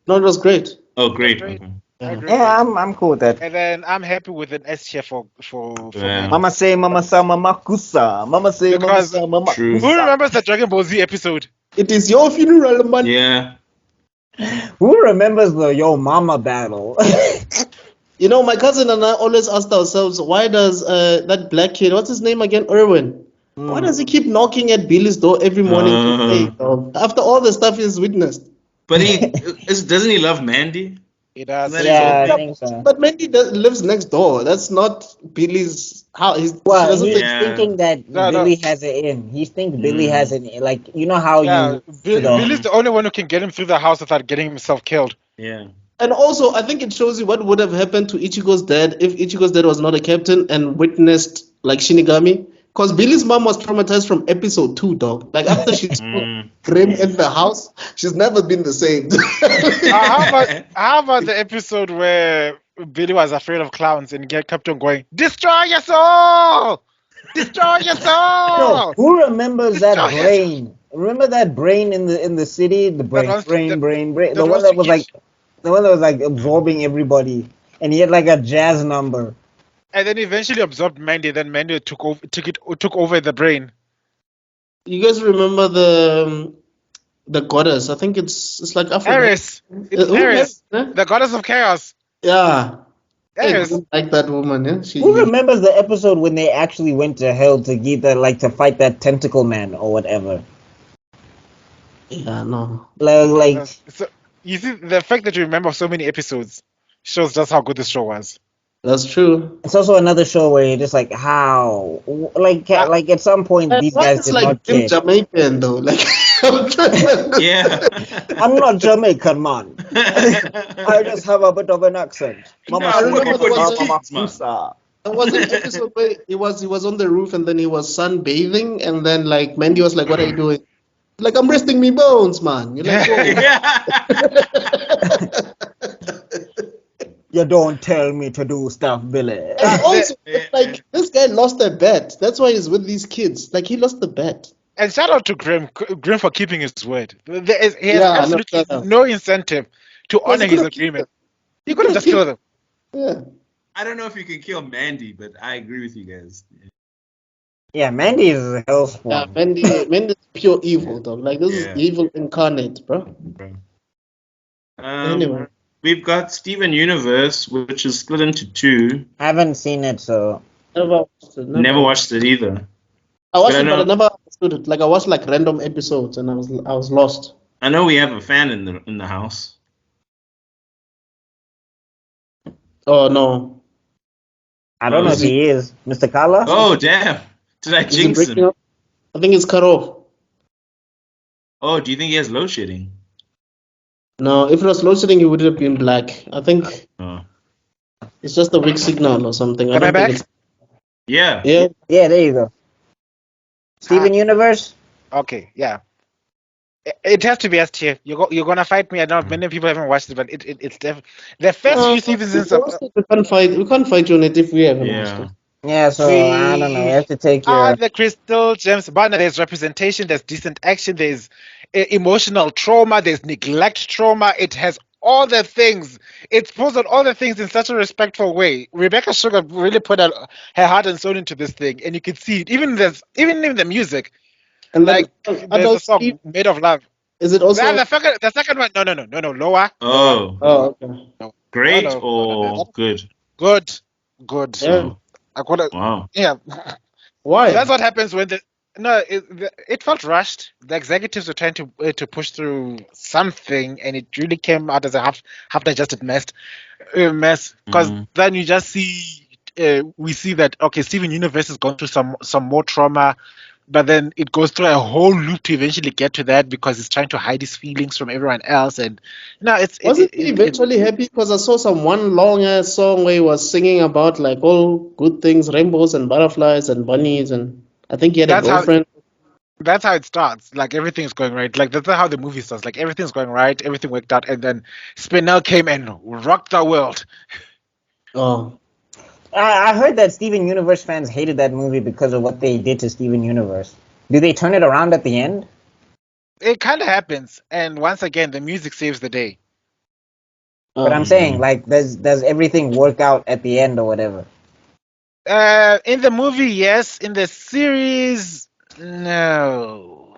S2: No, it was great.
S4: Oh, great.
S1: Great.
S4: Okay.
S3: Yeah, I'm cool with that.
S1: And then I'm happy with an S tier for
S4: Yeah.
S3: Mama say, Mama sa, Mama kusa. Mama say, Mama
S1: Because
S3: sa, Mama
S4: True.
S1: who
S3: kusa.
S1: remembers the Dragon Ball Z episode?
S2: It is your funeral, man.
S4: Yeah.
S3: Who remembers the Yo Mama battle?
S2: You know, my cousin and I always asked ourselves, why does that black kid, what's his name again, Irwin? Why does he keep knocking at Billy's door every morning to pay, dog? After all the stuff he's witnessed.
S4: But doesn't he love Mandy?
S1: He does.
S3: Yeah, I think so.
S2: But Mandy lives next door. That's not Billy's house.
S3: Well,
S2: doesn't
S3: he's
S4: Yeah.
S3: thinking that
S1: No.
S3: Billy has it in. He thinks Billy has it in. Like, you know how
S1: Yeah,
S3: you know.
S1: Billy's the only one who can get him through the house without getting himself killed.
S4: Yeah.
S2: And also, I think it shows you what would have happened to Ichigo's dad if Ichigo's dad was not a captain and witnessed like Shinigami. Because Billy's mom was traumatized from episode 2, dog. Like after she saw Grim in the house, she's never been the same.
S1: How about the episode where Billy was afraid of clowns and he kept on going, "Destroy your soul! Destroy your soul!"
S3: No, who remembers that
S1: Destroy your
S3: brain? Remember that brain in the city? The brain,
S1: one's-
S3: brain.
S1: that
S3: The one
S1: one's
S3: that
S1: to
S3: was
S1: eat.
S3: like absorbing everybody, and he had like a jazz number.
S1: And then eventually absorbed Mandy. Then Mandy took over the brain.
S2: You guys remember the goddess? I think it's like Africa.
S1: Eris, it's
S2: Who
S1: Eris,
S2: knows, eh?
S1: the goddess of chaos.
S2: Yeah. I
S1: Eris.
S2: don't like that woman, yeah. She,
S3: Who remembers the episode when they actually went to hell to get that, like, to fight that tentacle man or whatever?
S2: yeah, no.
S3: Like
S1: So you see, the fact that you remember so many episodes shows just how good this show was.
S2: That's true.
S3: it's also another show where you're just like, how? Like at some point these
S2: Why
S3: guys
S2: is
S3: did
S2: like
S3: not
S2: him
S3: care.
S2: Jamaican though? Like
S4: Yeah.
S3: I'm not Jamaican, man. I just have a bit of an accent. Mama,
S2: I remember there was
S3: Mama,
S4: a-
S3: Musa.
S2: There was an episode where he was on the roof and then he was sunbathing and then like Mandy was like, "What are you doing?" Like, "I'm resting me bones, man." You're like, "Whoa."
S4: Yeah.
S3: You don't tell me to do stuff, Billy.
S2: And also, like this guy lost a bet. That's why he's with these kids. Like he lost the bet.
S1: And shout out to Grim for keeping his word. He has
S2: Yeah, no,
S1: absolutely
S2: shout out.
S1: no incentive to
S2: Because
S1: honor
S2: he
S1: his
S2: could've
S1: agreement.
S2: He
S1: He could have just killed him.
S2: Yeah.
S4: I don't know if you can kill Mandy, but I agree with you guys.
S3: Yeah, Mandy is a hell
S2: Yeah,
S3: spawn.
S2: Mandy's pure evil, dog. Like this
S4: Yeah.
S2: is evil incarnate, bro. Anyway.
S4: We've got Steven Universe, which is split into two.
S3: Haven't seen it, so
S2: Never watched it.
S4: Never watched it either.
S2: I watched
S4: But I
S2: it, but I
S4: know-
S2: never understood it. Like I watched like random episodes, and I was lost.
S4: I know we have a fan in the house.
S2: Oh no!
S3: I don't know if he is. Mr. Kala?
S4: Oh damn! Did I
S2: Is it
S4: jinx
S2: breaking
S4: him?
S2: up? I think it's cut off.
S4: Oh, do you think he has load shedding?
S2: No, if it was load shedding, it would have been black. I think
S4: Oh.
S2: it's just a weak signal or something.
S1: Am I
S2: don't think
S1: back?
S2: it's-
S4: Yeah.
S2: Yeah.
S3: Yeah, there you go. Steven Universe?
S1: Okay, yeah. It has to be S tier. You're gonna fight me. I know many people haven't watched it, but it's the first few seasons.
S2: We can't fight you on it if we haven't watched
S4: Yeah.
S2: it.
S3: Yeah, so I don't know. You have to take your.
S1: The crystal gems. But there's representation. There's decent action. There's emotional trauma. There's neglect trauma. It has all the things. It's posed all the things in such a respectful way. Rebecca Sugar really put her heart and soul into this thing, and you can see it. Even in the music.
S2: And
S1: Like
S2: then
S1: there's a song
S2: Steve,
S1: Made of Love.
S2: is it also?
S1: The second one, no, lower.
S4: Oh.
S2: Oh, okay.
S4: Great
S1: No.
S4: or good?
S1: Good.
S2: Yeah.
S1: I could have,
S4: Wow.
S1: yeah.
S2: Why?
S1: That's what happens when it felt rushed. The executives were trying to push through something, and it really came out as a half digested mess. Because then you just see we see that okay, Steven Universe has gone through some more trauma. But then it goes through a whole loop to eventually get to that because he's trying to hide his feelings from everyone else. And
S2: Wasn't he eventually happy? Because I saw some one long ass song where he was singing about like all good things, rainbows and butterflies and bunnies, and I think he had a
S1: That's how-
S2: girlfriend.
S1: that's how it starts. Like everything's going right. Like that's how the movie starts. Like everything's going right, everything worked out, and then Spinel came and rocked the world.
S2: Oh,
S3: I heard that Steven Universe fans hated that movie because of what they did to Steven Universe. Did they turn it around at the end?
S1: It kind of happens, and once again, the music saves the day.
S3: But I'm saying, like, does everything work out at the end or whatever?
S1: In the movie, yes. In the series, no.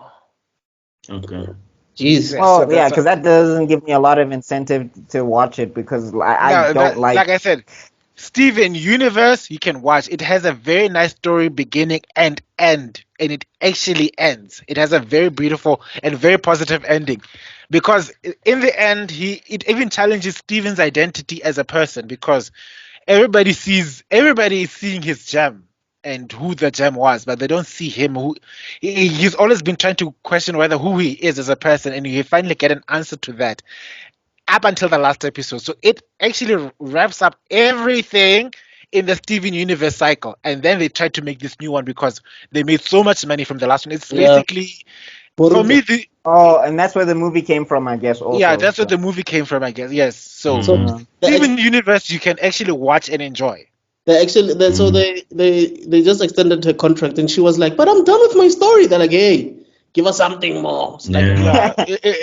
S4: Okay.
S2: Jeez.
S3: Well, yeah, because that doesn't give me a lot of incentive to watch it because I don't
S1: like I said, Steven Universe, you can watch. It has a very nice story beginning and end, and it actually ends. It has a very beautiful and very positive ending, because in the end, it even challenges Steven's identity as a person, because everybody is seeing his gem and who the gem was, but they don't see him. He's always been trying to question whether who he is as a person, and you finally get an answer to that up until the last episode. So it actually wraps up everything in the Steven Universe cycle, and then they tried to make this new one because they made so much money from the last one. It's basically for me
S3: and that's where the movie came from, I guess. Also,
S1: that's where the movie came from, I guess. Yes. So
S2: the
S1: Steven Universe you can actually watch and enjoy.
S2: They actually, they just extended her contract, and she was like, "But I'm done with my story." They're like, "Hey, give us something more." It's like,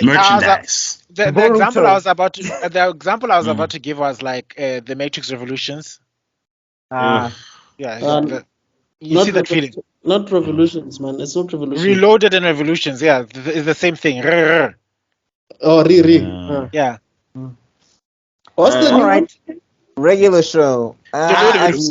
S4: Merchandise.
S1: The example I was about to give was like the Matrix Revolutions. You see that feeling?
S2: Not Revolutions, man. It's not Revolutions.
S1: Reloaded and Revolutions, yeah, it's the same thing.
S2: Oh,
S1: yeah.
S2: What's the new one?
S3: Regular show.
S4: I'm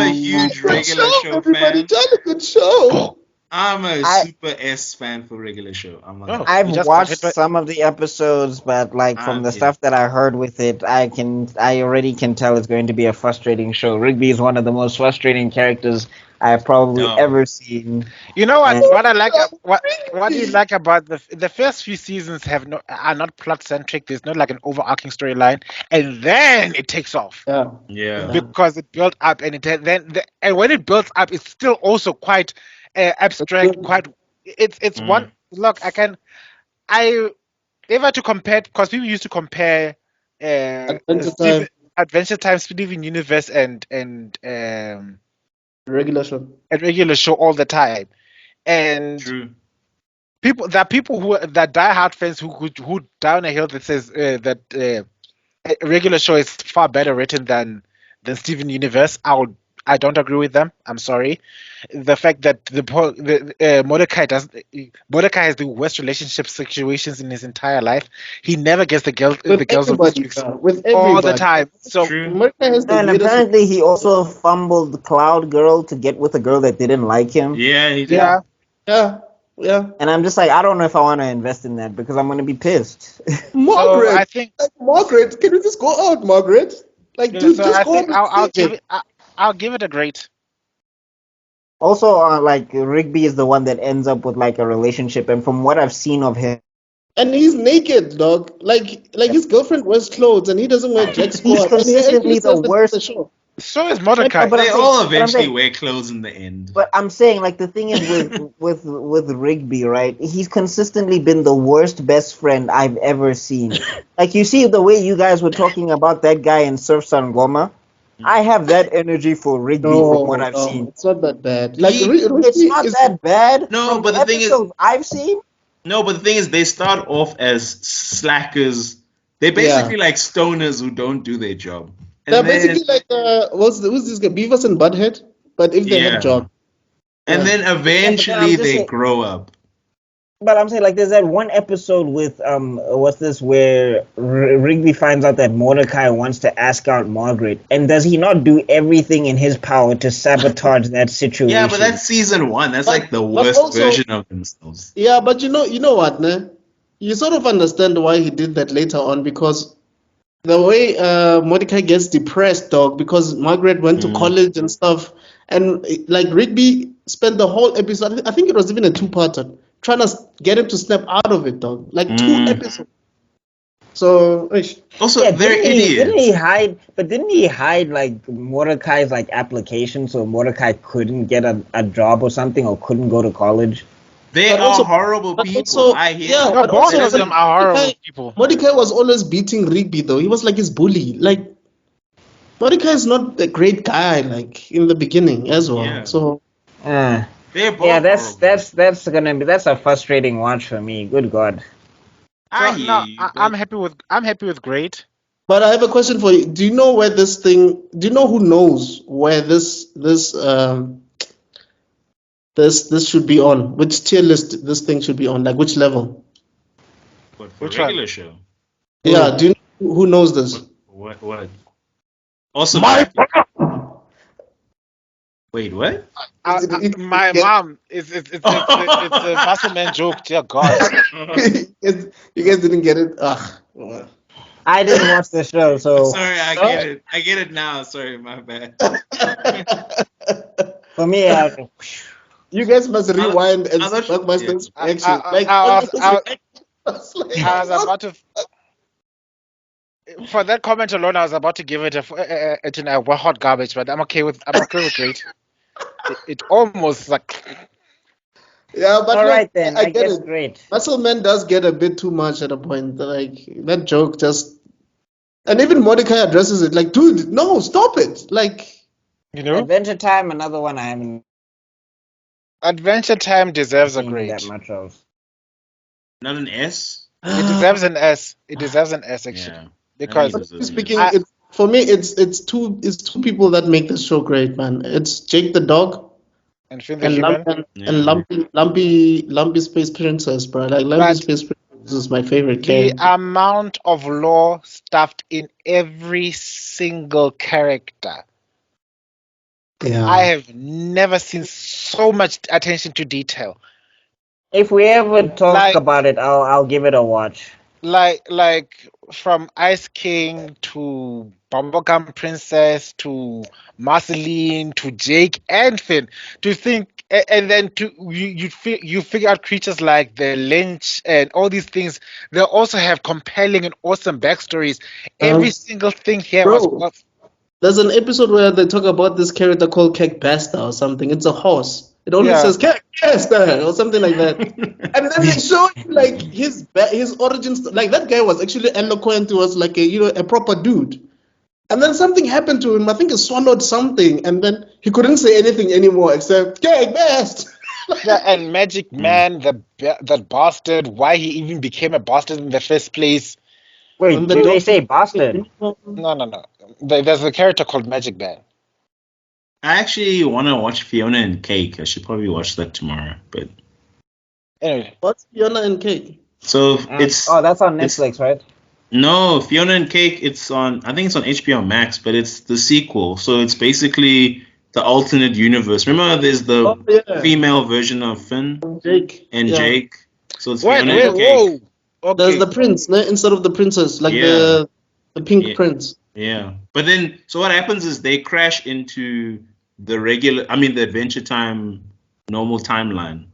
S4: a huge regular show
S2: Everybody
S4: fan.
S2: tell a good show.
S4: I'm a super S fan for regular show.
S3: I've watched some of the episodes, but like from the stuff that I heard with it, I already can tell it's going to be a frustrating show. Rigby is one of the most frustrating characters I've probably ever seen.
S1: You know what? What I like, what do you like about the first few seasons are not plot centric. There's not like an overarching storyline, and then it takes off.
S4: Yeah.
S1: Because it built up, and and when it builds up, it's still also quite abstract. Quite, it's one look. If I were to compare, because people used to compare Adventure Time, Steven Universe, and
S2: regular show
S1: all the time, and there are people that die-hard fans who down a hill that says that regular show is far better written than Steven Universe. I don't agree with them. I'm sorry. The fact that Mordecai has the worst relationship situations in his entire life. He never gets the girls of
S2: with
S1: all the time. So
S3: and apparently he also fumbled the Cloud Girl to get with a girl that didn't like him.
S4: Yeah, he did.
S2: Yeah.
S3: And I'm just like, I don't know if I want to invest in that because I'm going to be pissed.
S2: Margaret, I think Margaret, can we just go out, Margaret? Like, dude, just go out.
S1: I'll give it a great.
S3: Also, like Rigby is the one that ends up with like a relationship, and from what I've seen of him,
S2: and he's naked, dog. Like his girlfriend wears clothes, and he doesn't wear jack squad.
S3: He's consistently the worst.
S1: So is Mordecai.
S4: They all eventually wear clothes in the end.
S3: But I'm saying, like, the thing is with Rigby, right? He's consistently been the worst best friend I've ever seen. Like, you see the way you guys were talking about that guy in Surf Sangoma. I have that energy for Rigby from what I've seen.
S2: It's not that bad. Like
S3: it's not that bad.
S4: No,
S3: from
S4: but the thing is,
S3: I've seen.
S4: No, but the thing is, they start off as slackers. They're basically like stoners who don't do their job.
S2: They're basically like who's this guy? Beavis and Butthead, but if they had job.
S4: And then eventually they grow up.
S3: But I'm saying, like, there's that one episode with what's this, where Rigby finds out that Mordecai wants to ask out Margaret, and does he not do everything in his power to sabotage that situation?
S4: Yeah, but that's season 1. That's like the worst version of themselves.
S2: Yeah, but you know what, ne? You sort of understand why he did that later on, because the way Mordecai gets depressed, dog, because Margaret went to college and stuff, and like Rigby spent the whole episode, I think it was even a 2-parter, trying to get him to snap out of it, dog. Like 2 episodes. So
S4: also they're idiots.
S3: Didn't he hide like Mordecai's like application so Mordecai couldn't get a job or something, or couldn't go to college?
S4: They are horrible people. I hear.
S1: Yeah, but both of them are horrible people.
S2: Mordecai was always beating Rigby, though. He was like his bully. Like, Mordecai is not a great guy, like in the beginning as well. Yeah. So
S4: They're both
S3: Yeah, that's
S4: horrible.
S3: that's a frustrating watch for me. Good God.
S4: I
S1: So
S4: hear
S1: no,
S4: you,
S1: I'm
S4: but
S1: happy with great.
S2: But I have a question for you. Do you know where this thing? Do you know who knows where this should be on? Which tier list this thing should be on? Like which level?
S4: for
S1: Which one?
S4: regular show.
S2: Yeah. Do you know who knows this?
S4: What? Awesome
S2: My
S4: package. Wait, what?
S1: My mom it's a Wasserman joke. Dear God.
S2: You guys didn't get it. Ugh.
S3: I didn't watch the show, so
S4: Sorry, I get it. I get it now. Sorry, my bad.
S3: for me,
S2: You guys must rewind and
S4: I
S2: see
S4: thought, yeah.
S2: BuckMeister's
S1: I,
S2: reaction.
S1: I,
S2: Like
S1: I, I was
S2: BuckMeister's reaction was like,
S1: I was
S2: what?
S1: about to for that comment alone. I was about to give it a hot garbage, but I'm okay with great. It almost like
S2: Yeah, but
S3: all
S2: look,
S3: right then.
S2: I
S3: I
S2: get
S3: guess
S2: it.
S3: great.
S2: Muscle Man does get a bit too much at a point. Like that joke just, and even Mordecai addresses it. Like, dude, no, stop it. Like,
S3: Adventure Time, another one I haven't
S1: Adventure Time deserves a
S3: seen that
S1: great.
S3: much of.
S4: Not an S?
S1: It deserves an S. It deserves an S actually
S4: Yeah. I
S1: because
S4: think it deserves an
S2: speaking,
S4: S.
S2: it's for me, it's two people that make this show great, man. It's Jake the dog
S1: and Finn the
S2: and
S1: Human.
S2: and Lumpy Space Princess, bro. Like Lumpy
S1: But
S2: Space Princess is my favorite
S1: the
S2: character.
S1: amount of lore stuffed in every single character.
S2: Yeah.
S1: I have never seen so much attention to detail.
S3: If we ever talk
S1: Like
S3: about it, I'll give it a watch.
S1: like from Ice King to Bumblegum Princess to Marceline to Jake and Finn to think and then to you figure out creatures like the Lynch and all these things. They also have compelling and awesome backstories. Every single thing here
S2: Bro, there's an episode where they talk about this character called Kekbasta or something. It's a horse. It only
S1: yeah.
S2: says Kekbasta or something like that. And then they show you like his origins. Like that guy was actually eloquent. He was like a proper dude. And then something happened to him. I think he swallowed something, and then he couldn't say anything anymore except Kekbasta.
S1: Yeah, and Magic Man, that bastard, why he even became a bastard in the first place.
S3: Wait,
S2: And the
S3: did they
S2: dog-
S3: say bastard?
S1: No. There's a character called Magic Man.
S4: I actually want to watch Fiona and Cake. I should probably watch that tomorrow. But
S1: Anyway,
S2: What's Fiona and Cake?
S4: so it's
S3: that's on
S4: it's-
S3: Netflix, right?
S4: No, Fiona and Cake. I think it's on HBO Max, but it's the sequel. So it's basically the alternate universe. Remember, there's the female version of Finn
S2: Jake.
S4: and
S2: Yeah.
S4: Jake. So it's Fiona and Cake.
S1: whoa. Okay.
S2: There's the prince instead of the princess, like
S4: Yeah.
S2: the pink
S4: Yeah.
S2: prince.
S4: Yeah, but then so what happens is they crash into the Adventure Time normal timeline,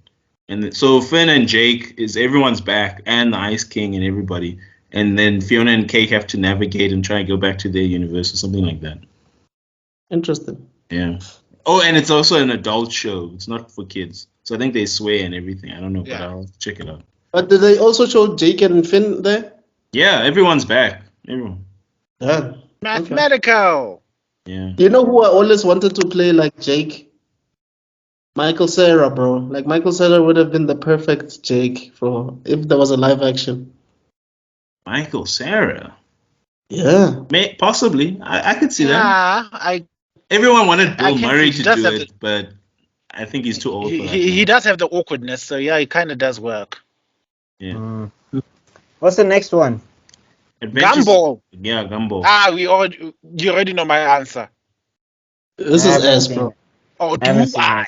S4: and so Finn and Jake everyone's back, and the Ice King and everybody, and then Fiona and Cake have to navigate and try and go back to their universe or something like that.
S2: Interesting.
S4: Yeah. Oh, and it's also an adult show. It's not for kids, so I think they swear and everything. I don't know, but I'll check it out.
S2: But did they also show Jake and Finn there?
S4: Yeah, everyone's back. Everyone.
S2: Yeah.
S1: Mathematical.
S4: Yeah.
S2: You know who I always wanted to play like Jake? Michael Cera, bro. Like Michael Cera would have been the perfect Jake for if there was a live action.
S4: Michael Cera.
S2: Yeah.
S4: Possibly. I could see that.
S1: Yeah,
S4: Everyone wanted Bill
S1: can
S4: Murray
S1: see he
S4: to
S1: does
S4: do
S1: have
S4: it, but I think he's too old for that.
S1: he does have the awkwardness, so yeah, it kind of does work.
S4: Yeah.
S3: What's the next one?
S1: Gumball.
S4: Yeah, Gumball.
S1: You already know my answer.
S2: This is S, bro.
S1: Oh, do
S3: haven't seen
S1: I?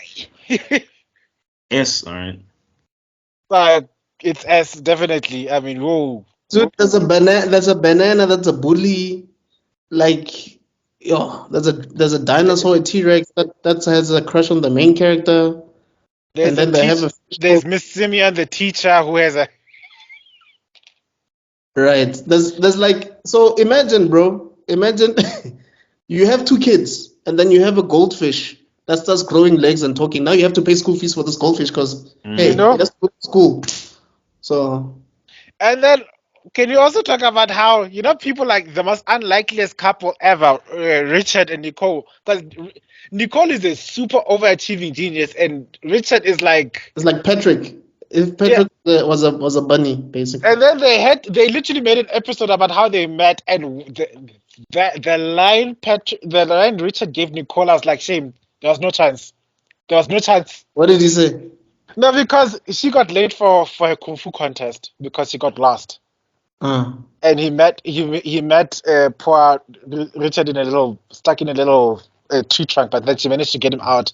S4: Yes, all right.
S1: But it's S, definitely. I mean, whoa.
S2: Dude, there's a banana that's a bully. Like, there's a dinosaur, a T-Rex that has a crush on the main character.
S1: There's Miss Simeon, the teacher, who has a
S2: Right. There's like, so imagine, bro. Imagine you have two kids and then you have a goldfish that starts growing legs and talking. Now you have to pay school fees for this goldfish because hey, he has to go to school. So
S1: and then can you also talk about how, people like the most unlikeliest couple ever, Richard and Nicole? Because Nicole is a super overachieving genius, and Richard is like.
S2: It's like Patrick. If Patrick was a bunny, basically.
S1: And then they literally made an episode about how they met, and the line Richard gave Nicole, I was like, shame. There was no chance. There was no chance.
S2: What did he say?
S1: No, because she got late for a kung fu contest because she got lost. And he met poor Richard stuck in a little tree trunk, but then she managed to get him out.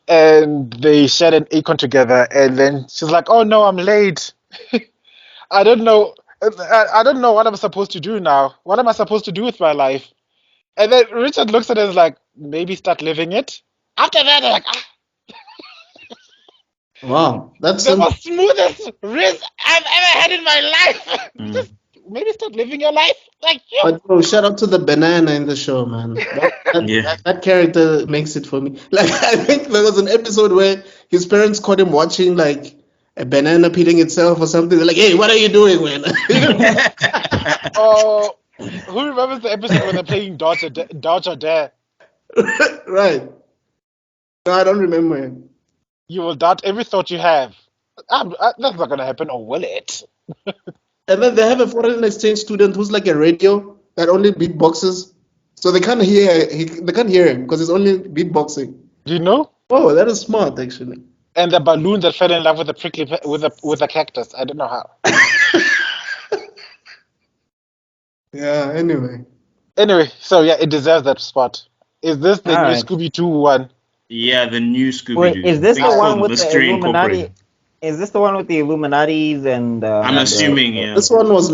S1: And they shared an acorn together, and then she's like, "Oh no, I'm late. I don't know. I don't know what I'm supposed to do now. What am I supposed to do with my life?" And then Richard looks at it and is like, "Maybe start living it." After that, they're like,
S2: wow, that's
S1: the most smoothest wrist I've ever had in my life. Just maybe start living your life like you.
S2: But bro, shout out to the banana in the show, man. That character makes it for me. Like, I think there was an episode where his parents caught him watching like a banana peeling itself or something. They're like, "Hey, what are you doing, man?"
S1: Oh, who remembers the episode when they're playing Dodge or Dare?
S2: Right. No, I don't remember him.
S1: You will doubt every thought you have. That's not gonna happen, or will it?
S2: And then they have a foreign exchange student who's like a radio that only beatboxes, so they can't hear him because it's only beatboxing.
S1: Do you know?
S2: Oh, that is smart, actually.
S1: And the balloon that fell in love with the prickly with the cactus. I don't know how.
S2: Yeah. Anyway,
S1: so yeah, it deserves that spot. Is this the new Scooby-Doo one?
S4: Yeah, the new Scooby-Doo.
S3: Wait, is this the one with the Illuminati? Is this the one with the Illuminatis and?
S4: I'm assuming, yeah.
S2: This one was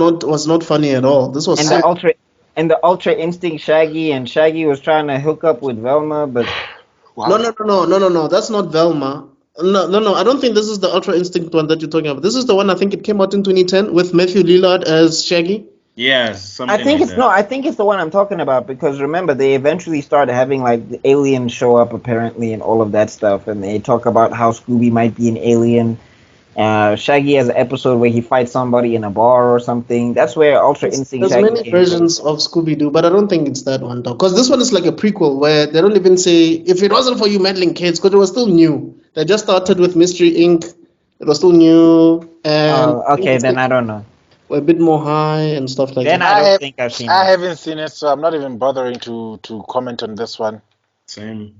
S2: not funny at all. This was
S3: the Ultra Instinct Shaggy, and Shaggy was trying to hook up with Velma, but
S2: no. That's not Velma. No. I don't think this is the Ultra Instinct one that you're talking about. This is the one I think it came out in 2010 with Matthew Lillard as Shaggy.
S4: Yeah,
S3: I think it's the one I'm talking about, because remember they eventually started having like the aliens show up apparently and all of that stuff, and they talk about how Scooby might be an alien. Shaggy has an episode where he fights somebody in a bar or something. That's where Ultra Instinct.
S2: There's many versions of Scooby-Doo, but I don't think it's that one though, because this one is like a prequel where they don't even say if it wasn't for you meddling kids, because it was still new. They just started with Mystery Inc. It was still new. And
S3: okay, then I don't know.
S2: We're a bit more high and stuff like
S3: that.
S2: Then
S3: I don't think I've seen it.
S1: I haven't seen it, so I'm not even bothering to comment on this one.
S4: Same.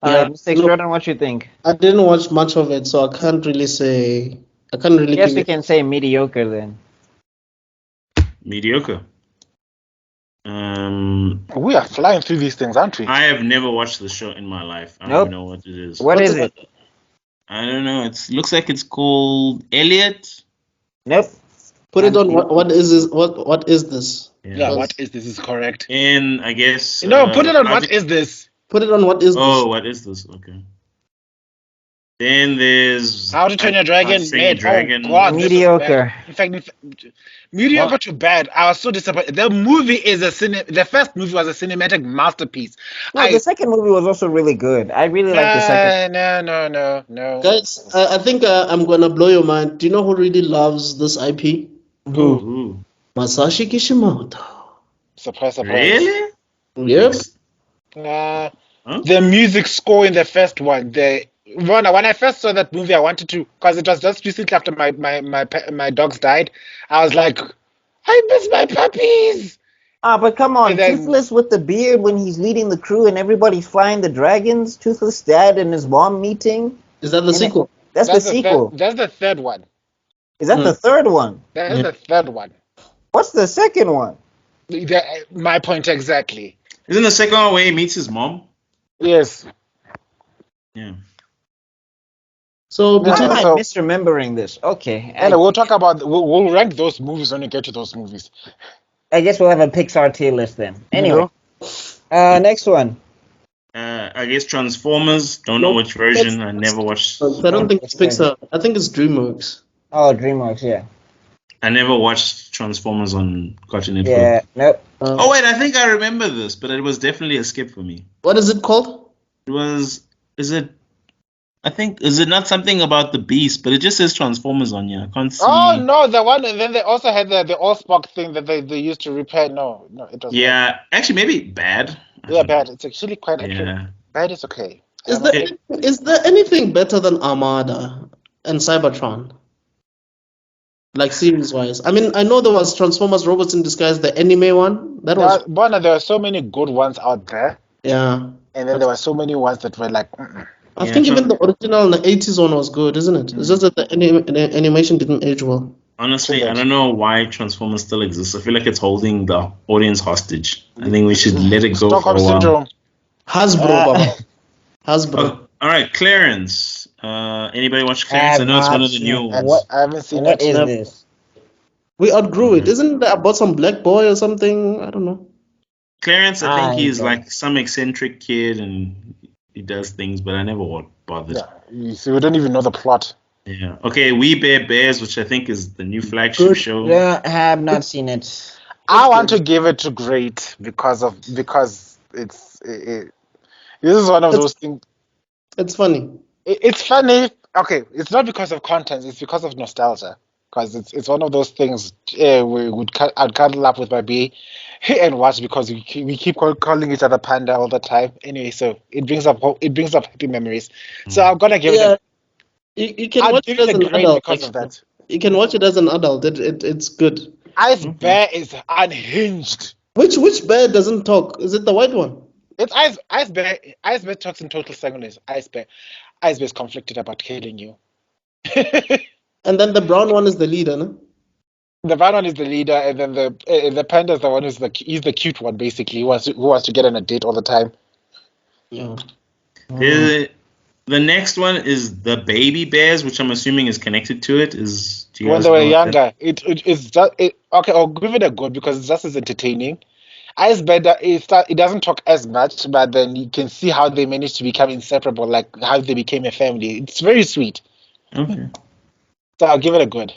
S3: Mr. Extrodin, what you think?
S2: I didn't watch much of it, so I can't really say. I can't really.
S3: Yes, we can say mediocre then.
S4: Mediocre.
S1: We are flying through these things, aren't we?
S4: I have never watched the show in my life. I don't even know what it is.
S3: What is it?
S4: I don't know. It looks like it's called Elliot.
S3: Nope.
S2: Put it on what is this? What is this?
S1: Yeah, what is this is correct.
S4: And I guess
S1: no, put it on what is this?
S2: Put it on what is this?
S4: Oh, what is this? Okay. Then there's
S1: How to Train Your Dragon.
S4: Dragon.
S1: Oh, God,
S3: mediocre.
S1: In fact, mediocre to bad. I was so disappointed. The movie is the first movie was a cinematic masterpiece.
S3: No, the second movie was also really good. I really like the second.
S1: No.
S2: Guys, I think I'm gonna blow your mind. Do you know who really loves this IP?
S4: Who?
S2: Masashi Kishimoto.
S1: Surprise.
S4: Really?
S2: Yep.
S1: The music score in the first one. When I first saw that movie, I wanted to, because it was just recently after my dogs died. I was like, I miss my puppies.
S3: But come on, Toothless with the beard when he's leading the crew and everybody's flying the dragons. Toothless dad and his mom meeting.
S2: Is that the sequel?
S3: That's the sequel.
S1: That's the third one.
S3: Is that the third one?
S1: That's the third one.
S3: What's the second one?
S1: My point exactly.
S4: Isn't the second one where he meets his mom?
S1: Yes.
S4: Yeah.
S3: So between I'm misremembering this. Okay.
S1: And we'll rank those movies when we get to those movies.
S3: I guess we'll have a Pixar tier list then. Anyway. Next one.
S4: I guess Transformers. Don't know which version. I never watched.
S2: I don't think it's Pixar. I think it's DreamWorks.
S3: Oh, DreamWorks, yeah.
S4: I never watched Transformers on Cartoon Network.
S3: Yeah, nope.
S4: Oh wait, I think I remember this, but it was definitely a skip for me.
S2: What is it called?
S4: Is it I think, is it not something about the Beast? But it just says Transformers on here. I can't see.
S1: Oh no, the one. And then they also had the Allspark thing that they used to repair. No, it was bad.
S4: Yeah, actually, maybe bad.
S1: Yeah, bad. It's actually quite okay.
S4: Yeah.
S1: Bad is okay.
S2: Is there anything better than Armada and Cybertron? Like series-wise, I mean, I know there was Transformers: Robots in Disguise, the anime one. That was.
S1: Bona, there were so many good ones out there.
S2: Yeah.
S1: And then there were so many ones that were like.
S2: I think even the original, the 80s one was good, isn't it? It's just that the animation didn't age well.
S4: Honestly, I don't know why Transformers still exists. I feel like it's holding the audience hostage. I think we should let it go
S1: Stockholm
S4: for a while.
S1: Syndrome.
S2: Hasbro, Baba. Hasbro.
S4: Oh, all right, Clarence. Anybody watch Clarence? I know it's one of the new ones.
S1: I haven't seen
S3: What
S1: it.
S3: is this?
S2: We outgrew it. Isn't that about some black boy or something? I don't know.
S4: Clarence, I think he's like some eccentric kid and he does things, but I never bothered.
S1: Yeah, so we don't even know the plot.
S4: Yeah. Okay, We Bear Bears, which I think is the new flagship show.
S3: Yeah, I have not seen it.
S1: I want to give it to great because it's this is one of those things.
S2: It's funny.
S1: It's funny. Okay, it's not because of content. It's because of nostalgia. Because it's one of those things I'd cuddle up with my bee and watch because we keep calling each other panda all the time. Anyway, so it brings up happy memories. So I'm gonna give it.
S2: You can watch it as an adult because of that. You can watch it as an adult. It's good.
S1: Ice Bear is unhinged.
S2: Which bear doesn't talk? Is it the white one?
S1: It's Ice Bear. Ice Bear talks in total English. Ice Bear is conflicted about killing you.
S2: And then the brown one is the leader, no?
S1: The brown one is the leader, and then the panda is the one he's the cute one, basically, who wants to get on a date all the time.
S2: Yeah.
S4: The next one is the Baby Bears, which I'm assuming is connected to it.
S1: When they were younger, it's just okay. I'll give it a good because it's just as entertaining. Ice Bear, it doesn't talk as much, but then you can see how they managed to become inseparable, like how they became a family. It's very sweet.
S4: Okay.
S1: So I'll give it a good.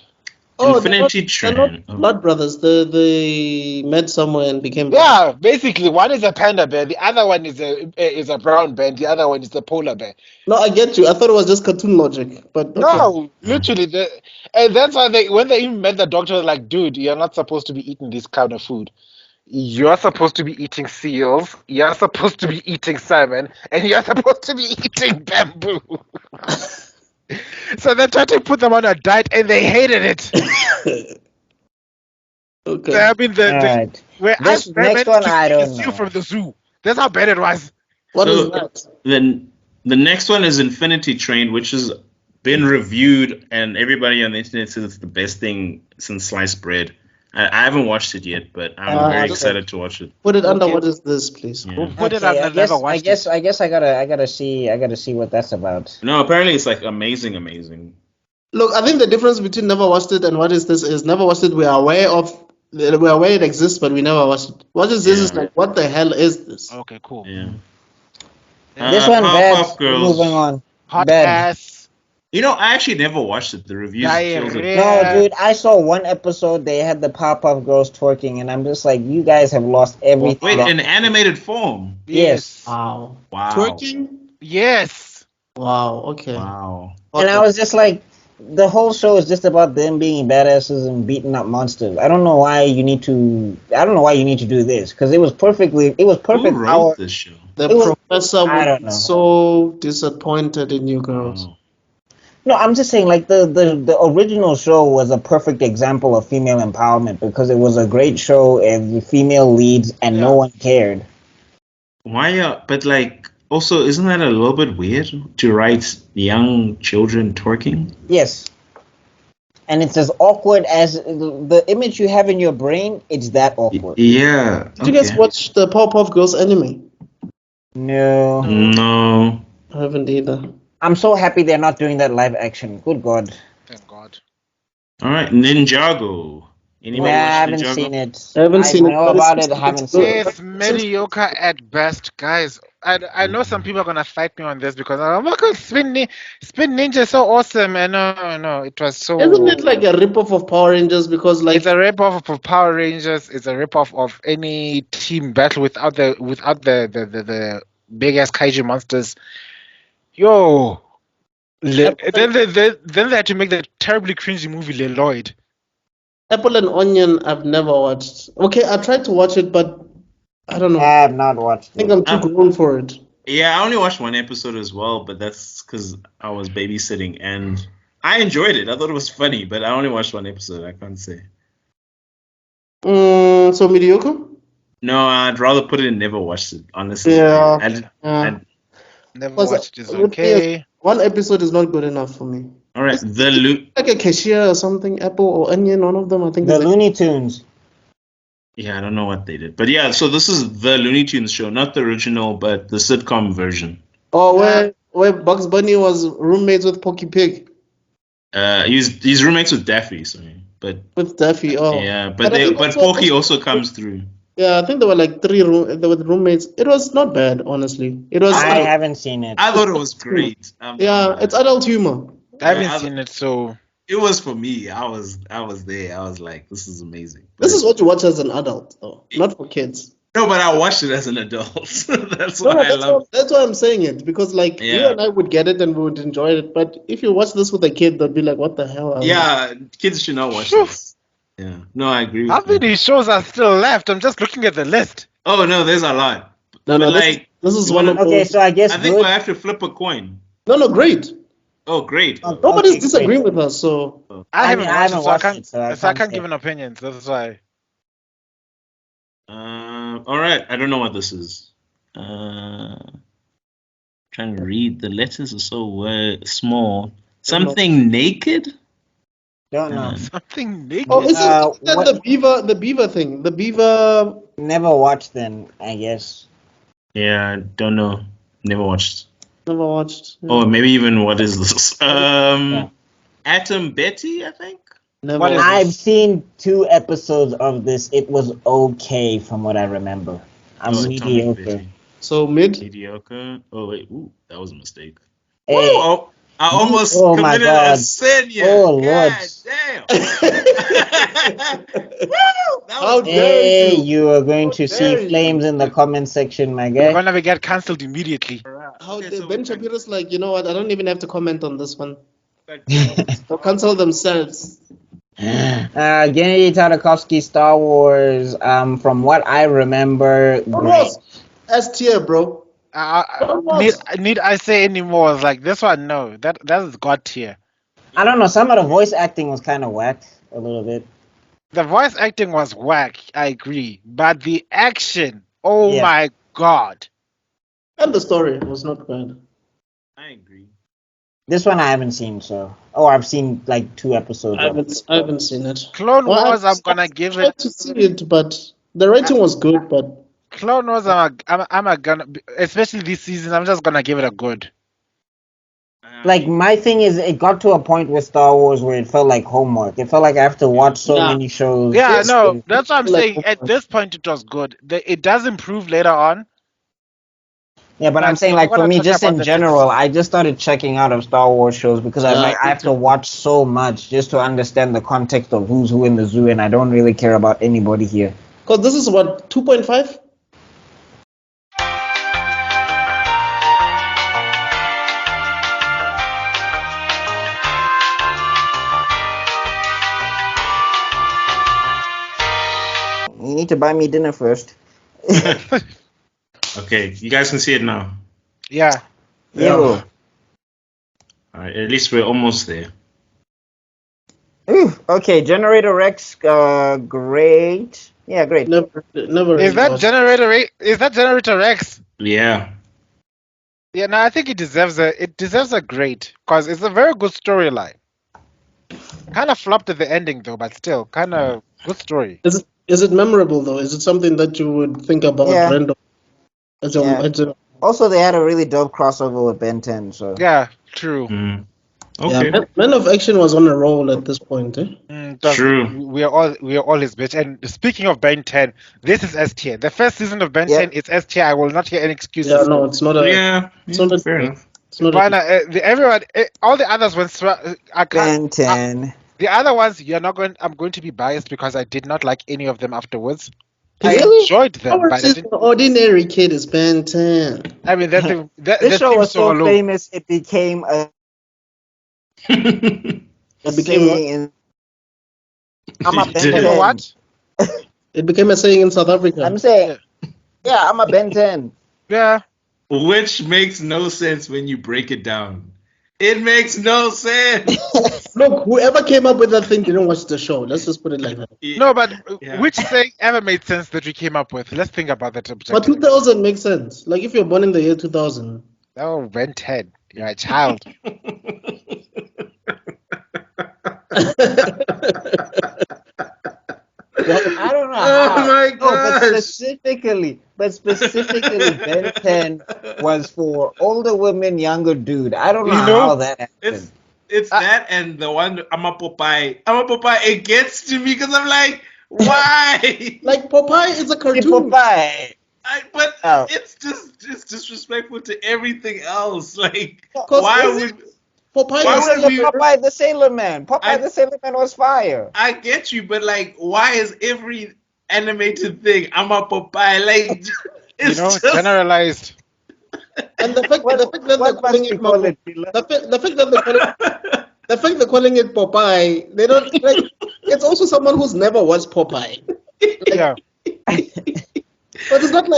S2: Oh,
S4: Infinity Train.
S2: Blood brothers. They met somewhere and became.
S1: Yeah, basically, one is a panda bear, the other one is a brown bear, and the other one is a polar bear.
S2: No, I get you. I thought it was just cartoon logic, but okay.
S1: No, literally, and that's why when they even met the doctor, was like, dude, you're not supposed to be eating this kind of food. You're supposed to be eating seals. You're supposed to be eating salmon, and you're supposed to be eating bamboo. So they tried to put them on a diet, and they hated it.
S2: Okay.
S1: So, I mean, where
S3: this next one I don't know.
S1: From the zoo. That's how bad it was.
S2: What is that?
S4: Then the next one is Infinity Train, which has been reviewed, and everybody on the internet says it's the best thing since sliced bread. I haven't watched it yet, but I'm very excited to watch it.
S2: Put it under what is this, please?
S4: Yeah.
S1: Put it under never watched it.
S3: I guess I gotta see what that's about.
S4: No, apparently it's like amazing.
S2: Look, I think the difference between never watched it and what is this is never watched it. We are aware it exists, but we never watched it. What is this? Is like, what the hell is this?
S1: Okay, cool.
S4: Yeah.
S3: This one bad.
S4: Girls.
S3: Moving on.
S1: Hot
S3: Bad.
S1: ass.
S4: You know, I actually never watched it. The reviews kills it.
S3: No, dude, I saw one episode. They had the Powerpuff Girls twerking, and I'm just like, you guys have lost everything.
S4: Wait, in animated form?
S3: Yes.
S2: Wow.
S1: Twerking? Yes.
S2: Wow. Okay.
S4: Wow.
S3: And I was just like, the whole show is just about them being badasses and beating up monsters. I don't know why you need to do this, because it was perfect.
S4: Who wrote this show?
S2: The professor was so disappointed in you girls.
S4: Oh.
S3: No, I'm just saying, like, the original show was a perfect example of female empowerment because it was a great show and female leads and no one cared.
S4: Why? But like, also, isn't that a little bit weird to write young children twerking?
S3: Yes. And it's as awkward as the image you have in your brain. It's that awkward.
S4: Yeah.
S2: Did you guys watch the Powerpuff Girls anime?
S3: No.
S2: I haven't either.
S3: I'm so happy they're not doing that live action. Good God.
S1: Thank God.
S4: All right, Ninjago. Anybody
S3: I
S4: watch
S3: haven't
S4: Ninjago?
S3: seen it.
S2: I haven't seen it.
S3: I know about it. I haven't seen it.
S1: It's mediocre at best, guys. I know some people are gonna fight me on this because oh my God, Spin Ninja is so awesome. And no, it was so.
S2: Isn't it like a ripoff of Power Rangers? Because like
S1: it's a ripoff of Power Rangers. It's a ripoff of any team battle without the big ass kaiju monsters. Yo, Then they had to make that terribly cringy movie Lloyd.
S2: Apple and Onion, I've never watched. Okay, I tried to watch it, but I don't know.
S3: I have not watched
S2: I think I'm too grown for it.
S4: Yeah, I only watched one episode as well, but that's because I was babysitting and I enjoyed it. I thought it was funny, but I only watched one episode. I can't say.
S2: So mediocre?
S4: No, I'd rather put it in never watched it, honestly.
S2: Yeah.
S4: I
S1: never watched it. It's okay.
S2: One episode is not good enough for me.
S4: All right,
S2: like a cashier or something, Apple or Onion, one of them, I think.
S3: The Looney Tunes.
S4: Yeah, I don't know what they did, but yeah. So this is the Looney Tunes show, not the original, but the sitcom version.
S2: Oh, where Bugs Bunny was roommates with Porky Pig.
S4: He's roommates with Daffy, sorry, but
S2: with Daffy. Oh,
S4: yeah, but Porky also comes through.
S2: Yeah, I think there were like they were roommates. It was not bad, honestly. It was.
S3: I haven't seen it.
S4: I thought it was great.
S2: Yeah, it's adult humor.
S1: I haven't seen it, so
S4: it was for me. I was there. I was like, this is amazing.
S2: This is what you watch as an adult, though, not for kids.
S4: No, but I watched it as an adult. That's why I love it.
S2: That's why I'm saying it, because like you and I would get it and we would enjoy it. But if you watch this with a kid, they'd be like, "What the hell?"
S4: Kids should not watch this. Yeah, no, I agree.
S1: How many shows are still left? I'm just looking at the list.
S4: Oh no, there's a lot.
S2: No, like this is one of those.
S3: Okay, so I guess
S4: I think we'll have to flip a coin.
S2: No, great.
S4: Oh, great.
S2: Nobody's disagreeing with us, so
S1: I haven't watched it, so I can't give an opinion. That's why.
S4: All right. I don't know what this is. Trying to read. The letters are so small. Something naked?
S3: Don't know.
S1: Something naked?
S2: Oh, is that the beaver thing? The beaver...
S3: Never watched then, I guess.
S4: Yeah, don't know. Never watched.
S2: Yeah.
S4: Oh, maybe even what is this? Atom Betty, I think?
S3: I've seen 2 episodes of this. It was okay from what I remember. I'm mediocre.
S2: So
S4: mediocre. Oh wait, that was a mistake.
S3: Hey.
S4: Oh, I almost committed a sin. Yeah.
S3: Oh Lord!
S4: Damn.
S3: Hey, you are going to see flames in the comment section, my guy.
S1: You're gonna get cancelled immediately.
S2: Ben Shapiro's like, you know what? I don't even have to comment on this one. They'll cancel themselves.
S3: Gennady Tartakovsky, Star Wars. From what I remember, great.
S2: S tier, bro.
S1: Need I say any more? Like this one, no. That is God tier.
S3: I don't know. Some of the voice acting was kind of whack, a little bit.
S1: The voice acting was whack. I agree, but the action, my God!
S2: And the story was not bad.
S4: I agree.
S3: This one I haven't seen, so I've seen like 2 episodes.
S2: I haven't seen it.
S1: Clone Wars, I'm gonna give it.
S2: I tried to see it, but the rating was good. But
S1: Clone Wars, I'm gonna, especially this season, I'm just gonna give it a good.
S3: Like my thing is, it got to a point with Star Wars where it felt like homework. It felt like I have to watch so many shows.
S1: Yeah, no, that's what I'm saying. At this point, it was good. It does improve later on.
S3: Yeah, but I'm saying, like, for me, just in general, I just started checking out of Star Wars shows because I have to watch so much just to understand the context of who's who in the zoo, and I don't really care about anybody here.
S2: Because this is what, 2.5?
S3: You need to buy me dinner first.
S4: Okay, you guys can see it now.
S1: Yeah.
S3: All
S4: right, at least we're almost there.
S3: Ooh, okay, Generator Rex, great. Yeah, great.
S2: Never.
S1: Is that Generator Rex?
S4: Yeah.
S1: Yeah, no, I think it deserves a great, because it's a very good storyline. Kind of flopped at the ending though, but still, kind of good story.
S2: Is it memorable though? Is it something that you would think about random?
S3: Also, they had a really dope crossover with Ben 10. So
S1: yeah, true.
S4: Okay.
S2: Yeah, Man of Action was on a roll at this point.
S4: True.
S1: We are all his bitch. And speaking of Ben 10, this is S tier. The first season of Ben 10 is S tier. I will not hear any excuses.
S2: Yeah, no, it's not a.
S4: It's not fair enough.
S2: It's not
S1: everyone, all the others went.
S3: Ben 10.
S1: The other ones, I'm going to be biased because I did not like any of them afterwards.
S2: Really?
S1: I enjoyed them. But
S2: an ordinary kid is Ben 10.
S1: I mean,
S3: this show was so famous it became a
S2: It became
S3: saying I'm a Ben 10.
S1: What?
S2: It became a saying in South Africa.
S3: I'm saying, yeah, I'm a Ben 10.
S1: Yeah.
S4: Which makes no sense when you break it down. It makes no sense.
S2: Look, whoever came up with that thing didn't watch the show. Let's just put it like that.
S1: No, but which saying ever made sense that we came up with? Let's think about that
S2: But
S1: objectively.
S2: 2000 makes sense. Like if you're born in the year 2000.
S1: Oh, Ben 10. You're a child.
S3: I don't know
S4: Oh
S3: how.
S4: my
S3: No, but
S4: gosh.
S3: specifically, Ben 10 was for older women, younger dude. I don't know how that happened.
S4: It's that and the one I'm a Popeye. It gets to me because I'm like, why?
S2: Like Popeye is a cartoon.
S3: Popeye.
S4: But it's disrespectful to everything else. Like,
S2: why would
S3: Popeye the Sailor Man? Popeye the Sailor Man was fire.
S4: I get you, but like, why is every animated thing I'm a Popeye? Like, it's just
S1: generalized.
S2: And the fact that they're calling it the fact they're calling it Popeye, they don't like. It's also someone who's never watched Popeye.
S1: Yeah.
S2: But it's not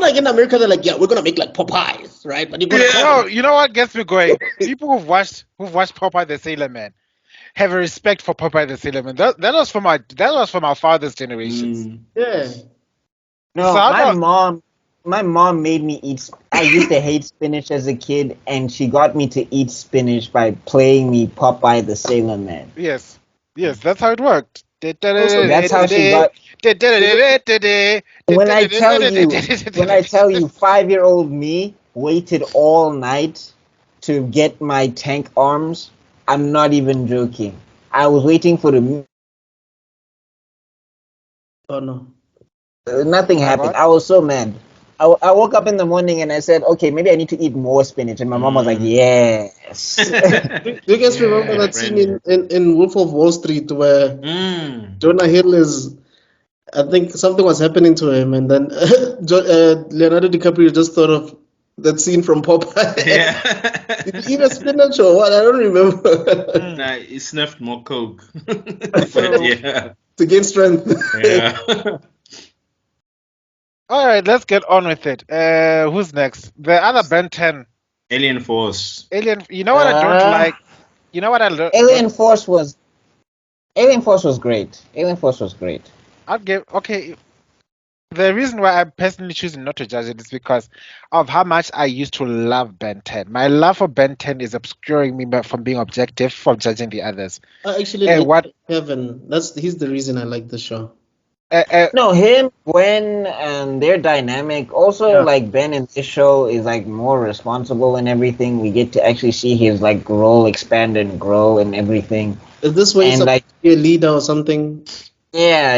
S2: like in America they're like, yeah, we're gonna make like Popeyes, right? But
S1: you know what gets me going? People who've watched Popeye the Sailor Man have a respect for Popeye the Sailor Man. That was from our father's generations.
S2: Yeah.
S3: No, my mom made me eat. I used to hate spinach as a kid, and she got me to eat spinach by playing me Popeye the Sailor Man.
S1: Yes, that's how it worked.
S3: That's how she got. When I tell you, 5-year-old me waited all night to get my tank arms, I'm not even joking. I was waiting for the.
S2: Oh no.
S3: Nothing happened. I was so mad. I woke up in the morning and I said, okay, maybe I need to eat more spinach. And my mom was like, yes.
S2: Do you guys remember that scene in Wolf of Wall Street where Jonah Hill is, I think something was happening to him, and then Leonardo DiCaprio just thought of that scene from Popeye.
S4: Yeah.
S2: Did you eat a spinach or what? I don't remember.
S4: Nah, he snuffed more coke. But yeah.
S2: To gain strength.
S4: Yeah.
S1: All right, let's get on with it. Who's next? The other Ben 10.
S4: Alien Force.
S1: You know what I don't like? You know what I learned?
S3: Alien Force was great. Alien Force was great.
S1: Okay. The reason why I'm personally choosing not to judge it is because of how much I used to love Ben 10. My love for Ben 10 is obscuring me from being objective, from judging the others.
S2: I actually Kevin. He's the reason I like the show.
S3: No, him, Gwen, and their dynamic. Also, like Ben in this show is like more responsible and everything. We get to actually see his like role expand and grow and everything.
S2: Is this way he's like a leader or something?
S3: Yeah.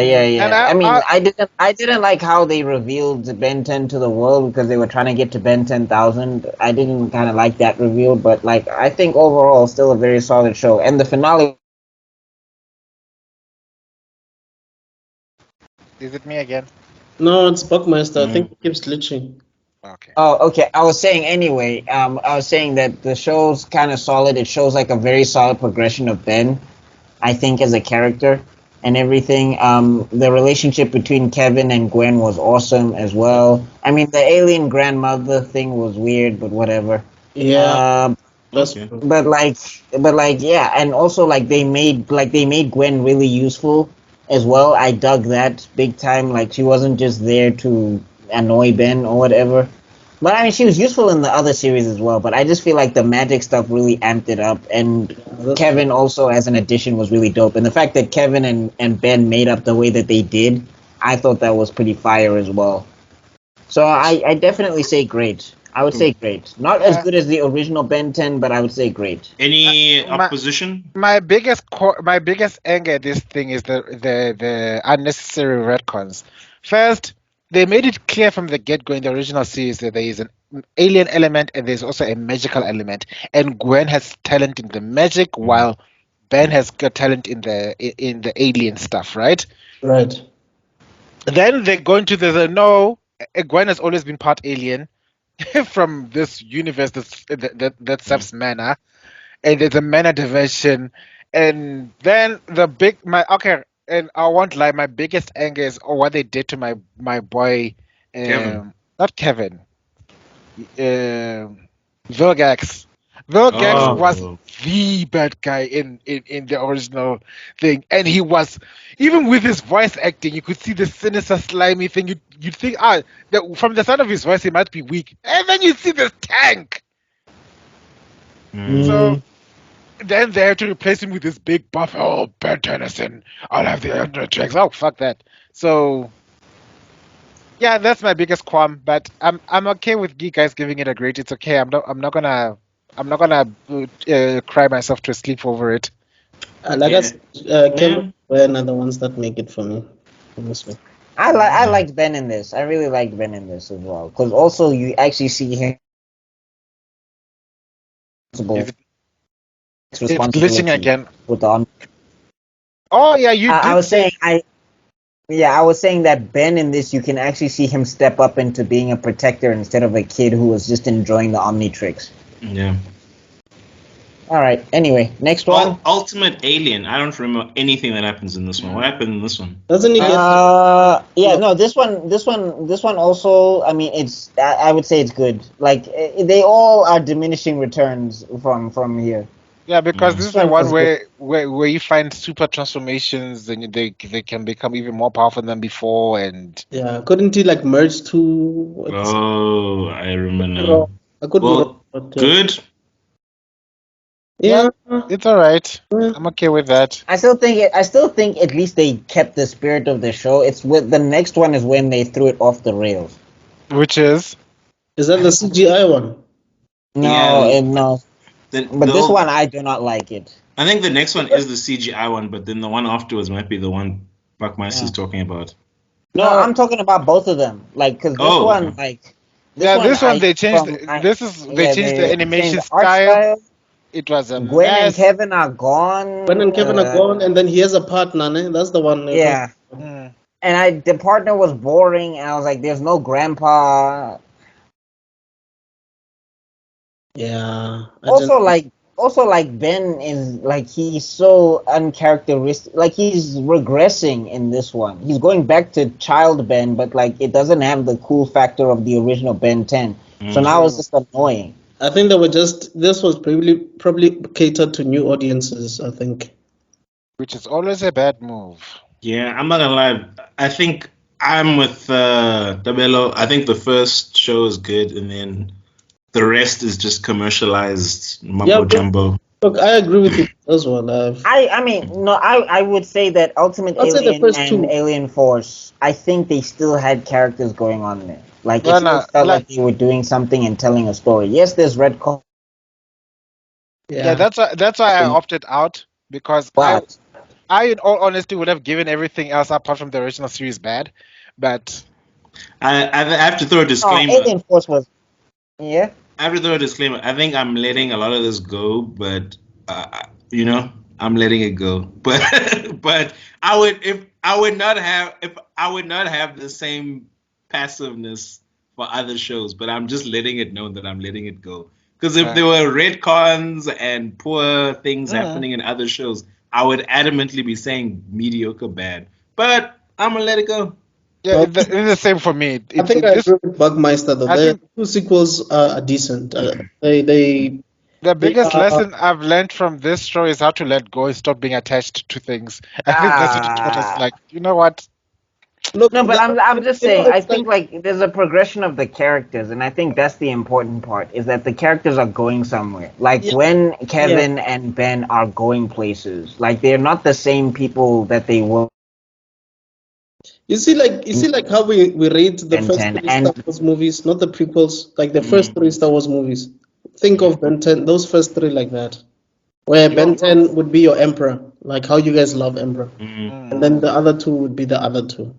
S3: I didn't like how they revealed Ben 10 to the world because they were trying to get to Ben 10,000. I didn't kind of like that reveal, but like I think overall, still a very solid show. And the finale.
S1: Is it me again?
S2: No, it's BuckMeister. I think it keeps glitching.
S1: Okay.
S3: Oh, okay. I was saying anyway. I was saying that the show's kind of solid. It shows like a very solid progression of Ben, I think, as a character and everything. The relationship between Kevin and Gwen was awesome as well. I mean, the alien grandmother thing was weird, but whatever.
S2: Yeah.
S3: But yeah, and also like they made Gwen really useful as well. I dug that big time. Like she wasn't just there to annoy Ben or whatever. But I mean, she was useful in the other series as well. But I just feel like the magic stuff really amped it up. And Kevin also as an addition was really dope. And the fact that Kevin and Ben made up the way that they did, I thought that was pretty fire as well. So I definitely say great. I would say great. Not as good as the original Ben 10, but I would say great.
S4: Any opposition?
S1: My biggest anger at this thing is the unnecessary retcons. First, they made it clear from the get-go in the original series that there is an alien element and there's also a magical element. And Gwen has talent in the magic while Ben has got talent in the alien stuff, right?
S2: Right.
S1: Then they go into no, Gwen has always been part alien from this universe that serves mana. and there's a mana diversion, and then and I won't lie, my biggest anger is what they did to my boy,
S4: Kevin.
S1: not Kevin, Vilgax. Vilgax was
S4: Oh.
S1: the bad guy in the original thing, and he was, even with his voice acting, you could see the sinister, slimy thing. You'd think, from the sound of his voice, he might be weak, and then you see this tank. So then they have to replace him with this big buff. Oh, Ben Tennyson, I'll have the 100 tracks. Oh, fuck that. So yeah, that's my biggest qualm. But I'm okay with you guys giving it a grade. It's okay. I'm not gonna cry myself to sleep over it.
S2: Like I said, Kevin and are the ones that make it for me. Honestly.
S3: I liked Ben in this. I really liked Ben in this as well, because also you actually see him.
S1: It's glitching again.
S3: With the
S1: Oh yeah,
S3: I was saying that Ben in this, you can actually see him step up into being a protector instead of a kid who was just enjoying the Omnitrix.
S4: Yeah.
S3: All right. Anyway, next one.
S4: Ultimate Alien. I don't remember anything that happens in this one. What happened in this one?
S2: Doesn't he get?
S3: This one also. I mean, I would say it's good. Like they all are diminishing returns from here.
S1: Yeah, because this is the one where you find super transformations and they can become even more powerful than before, and
S2: yeah, couldn't he like merge two?
S4: Oh, I remember.
S2: I could
S4: good.
S2: Yeah,
S1: it's all right. I'm okay with that.
S3: I still think at least they kept the spirit of the show. It's with the next one is when they threw it off the rails.
S1: Which is
S2: that the CGI one?
S3: No, no. But this one, I do not like it.
S4: I think the next one is the CGI one, but then the one afterwards might be the one BuckMeister is talking about.
S3: No, I'm talking about both of them. Like, because this one, like,
S1: this one they changed. They changed the animation style. It was a
S3: Gwen
S1: mess.
S3: and Kevin are gone.
S2: Gwen and Kevin are gone, and then he has a partner. That's the one.
S3: Yeah. And the partner was boring, and I was like, "There's no grandpa."
S2: Yeah.
S3: Also, Ben is like, he's so uncharacteristic. Like, he's regressing in this one. He's going back to child Ben, but like it doesn't have the cool factor of the original Ben 10. So now it's just annoying.
S2: I think this was probably catered to new audiences, I think.
S1: Which is always a bad move.
S4: Yeah, I'm not gonna lie. I think I'm with Tebello. I think the first show is good, and then the rest is just commercialized mumbo jumbo.
S2: Look, I agree with you as well.
S3: I would say that Ultimate Alien and Alien Force, I think they still had characters going on there. Like, it felt like they were doing something and telling a story. Yes, there's Red Call.
S1: Yeah, that's why I opted out, because I, in all honesty, would have given everything else apart from the original series bad. But
S4: I have to throw a disclaimer.
S3: Alien Force was, yeah.
S4: I have to throw a disclaimer. I think I'm letting a lot of this go, but I'm letting it go. But I would not have the same passiveness for other shows, but I'm just letting it know that I'm letting it go. Because if there were retcons and poor things happening in other shows, I would adamantly be saying mediocre bad. But I'm gonna let it go.
S1: Yeah, it's the same for me.
S2: I think I agree with BuckMeister though. The two sequels are decent. The
S1: biggest lesson I've learned from this show is how to let go and stop being attached to things. I think that's what it taught us. Like, you know what?
S3: Look, no, but I'm just saying, I think like there's a progression of the characters, and I think that's the important part, is that the characters are going somewhere. Like when Kevin and Ben are going places, like they're not the same people that they were.
S2: You see like how we rate the first three Star Wars movies, not the prequels, like the first three Star Wars movies. Think of Ben 10, those first three like that. Where Ben 10 would be your Emperor, like how you guys love Emperor. And then the other two would be the other two.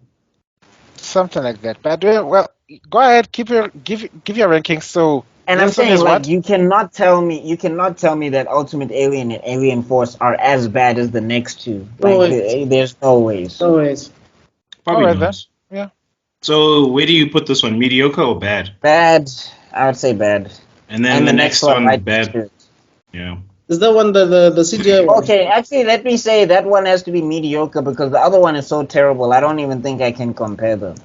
S1: Something like that. But well, go ahead, give your rankings. So,
S3: and I'm saying, like, you cannot tell me that Ultimate Alien and Alien Force are as bad as the next two. Like, there's no ways.
S2: No ways.
S4: Probably not.
S1: Yeah.
S4: So where do you put this one? Mediocre or bad?
S3: Bad. I would say bad.
S4: And then the next one bad. Yeah.
S2: Is that one the CGI one?
S3: Okay, actually, let me say that one has to be mediocre because the other one is so terrible. I don't even think I can compare them.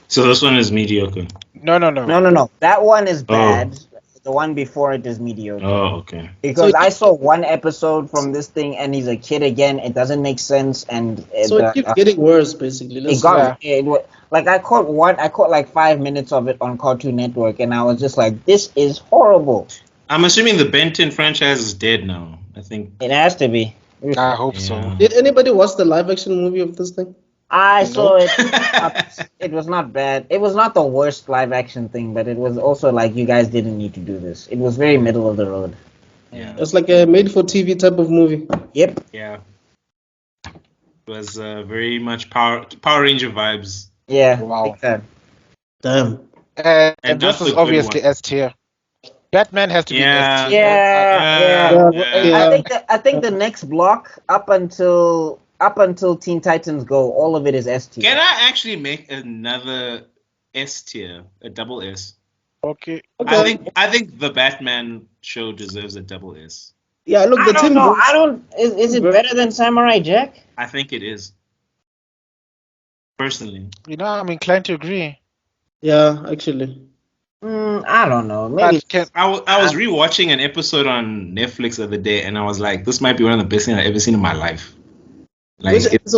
S4: So this one is mediocre.
S3: No. That one is bad. The one before it is mediocre.
S4: Oh, okay.
S3: Because I saw one episode from this thing, and he's a kid again. It doesn't make sense, and
S2: it keeps getting worse. Basically,
S3: I caught like 5 minutes of it on Cartoon Network, and I was just like, "This is horrible."
S4: I'm assuming the Ben 10 franchise is dead now. I think
S3: it has to be.
S1: I hope so.
S2: Did anybody watch the live action movie of this thing?
S3: I saw it. It was not bad. It was not the worst live action thing, but it was also like you guys didn't need to do this. It was very middle of the road.
S4: Yeah,
S2: it's like a made for TV type of movie.
S3: Yep.
S4: Yeah. It was very much Power Ranger vibes.
S3: Yeah.
S1: Wow.
S2: Damn.
S1: And this is obviously S tier. Batman has to be S tier.
S3: Yeah. I think the next block up until Teen Titans Go, all of it is S tier.
S4: Can I actually make another S tier, a double S?
S1: Okay.
S4: I think the Batman show deserves a double S.
S2: Yeah, look,
S3: I don't know. Is it better than Samurai Jack?
S4: I think it is. Personally.
S1: I'm inclined to agree.
S2: Yeah, actually.
S3: I don't know. Maybe
S4: I was rewatching an episode on Netflix the other day, and I was like, this might be one of the best things I've ever seen in my life.
S3: It's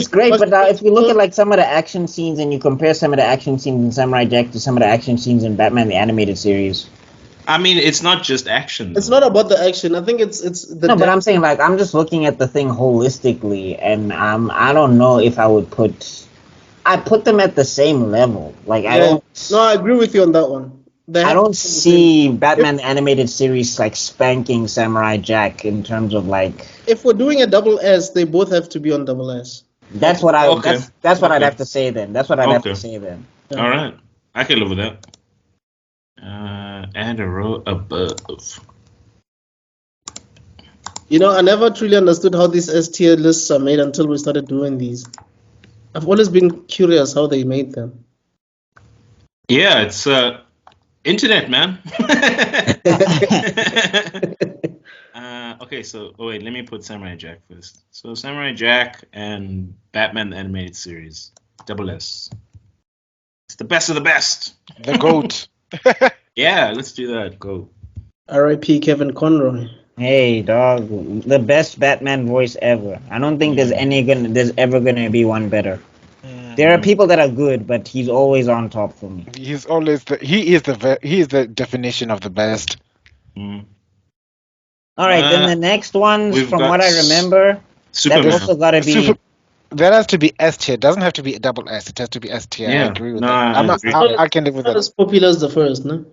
S3: great, but if you look at like some of the action scenes and you compare some of the action scenes in Samurai Jack to some of the action scenes in Batman the Animated Series.
S4: I mean, it's not just action.
S2: It's not about the action. I think it's the.
S3: No, but I'm saying like I'm just looking at the thing holistically, and I don't know if I would put them at the same level. Like I don't.
S2: No, I agree with you on that one.
S3: I don't see Batman the Animated Series like spanking Samurai Jack in terms of like.
S2: If we're doing a double S, they both have to be on double S.
S3: That's what that's what I'd have to say then. That's what I'd have to say then.
S4: All right, I can live with that. And a row above.
S2: I never truly understood how these S tier lists are made until we started doing these. I've always been curious how they made them.
S4: Yeah, it's internet, man. Okay, so wait, let me put Samurai Jack first. So Samurai Jack and Batman the Animated Series, double S. It's the best of the best.
S1: The GOAT.
S4: Yeah, let's do that. Go.
S2: R.I.P. Kevin Conroy.
S3: Hey, dog, the best Batman voice ever. I don't think there's ever gonna be one better. There are people that are good, but he's always on top for me.
S1: He's always he is the definition of the best.
S3: All right, then the next ones, from what I remember,
S4: Superman.
S3: that's also gotta be.
S1: That has to be S tier. It doesn't have to be a double S. It has to be S tier.
S4: Yeah.
S1: I agree with that. I can live with that.
S2: Not as popular as the first, no?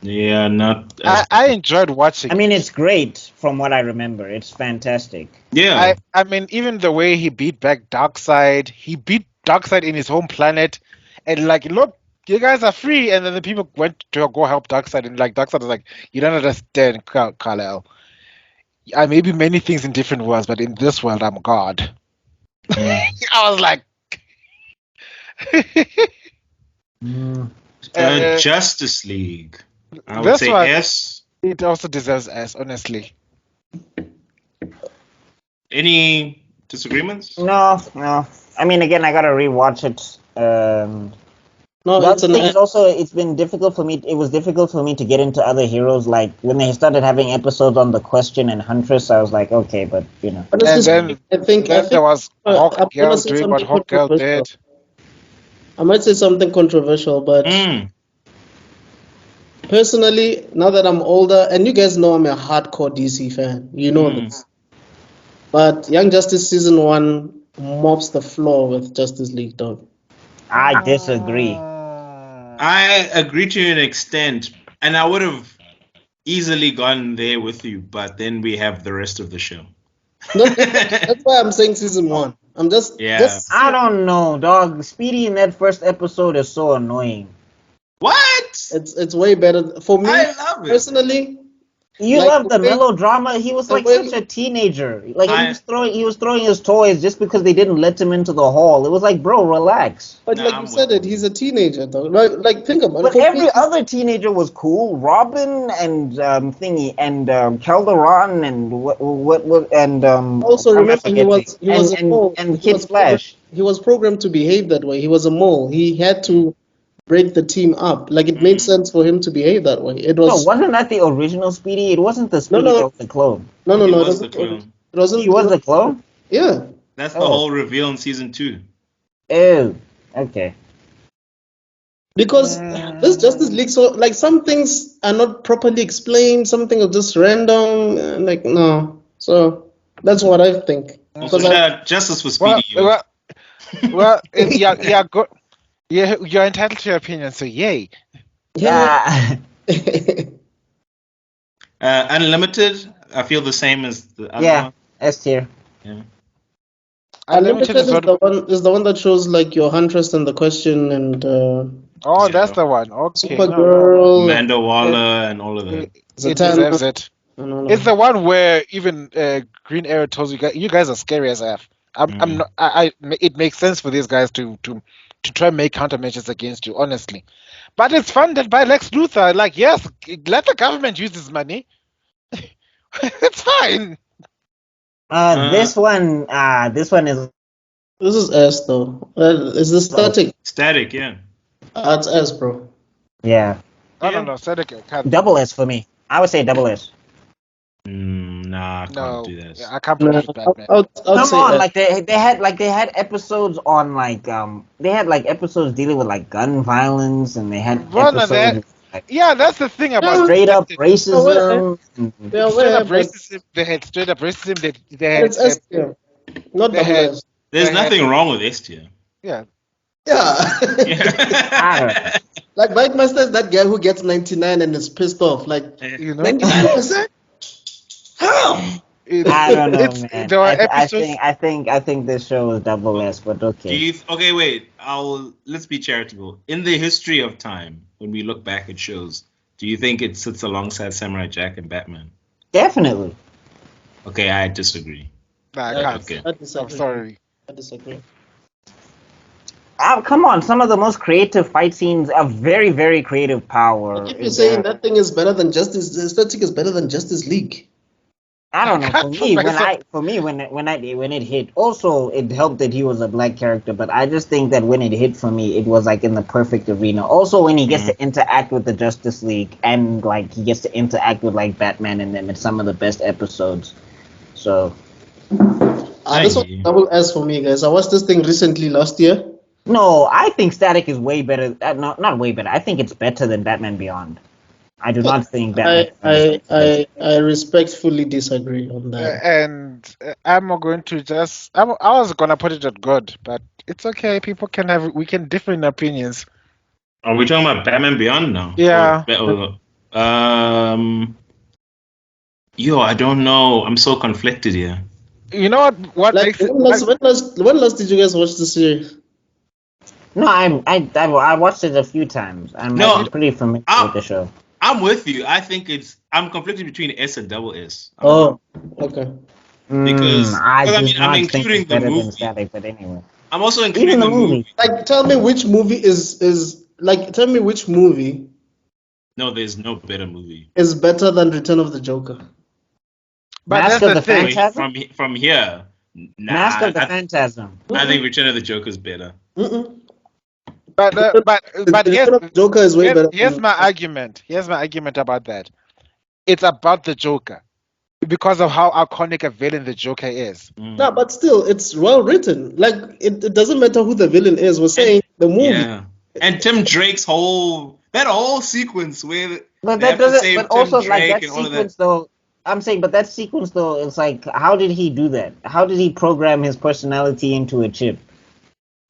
S4: Yeah, not.
S1: I enjoyed watching.
S3: I mean, it's great from what I remember. It's fantastic.
S4: Yeah.
S1: I mean, even the way he beat back Darkseid, he beat Darkseid in his home planet, and like, look, you guys are free. And then the people went to go help Darkseid, and like Darkseid was like, you don't understand, Kal-El. I may be many things in different worlds, but in this world, I'm God. I was like,
S4: Justice League. I would say S.
S1: It also deserves S, honestly.
S4: Any disagreements?
S3: No. I mean, again, I gotta rewatch it.
S2: No,
S3: it's been difficult for me. It was difficult for me to get into other heroes. Like when they started having episodes on the Question and Huntress, I was like, okay, but
S1: And then I think there was Hawk Girl doing what Hawk Girl did.
S2: I might say something controversial, but personally, now that I'm older, and you guys know I'm a hardcore DC fan, you know this. But Young Justice Season 1 mops the floor with Justice League, dog.
S3: I disagree.
S4: I agree to an extent, and I would have easily gone there with you, but then we have the rest of the show.
S2: That's why I'm saying Season 1. I'm just...
S3: I don't know, dog. Speedy in that first episode is so annoying.
S4: What?
S2: It's way better. For me,
S4: I love it.
S2: Personally,
S3: You
S2: Like,
S3: love the
S2: the way-
S3: melodrama. He was
S2: the
S3: like
S2: way-
S3: such a teenager. Like he was throwing his toys just because they didn't let him into the hall. It was like, bro, relax.
S2: But
S4: Nah,
S2: like
S4: I'm
S2: you said,
S4: with you.
S2: he's a teenager, though. Like think about it.
S3: But
S2: For me,
S3: every other teenager was cool. Robin and thingy and Calderon and what and
S2: also
S3: what am I
S2: remember he was a
S3: and
S2: mole.
S3: and
S2: He
S3: Kid
S2: was
S3: Flash.
S2: he was programmed to behave that way. He was a mole. He had to break the team up. Like it made sense for him to behave that way. It
S3: No,
S2: was
S3: wasn't that the original Speedy? It wasn't the
S2: no,
S3: Speedy that was the clone.
S2: no.
S4: He
S2: It
S4: was
S2: wasn't.
S4: the clone.
S2: It wasn't.
S3: He was the clone.
S2: Yeah.
S4: That's the
S3: Oh.
S4: whole reveal in season 2.
S3: Oh, okay.
S2: Because this Justice League, so like some things are not properly explained, some things are just random, like no. So that's what I think.
S4: Also,
S2: Because
S4: shout out Justice for Speedy.
S1: You're entitled to your opinion, so yay.
S3: Yeah.
S4: Unlimited, I feel the same as the other
S3: Yeah.
S4: one.
S3: S tier.
S4: Yeah.
S2: Unlimited is the one that shows like your huntress and the question and
S1: Oh,
S4: Yeah.
S1: that's the one. Okay.
S2: Supergirl.
S4: Amanda Waller and all of that.
S1: It
S2: Zatanna,
S1: deserves it.
S2: and
S1: It's the one where even Green Arrow tells you guys are scary as F. I'm not. It makes sense for these guys to try and make countermeasures against you, honestly. But it's funded by Lex Luthor. Like, yes, let the government use this money. It's fine.
S3: This one is
S2: this is S though. Is this static?
S4: Static, yeah.
S2: It's S, bro.
S3: yeah.
S1: No. Cedric can't.
S3: Double S for me. I would say double S.
S4: Nah, I can't
S1: No,
S4: do that.
S1: I can't put it with Batman.
S2: I'd
S3: Come
S2: say
S3: on,
S2: S.
S3: like they had episodes on like they had like episodes dealing with like gun violence and they had
S1: Well, no,
S3: episodes like
S1: Yeah, that's the thing about
S3: straight up
S1: Justice.
S3: racism.
S2: Yeah,
S1: Straight up
S2: but
S1: racism. They had straight up racism. They had,
S2: it's S tier, not
S1: they
S2: double
S1: had-
S2: S.
S4: There's
S1: They had-
S4: nothing wrong with S tier.
S1: yeah.
S2: Yeah.
S4: Yeah.
S2: Like BuckMeister is that guy who gets 99 and is pissed off. Like
S1: You know,
S2: 99%? How?
S3: I don't know, man.
S1: There are
S3: I
S1: episodes.
S3: think this show is double S, but
S4: Do
S3: okay.
S4: you? Okay, wait. Let's be charitable. In the history of time, when we look back at shows, do you think it sits alongside Samurai Jack and Batman?
S3: Definitely.
S4: Okay, I disagree.
S1: Nah, I can't.
S4: Okay.
S2: I disagree.
S1: I'm sorry.
S2: I disagree.
S3: Come on, some of the most creative fight scenes are very, very creative power.
S2: If you're saying that thing is better than Justice, the aesthetic is better than Justice League.
S3: I don't know.
S1: I can't put myself-
S3: When it hit, also it helped that he was a black character, but I just think that when it hit for me, it was like in the perfect arena. Also, when he gets to interact with the Justice League and like he gets to interact with like Batman and them, it's some of the best episodes. So
S2: This was double S for me, guys. I watched this thing recently last year.
S3: no, I think Static is way better. Not way better. I think it's better than Batman Beyond. I do not think Batman.
S2: I respectfully disagree on that.
S1: And I'm going to just. I was gonna put it at good, but it's okay. People can have. We can differ in opinions.
S4: Are we talking about Batman Beyond now?
S1: Yeah.
S4: Yo, I don't know. I'm so conflicted here.
S1: You know what
S2: Like,
S1: makes it?
S2: when last did you guys watch the series?
S3: No, I watched it a few times. I'm pretty familiar with the show.
S4: I'm with you. I think I'm conflicted between S and double S.
S2: Oh, okay.
S4: Because
S3: I
S4: mean, I'm including the movie.
S3: Static, but anyway.
S4: I'm also including
S3: Even
S4: the movie.
S2: Like, tell me which movie tell me which movie
S4: No, there's no better movie.
S2: is better than Return of the Joker.
S1: But
S3: Mask
S1: that's
S3: of
S1: the
S3: the
S1: thing.
S3: Phantasm?
S4: From here, nah,
S3: Mask of the Phantasm.
S4: I think Return of the Joker is better.
S1: But
S2: Return of the Joker is way better.
S1: Here's my argument. Here's my argument about that. It's about the Joker because of how iconic a villain the Joker is.
S2: No, but still, it's well written. Like, it doesn't matter who the villain is. We're saying the movie.
S4: Yeah, and Tim Drake's whole sequence where
S3: But
S4: they
S3: that
S4: have to
S3: doesn't.
S4: save
S3: But
S4: Tim
S3: also,
S4: Drake
S3: like that
S4: and all of
S3: sequence,
S4: that.
S3: though. I'm saying, but that sequence, though, it's like, how did he do that? How did he program his personality into a chip?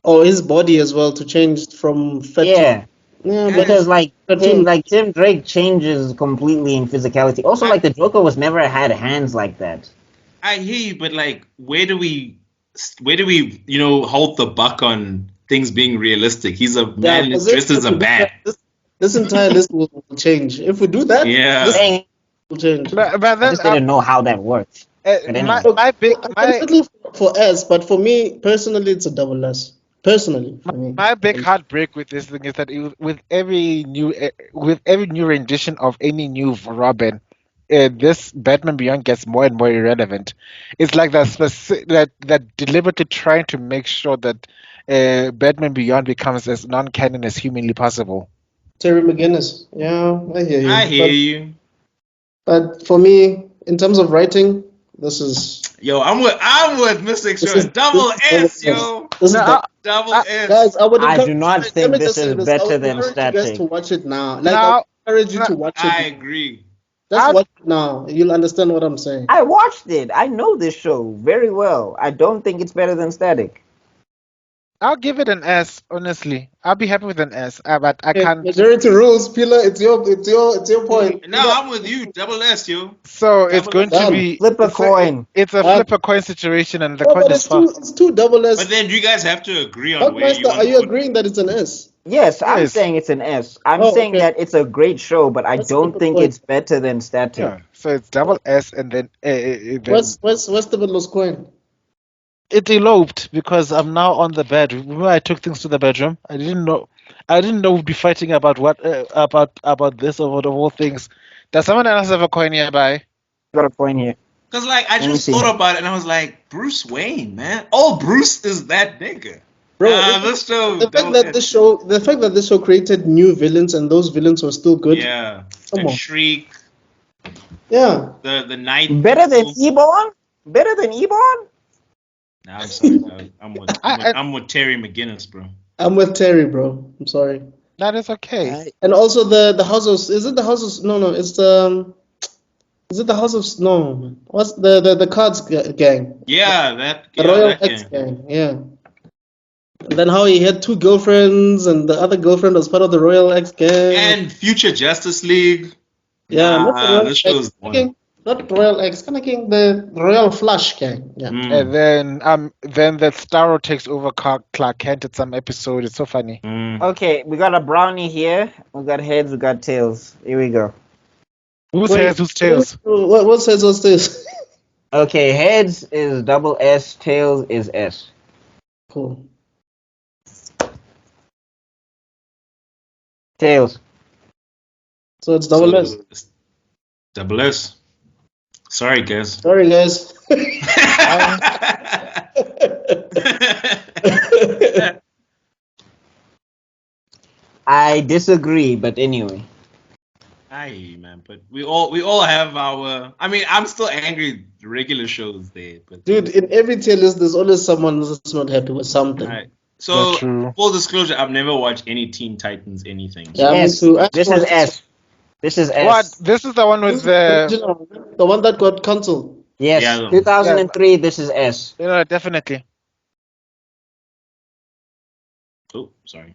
S2: Or his body as well to change from fat
S3: Yeah,
S2: but
S3: because like
S2: cartoon.
S3: Tim Drake changes completely in physicality. Also, like the Joker was never had hands like that.
S4: I hear you, but like, where do we hold the buck on things being realistic? He's a man
S2: because
S4: dressed as a bat.
S2: This entire list will change if we do that.
S4: Yeah.
S2: this-
S3: Saying
S2: change.
S1: But
S3: I
S1: then
S3: just didn't know how that works. But anyway.
S2: Definitely for S, but for me personally, it's a double S. Personally, for me.
S1: my big heartbreak with this thing is that with every new rendition of any new Robin, this Batman Beyond gets more and more irrelevant. It's like that deliberately trying to make sure that Batman Beyond becomes as non-canon as humanly possible.
S2: Terry McGinnis. Yeah, I hear you.
S4: I hear you.
S2: But for me, in terms of writing, this is.
S4: Yo, I'm with Mr. Extrodin. Double S, yo.
S2: This is
S4: Double S.
S2: Guys,
S3: I do not think this is better than
S2: I would encourage you guys to
S3: static.
S2: watch it now. Like, I would encourage you to watch it.
S4: I agree.
S2: Just watch it now. You'll understand what I'm saying.
S3: I watched it. I know this show very well. I don't think it's better than static.
S1: I'll give it an S, honestly. I'll be happy with an S, but I can't.
S2: Majority rules, Pillar. It's your point.
S4: No, I'm with you. Double S, yo.
S1: So it's going to be
S3: flip a coin.
S1: It's a flip a coin situation, and the coin is
S2: it's two double S.
S4: But then you guys have to agree on where you want
S2: are you agreeing that it's an S?
S3: Yes, I'm saying it's an S. I'm saying that it's a great show, but I don't think it's better than static.
S1: Yeah, so it's double S, and then
S2: what's Tebello's coin?
S1: It eloped because I'm now on the bed. Remember, I took things to the bedroom. I didn't know we'd be fighting about what about this over the whole things. Does someone else have a coin nearby?
S3: Got a coin here.
S4: Because I just thought about it and I was like, Bruce Wayne, man. Oh, Bruce is that nigga.
S2: Bro, the fact that this show created new villains and those villains were still good.
S4: Yeah. And Shriek.
S2: Yeah.
S4: The Night.
S3: Better than Ebon? Better than Ebon?
S4: Nah, I'm sorry. I'm with Terry McGinnis, bro.
S2: I'm with Terry, bro. I'm sorry.
S1: That is okay.
S2: And also the House of is it the House of it's is it the House of what's the Cards gang?
S4: Yeah,
S2: the Royal X gang. Yeah. And then how he had two girlfriends and the other girlfriend was part of the Royal X gang.
S4: And Future Justice League.
S2: Yeah,
S4: this show's one.
S2: Not Royal X, kind of king, the Royal Flush gang. Yeah.
S1: And then the Starro takes over Clark Kent at some episode. It's so funny.
S3: Okay, we got a brownie here. We got heads, we got tails. Here we go.
S1: Who's heads, who's tails?
S2: What's heads, what's tails?
S3: Okay, heads is double S, tails is S.
S2: Cool.
S3: Tails.
S2: So it's double S.
S4: Double S. Sorry, guys.
S3: I disagree, but anyway.
S4: Aye, man, but we all have our. I mean, I'm still angry at regular shows there, but
S2: dude, in every tier list, there's always someone who's not happy with something.
S4: Right. So, full disclosure, I've never watched any Teen Titans anything.
S2: Yeah,
S3: yes.
S2: Me too.
S3: This is S. This is S.
S1: What? This is the one with the
S2: one that got cancelled.
S3: Yes, yeah, 2003. This is S.
S1: Yeah, definitely.
S4: Oh, sorry.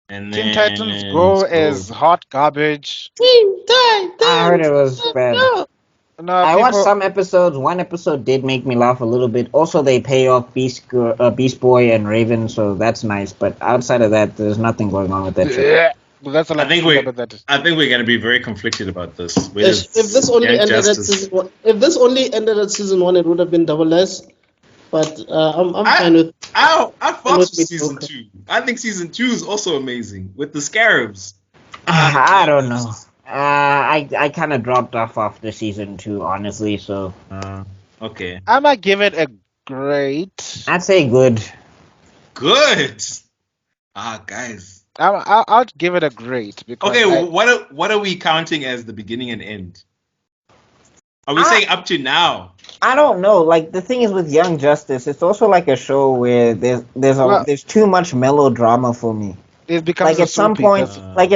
S4: And
S1: Teen Titans Go is hot garbage.
S2: Teen Titans.
S3: I heard it was bad.
S1: No,
S3: I watched some episodes. One episode did make me laugh a little bit. Also, they pay off Beast Boy and Raven, so that's nice. But outside of that, there's nothing going on with that show.
S1: Well, that's a lot
S4: I think we're going to be very conflicted about this.
S2: If this only ended at season 1, it would have been double S. But I'm fine with.
S4: I fought with season 2. I think season 2 is also amazing with the scarabs.
S3: I don't know. I kind of dropped off after season 2, honestly. So.
S4: Okay.
S1: I might give it a great.
S3: I'd say good.
S4: Good. Guys.
S1: I'll give it a great because.
S4: Okay, what are we counting as the beginning and end? Are we saying up to now?
S3: I don't know. Like the thing is with Young Justice, it's also like a show where there's too much melodrama for me.
S1: It becomes
S3: like at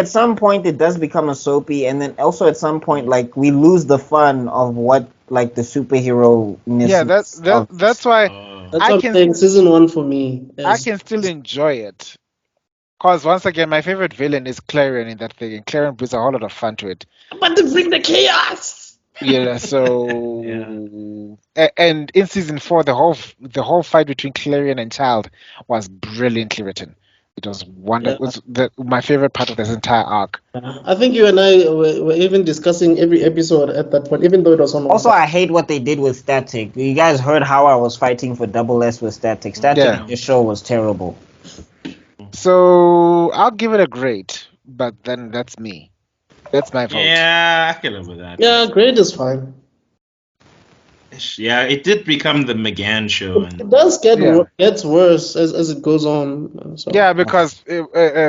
S3: some point it does become a soapy, and then also at some point like we lose the fun of what like the superhero.
S1: Yeah, that's why.
S2: That's what I'm saying. Season 1 for me.
S1: I can still enjoy it. Because once again, my favorite villain is Clarion in that thing, and Clarion brings a whole lot of fun to it.
S2: But to bring the chaos.
S1: Yeah, so and in season 4, the whole fight between Clarion and Child was brilliantly written. It was wonderful. It was my favorite part of this entire arc.
S2: I think you and I were even discussing every episode at that point, even though it was on.
S3: Also, I hate what they did with Static. You guys heard how I was fighting for Double S with Static. Static in this show was terrible.
S1: So I'll give it a grade, but then that's me. That's my vote.
S4: Yeah, I can live with that.
S2: Yeah, grade is fine.
S4: Yeah, it did become the McGann show.
S2: It does gets worse as it goes on. So.
S1: Yeah, because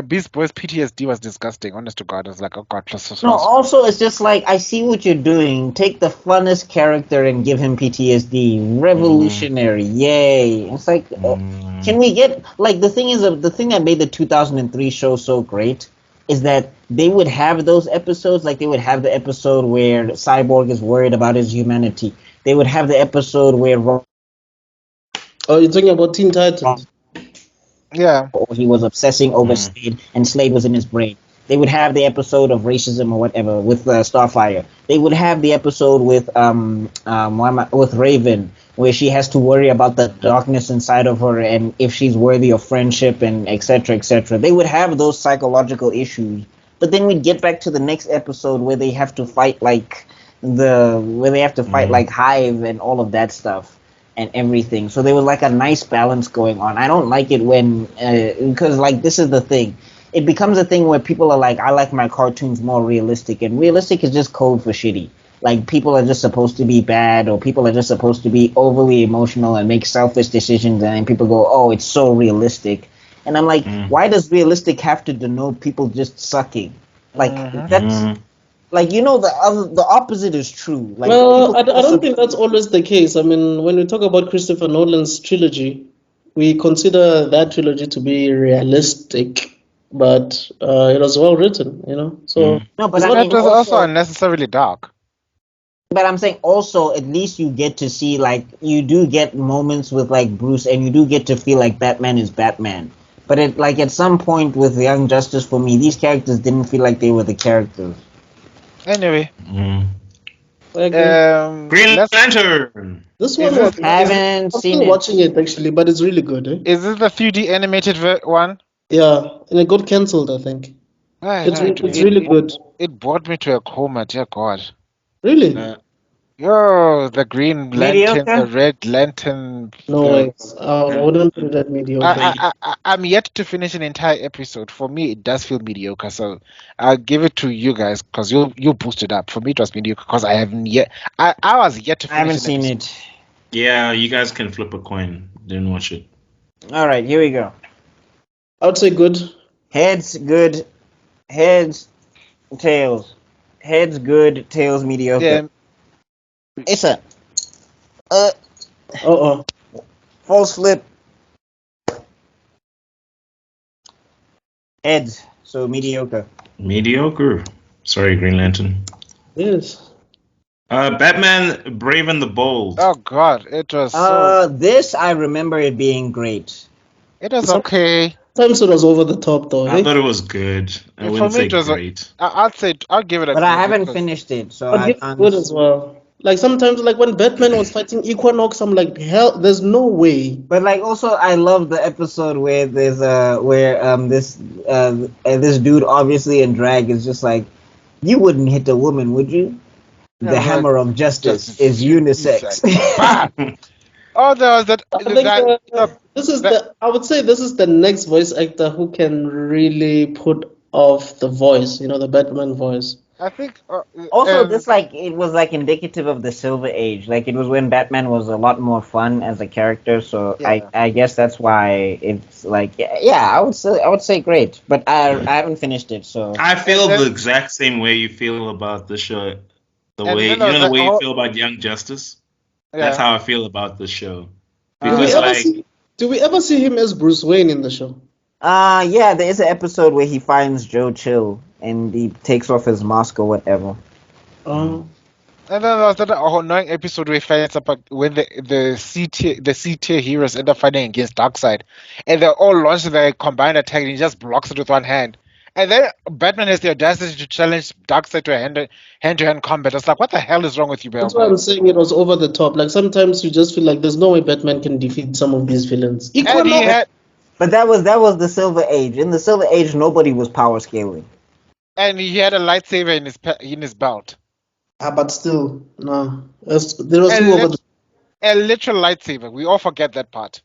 S1: Beast Boy's PTSD was disgusting. Honest to God, I was like, oh God.
S3: No, also it's just like, I see what you're doing. Take the funnest character and give him PTSD. Revolutionary, yay! It's like, can we get like the thing that made the 2003 show so great is that they would have those episodes. Like they would have the episode where Cyborg is worried about his humanity. They would have the episode where...
S2: Oh, you're talking about Teen Titans?
S1: Yeah.
S3: He was obsessing over Slade, and Slade was in his brain. They would have the episode of racism or whatever with Starfire. They would have the episode with Raven, where she has to worry about the darkness inside of her and if she's worthy of friendship and etc. etc. They would have those psychological issues, but then we'd get back to the next episode where they have to fight like Hive and all of that stuff and everything. So there was like a nice balance going on. I don't like it when because like this is the thing. It becomes a thing where people are like, I like my cartoons more realistic, and realistic is just code for shitty. Like people are just supposed to be bad, or people are just supposed to be overly emotional and make selfish decisions, and then people go, oh, it's so realistic. And I'm like, why does realistic have to denote people just sucking? Like that's like, you know, the opposite is true. Like,
S2: well, I don't think that's always the case. I mean, when we talk about Christopher Nolan's trilogy, we consider that trilogy to be realistic, but it was well written, you know. So
S3: no, but
S1: it was also unnecessarily dark.
S3: But I'm saying also, at least you get to see, like, you do get moments with like Bruce, and you do get to feel like Batman is Batman. But at some point with Young Justice, for me, these characters didn't feel like they were the characters.
S1: Anyway,
S4: Green Lantern.
S2: This one
S3: haven't seen it.
S2: Watching it actually, but it's really good. Eh?
S1: Is this the 3D animated one?
S2: Yeah, and it got cancelled, I think. It's really good.
S1: It brought me to a coma, dear God.
S2: Really?
S1: The Green Lantern, the Red Lantern.
S2: No, I wouldn't put that mediocre.
S1: I'm yet to finish an entire episode. For me, it does feel mediocre. So I'll give it to you guys because you boost it up. For me, it was mediocre because I haven't yet. I was yet to finish.
S3: I haven't seen it.
S4: Yeah, you guys can flip a coin. Didn't watch it.
S3: All right, here we go.
S2: I would say good.
S3: Heads good. Heads, tails. Heads good. Tails mediocre. Yeah. It's a false flip. Heads, so mediocre.
S4: Mediocre. Sorry, Green Lantern.
S2: Yes.
S4: Batman Brave and the Bold.
S1: Oh God, it was.
S3: This I remember it being great.
S1: It was okay.
S2: Sometimes it was over the top, though.
S4: I thought it was good. I wouldn't say great.
S1: I'll give it a.
S3: But I haven't finished it, so
S2: I can't. Good as well. Like sometimes, like when Batman was fighting Equinox, I'm like, hell, there's no way.
S3: But like, also, I love the episode where there's this dude obviously in drag is just like, you wouldn't hit a woman, would you? The hammer of justice is unisex.
S1: Oh, there was that.
S2: I would say this is the next voice actor who can really put off the voice. You know, the Batman voice.
S1: I think.
S3: Also, this it was like indicative of the Silver Age. Like it was when Batman was a lot more fun as a character. So yeah. I guess that's why it's like I would say great, but I haven't finished it. So
S4: I feel the exact same way you feel about the show. The way you feel about Young Justice. Yeah. That's how I feel about the show. Because
S2: do we ever see him as Bruce Wayne in the show?
S3: Yeah, there is an episode where he finds Joe Chill and he takes off his mask or whatever.
S1: And then there was that annoying episode where he fights up when the C tier heroes end up fighting against Darkseid, and they all launch their combined attack and he just blocks it with one hand. And then Batman has the audacity to challenge Darkseid to a hand-to-hand combat. It's like, what the hell is wrong with you, Batman?
S2: That's why I'm saying it was over the top. Like sometimes you just feel like there's no way Batman can defeat some of these villains.
S3: But that was the Silver Age. In the Silver Age, nobody was power scaling.
S1: And he had a lightsaber in his belt.
S2: But still, no. There was two over the...
S1: A literal lightsaber. We all forget that part.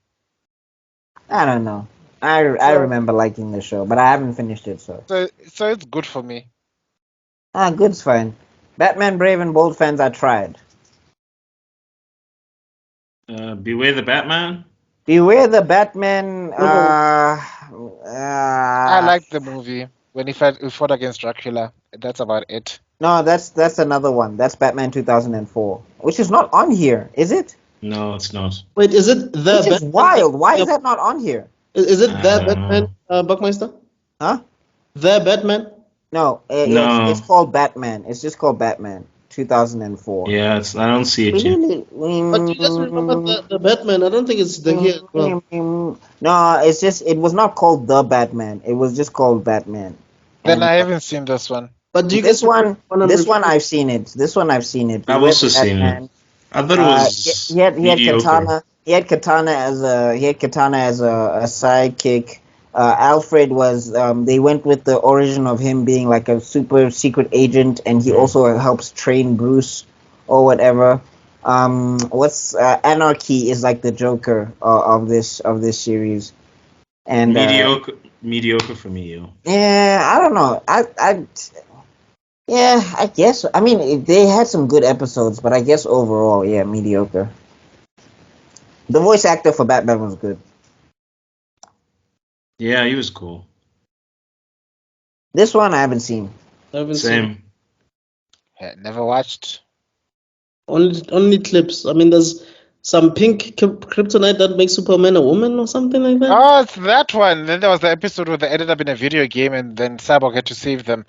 S3: I don't know. I remember liking the show, but I haven't finished it, so
S1: it's good for me.
S3: Good's fine. Batman Brave and Bold fans, I tried.
S4: Beware the Batman.
S3: Beware the Batman.
S1: I liked the movie when he fought against Dracula. That's about it.
S3: No, that's another one. That's Batman 2004, which is not on here, is it?
S4: No, it's not.
S2: Wait, is it the?
S3: Which is wild. Why is that not on here?
S2: Is it the Batman, BuckMeister?
S3: Huh?
S2: The Batman?
S3: No, it's called Batman. It's just called Batman 2004.
S4: Yeah, I don't see it yet.
S2: But you just remember the Batman. I don't think it's the here. Well.
S3: No, it's just it was not called the Batman. It was just called Batman.
S1: Then I haven't seen this one.
S2: But do you
S3: this one I've seen it. This one I've seen it.
S4: I've also seen it. I thought it was
S3: he had Katana. He had Katana as a sidekick. Alfred was they went with the origin of him being like a super secret agent, and he also helps train Bruce or whatever. Anarchy is like the Joker of this series, and
S4: mediocre for me, yo.
S3: Yeah, I don't know. I guess. I mean, they had some good episodes, but I guess overall, yeah, mediocre. The voice actor for Batman was good.
S4: Yeah, he was cool.
S3: This one I haven't seen.
S4: Same.
S1: Yeah, never watched.
S2: Only clips. I mean, there's some pink kryptonite that makes Superman a woman or something like that.
S1: Oh, it's that one. Then there was the episode where they ended up in a video game and then Cyborg had to save them.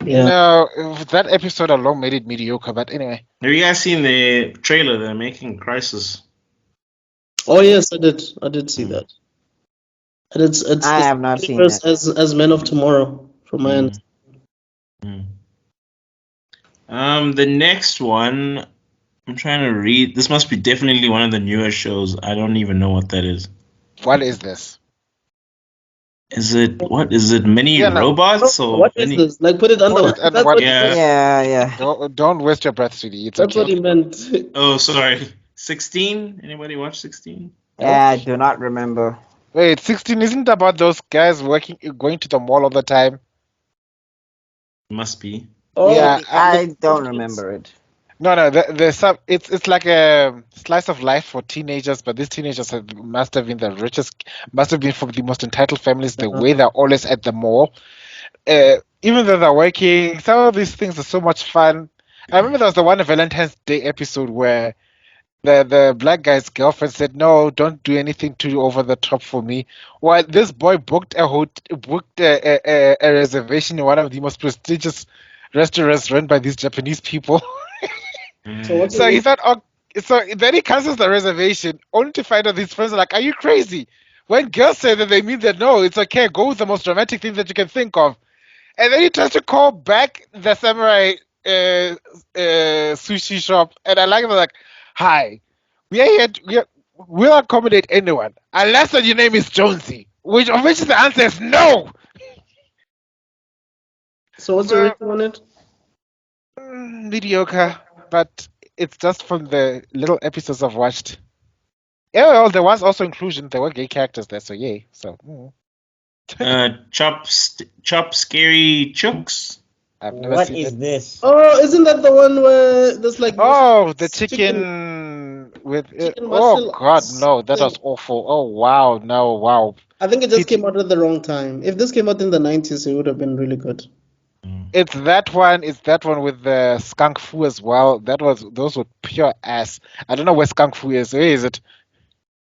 S2: Yeah.
S1: No, that episode alone made it mediocre, but anyway.
S4: Have you guys seen the trailer they're making, Crisis?
S2: Oh, yes, I did. I did see that. And it's
S3: I have not seen that.
S2: As Men of Tomorrow, from my end.
S4: The next one, I'm trying to read. This must be definitely one of the newer shows. I don't even know what that is.
S1: What is this?
S4: Is it mini robots or
S2: what is this? Like, put it under.
S3: Yeah.
S1: Don't waste your breath, sweetie.
S2: That's what he meant.
S4: Oh, sorry. 16? Anybody watch 16?
S3: Yeah, I do not remember.
S1: Wait, 16 isn't about those guys going to the mall all the time?
S4: Must be.
S2: Oh,
S3: yeah, I don't remember it.
S1: No, it's like a slice of life for teenagers, but these teenagers must have been the richest, must have been from the most entitled families, the way they're always at the mall. Even though they're working, some of these things are so much fun. I remember there was the one Valentine's Day episode where the black guy's girlfriend said, "No, don't do anything too over the top for me." While this boy booked a reservation in one of the most prestigious restaurants run by these Japanese people. So he thought, so then he cancels the reservation, only to find out his friends are like, "Are you crazy?" When girls say that, they mean that no, it's okay. Go with the most dramatic thing that you can think of. And then he tries to call back the samurai sushi shop, and I like them like, "Hi, we are here. We'll accommodate anyone unless your name is Jonesy." Which the answer is no.
S2: So what's the rating on it?
S1: Mediocre, but it's just from the little episodes I've watched. Yeah, well, there was also inclusion. There were gay characters there, so yay. So.
S4: Chop Scary Chooks.
S1: I've never
S3: What
S1: seen
S3: is
S1: it.
S3: this?
S2: Oh, isn't that the one where there's like...
S1: Oh, the chicken with... oh, God, no. That was awful. Oh, wow. No, wow.
S2: I think it just came out at the wrong time. If this came out in the 90s, it would have been really good.
S1: It's that one. It's that one with the skunk fu as well. Those were pure ass. I don't know where skunk fu is. Where is it?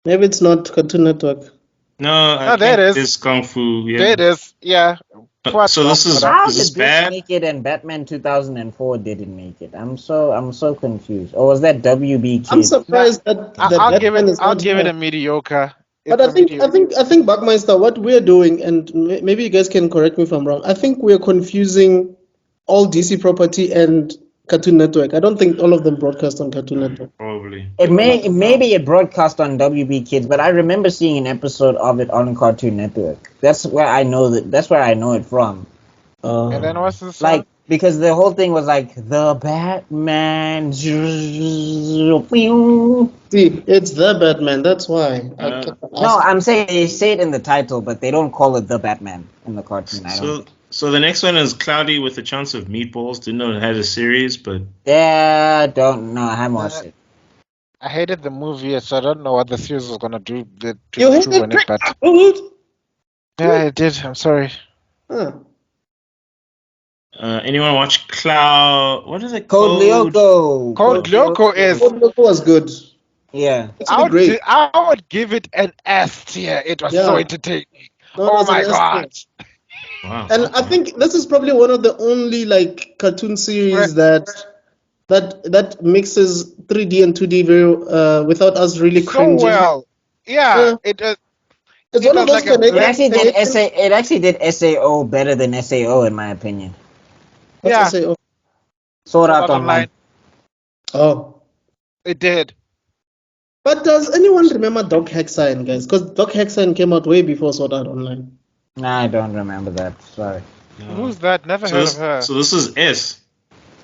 S2: Maybe it's not Cartoon Network.
S4: No,
S1: there it is.
S4: It's Kung Fu. Yeah.
S1: There it is. Yeah.
S4: So this is
S3: How did
S4: this
S3: this
S4: bad?
S3: make it and Batman 2004 didn't make it? I'm so confused. Or was that WB Kids?
S2: I'm surprised that
S1: I'll give
S2: Batman is
S1: it. I'll
S2: not
S1: give it
S2: here.
S1: a mediocre.
S2: But I think BuckMeister, what we're doing, and maybe you guys can correct me if I'm wrong. I think we're confusing all DC property and Cartoon Network. I don't think all of them broadcast on Cartoon Network.
S4: Probably.
S3: Maybe it broadcast on WB Kids, but I remember seeing an episode of it on Cartoon Network. That's where I know it from.
S1: And then what's this
S3: Like
S1: one?
S3: because the whole thing was like the Batman.
S2: See, it's the Batman. That's why.
S3: No, I'm saying they say it in the title, but they don't call it the Batman in the cartoon. I don't.
S4: So the next one is Cloudy with a Chance of Meatballs. Didn't know it had a series, but
S3: Yeah, don't know. I haven't watched it.
S1: I hated the movie, so I don't know what the series was gonna do to
S2: You
S1: improve
S2: hated
S1: on it. But yeah, I did. I'm sorry.
S2: Huh.
S4: anyone watch Cloud? What is it?
S3: Code Lyoko.
S1: Code Lyoko is.
S2: Code Lyoko was good.
S3: Yeah.
S2: Actually great.
S1: I would give it an S tier. It was so entertaining.
S2: No, it
S1: Oh
S2: was an
S1: my
S2: S
S1: god.
S2: tier.
S4: Wow.
S2: And I think this is probably one of the only like cartoon series that mixes 3D and 2D very without us really
S1: So
S2: cringing.
S1: well. Yeah.
S2: It's
S1: It
S2: one of
S1: was
S2: those
S1: like
S3: It actually did SAO better than SAO in my opinion.
S2: What's
S1: Yeah.
S2: SAO?
S3: Sword Art Online.
S2: Oh.
S1: It did.
S2: But does anyone remember Doc Hexine, guys? Because Doc Hexine came out way before Sword Art Online.
S3: Nah, I don't remember that. Sorry.
S1: Who's that? Never heard of her.
S4: So this is S.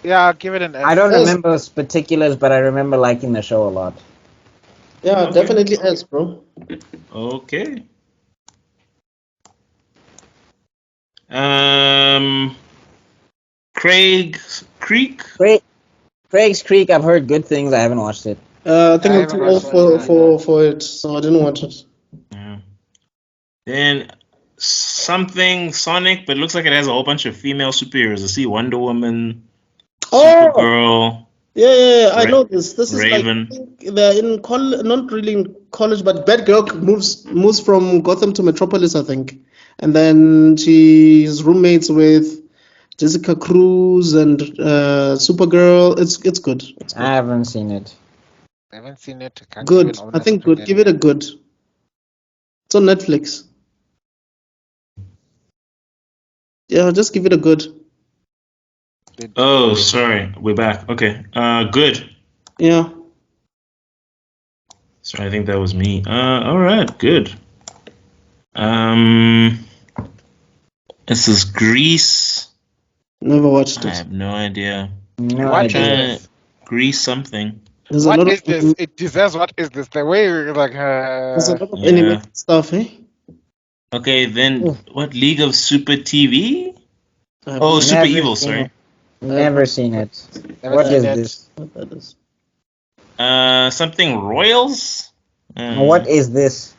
S1: Yeah, I'll give it an S.
S3: I don't remember particulars, but I remember liking the show a lot.
S2: Yeah,
S4: Okay.
S2: definitely S, bro.
S4: Okay. Craig's Creek.
S3: Craig's Creek. I've heard good things. I haven't watched it.
S2: I think
S1: I
S2: I'm too
S1: haven't
S2: old
S1: watched
S2: for it, so I didn't watch it.
S4: Yeah. Then something Sonic, but it looks like it has a whole bunch of female superheroes. I see Wonder Woman, Supergirl.
S2: Yeah, I know this. This
S4: Raven.
S2: is like they're in not really in college, but Batgirl moves from Gotham to Metropolis, I think, and then she's roommates with Jessica Cruz and Supergirl. It's good. It's good.
S3: I haven't seen it.
S1: I haven't seen it. Can't
S2: Good.
S1: give it an
S2: I think
S1: honest
S2: good. Give it a good. It's on Netflix. Yeah, just give it a good.
S1: opinion.
S4: Oh, sorry. We're back. Okay. Good.
S2: Yeah.
S4: Sorry, I think that was me. All right. Good. This is Grease.
S2: Never watched
S4: I
S2: it.
S4: have no idea.
S3: No
S1: What
S3: idea.
S1: is-
S4: Grease something.
S2: There's a
S1: What
S2: lot
S1: is
S2: of
S1: this? It deserves what is this? The way you're like
S2: there's a lot of
S4: Yeah.
S2: animated stuff, eh?
S4: Okay, then what? League of Super TV?
S2: I have
S4: Oh,
S2: no
S4: Super
S3: Never
S4: Evil.
S3: seen
S4: Sorry.
S3: it. Never seen it.
S1: Never
S3: What
S1: seen
S3: is
S1: it.
S3: this?
S2: idea what that is.
S4: Something Royals.
S3: What is this?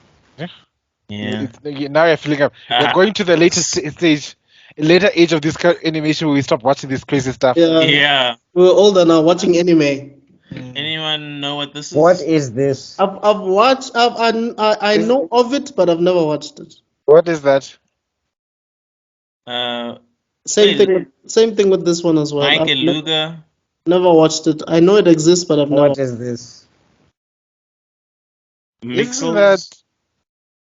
S4: Yeah.
S1: Now you're feeling up. We're going to the latest stage, later age of this animation where we stop watching this crazy stuff.
S4: Yeah.
S2: We're older now watching anime.
S4: Anyone know what this is?
S3: What is this?
S2: I've watched. I know of it, but I've never watched it.
S1: What is that?
S2: Same
S4: Wait,
S2: thing with this one as well.
S4: Mike
S2: I've
S4: and Luga.
S2: never watched it. I know it exists, but I've never.
S3: What is this?
S1: Isn't that?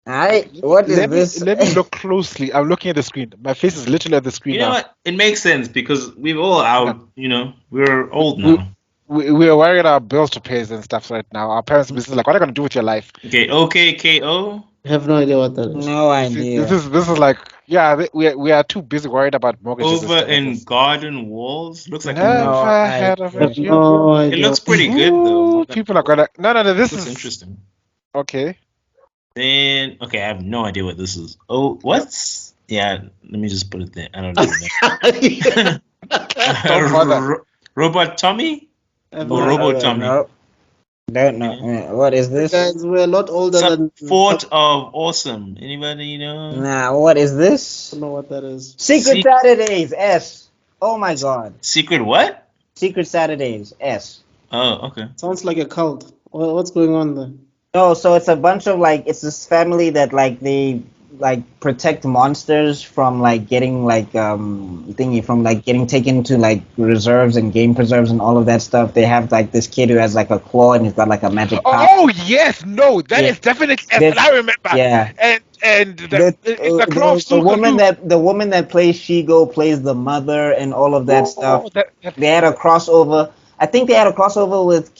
S4: Mixels.
S3: What is this?
S1: Let me look closely. I'm looking at the screen. My face is literally at the screen
S4: You know
S1: now.
S4: what? It makes sense because we've all out. You know, we're old now.
S1: We're worrying our bills to pay and stuff right now. Our parents are like, what are you gonna do with your life?
S4: Okay. OKKO.
S2: I have no idea what that is.
S3: No idea.
S1: This is like, yeah, we are too busy worried about mortgages.
S4: Over
S1: and
S4: in
S1: stuff.
S4: Garden Walls. Looks like
S1: Never
S3: No
S1: heard of
S2: I have
S1: it.
S2: no
S4: it
S2: idea.
S4: looks pretty good though.
S1: Ooh, people are gonna. No. This
S4: Looks
S1: is
S4: interesting.
S1: okay.
S4: Then okay, I have no idea what this is. Oh, what's? Yeah, let me just put it there. I don't know.
S1: Don't bother.
S4: Robot Tommy?
S2: I've
S4: Or
S2: no-
S4: Robo Tommy?
S3: No. Don't know. What is this?
S2: Guys, we're a lot older than.
S4: Fort of Awesome. Anybody know?
S3: Nah, what is this?
S2: I don't know what that is.
S3: Secret Saturdays, S. Oh my god.
S4: Secret what?
S3: Secret Saturdays, S.
S4: Oh, okay.
S2: Sounds like a cult. What's going on there?
S3: No, so it's a bunch of like, it's this family that like they like protect monsters from like getting like getting taken to like reserves and game preserves and all of that stuff. They have like this kid who has like a claw and he's got like a magic power.
S1: Oh yes, no, that is definitely yes, I remember.
S3: Yeah.
S1: And it's a claw of
S3: the woman that plays Shigo plays the mother and all of that stuff. They had a crossover. I think they had a crossover with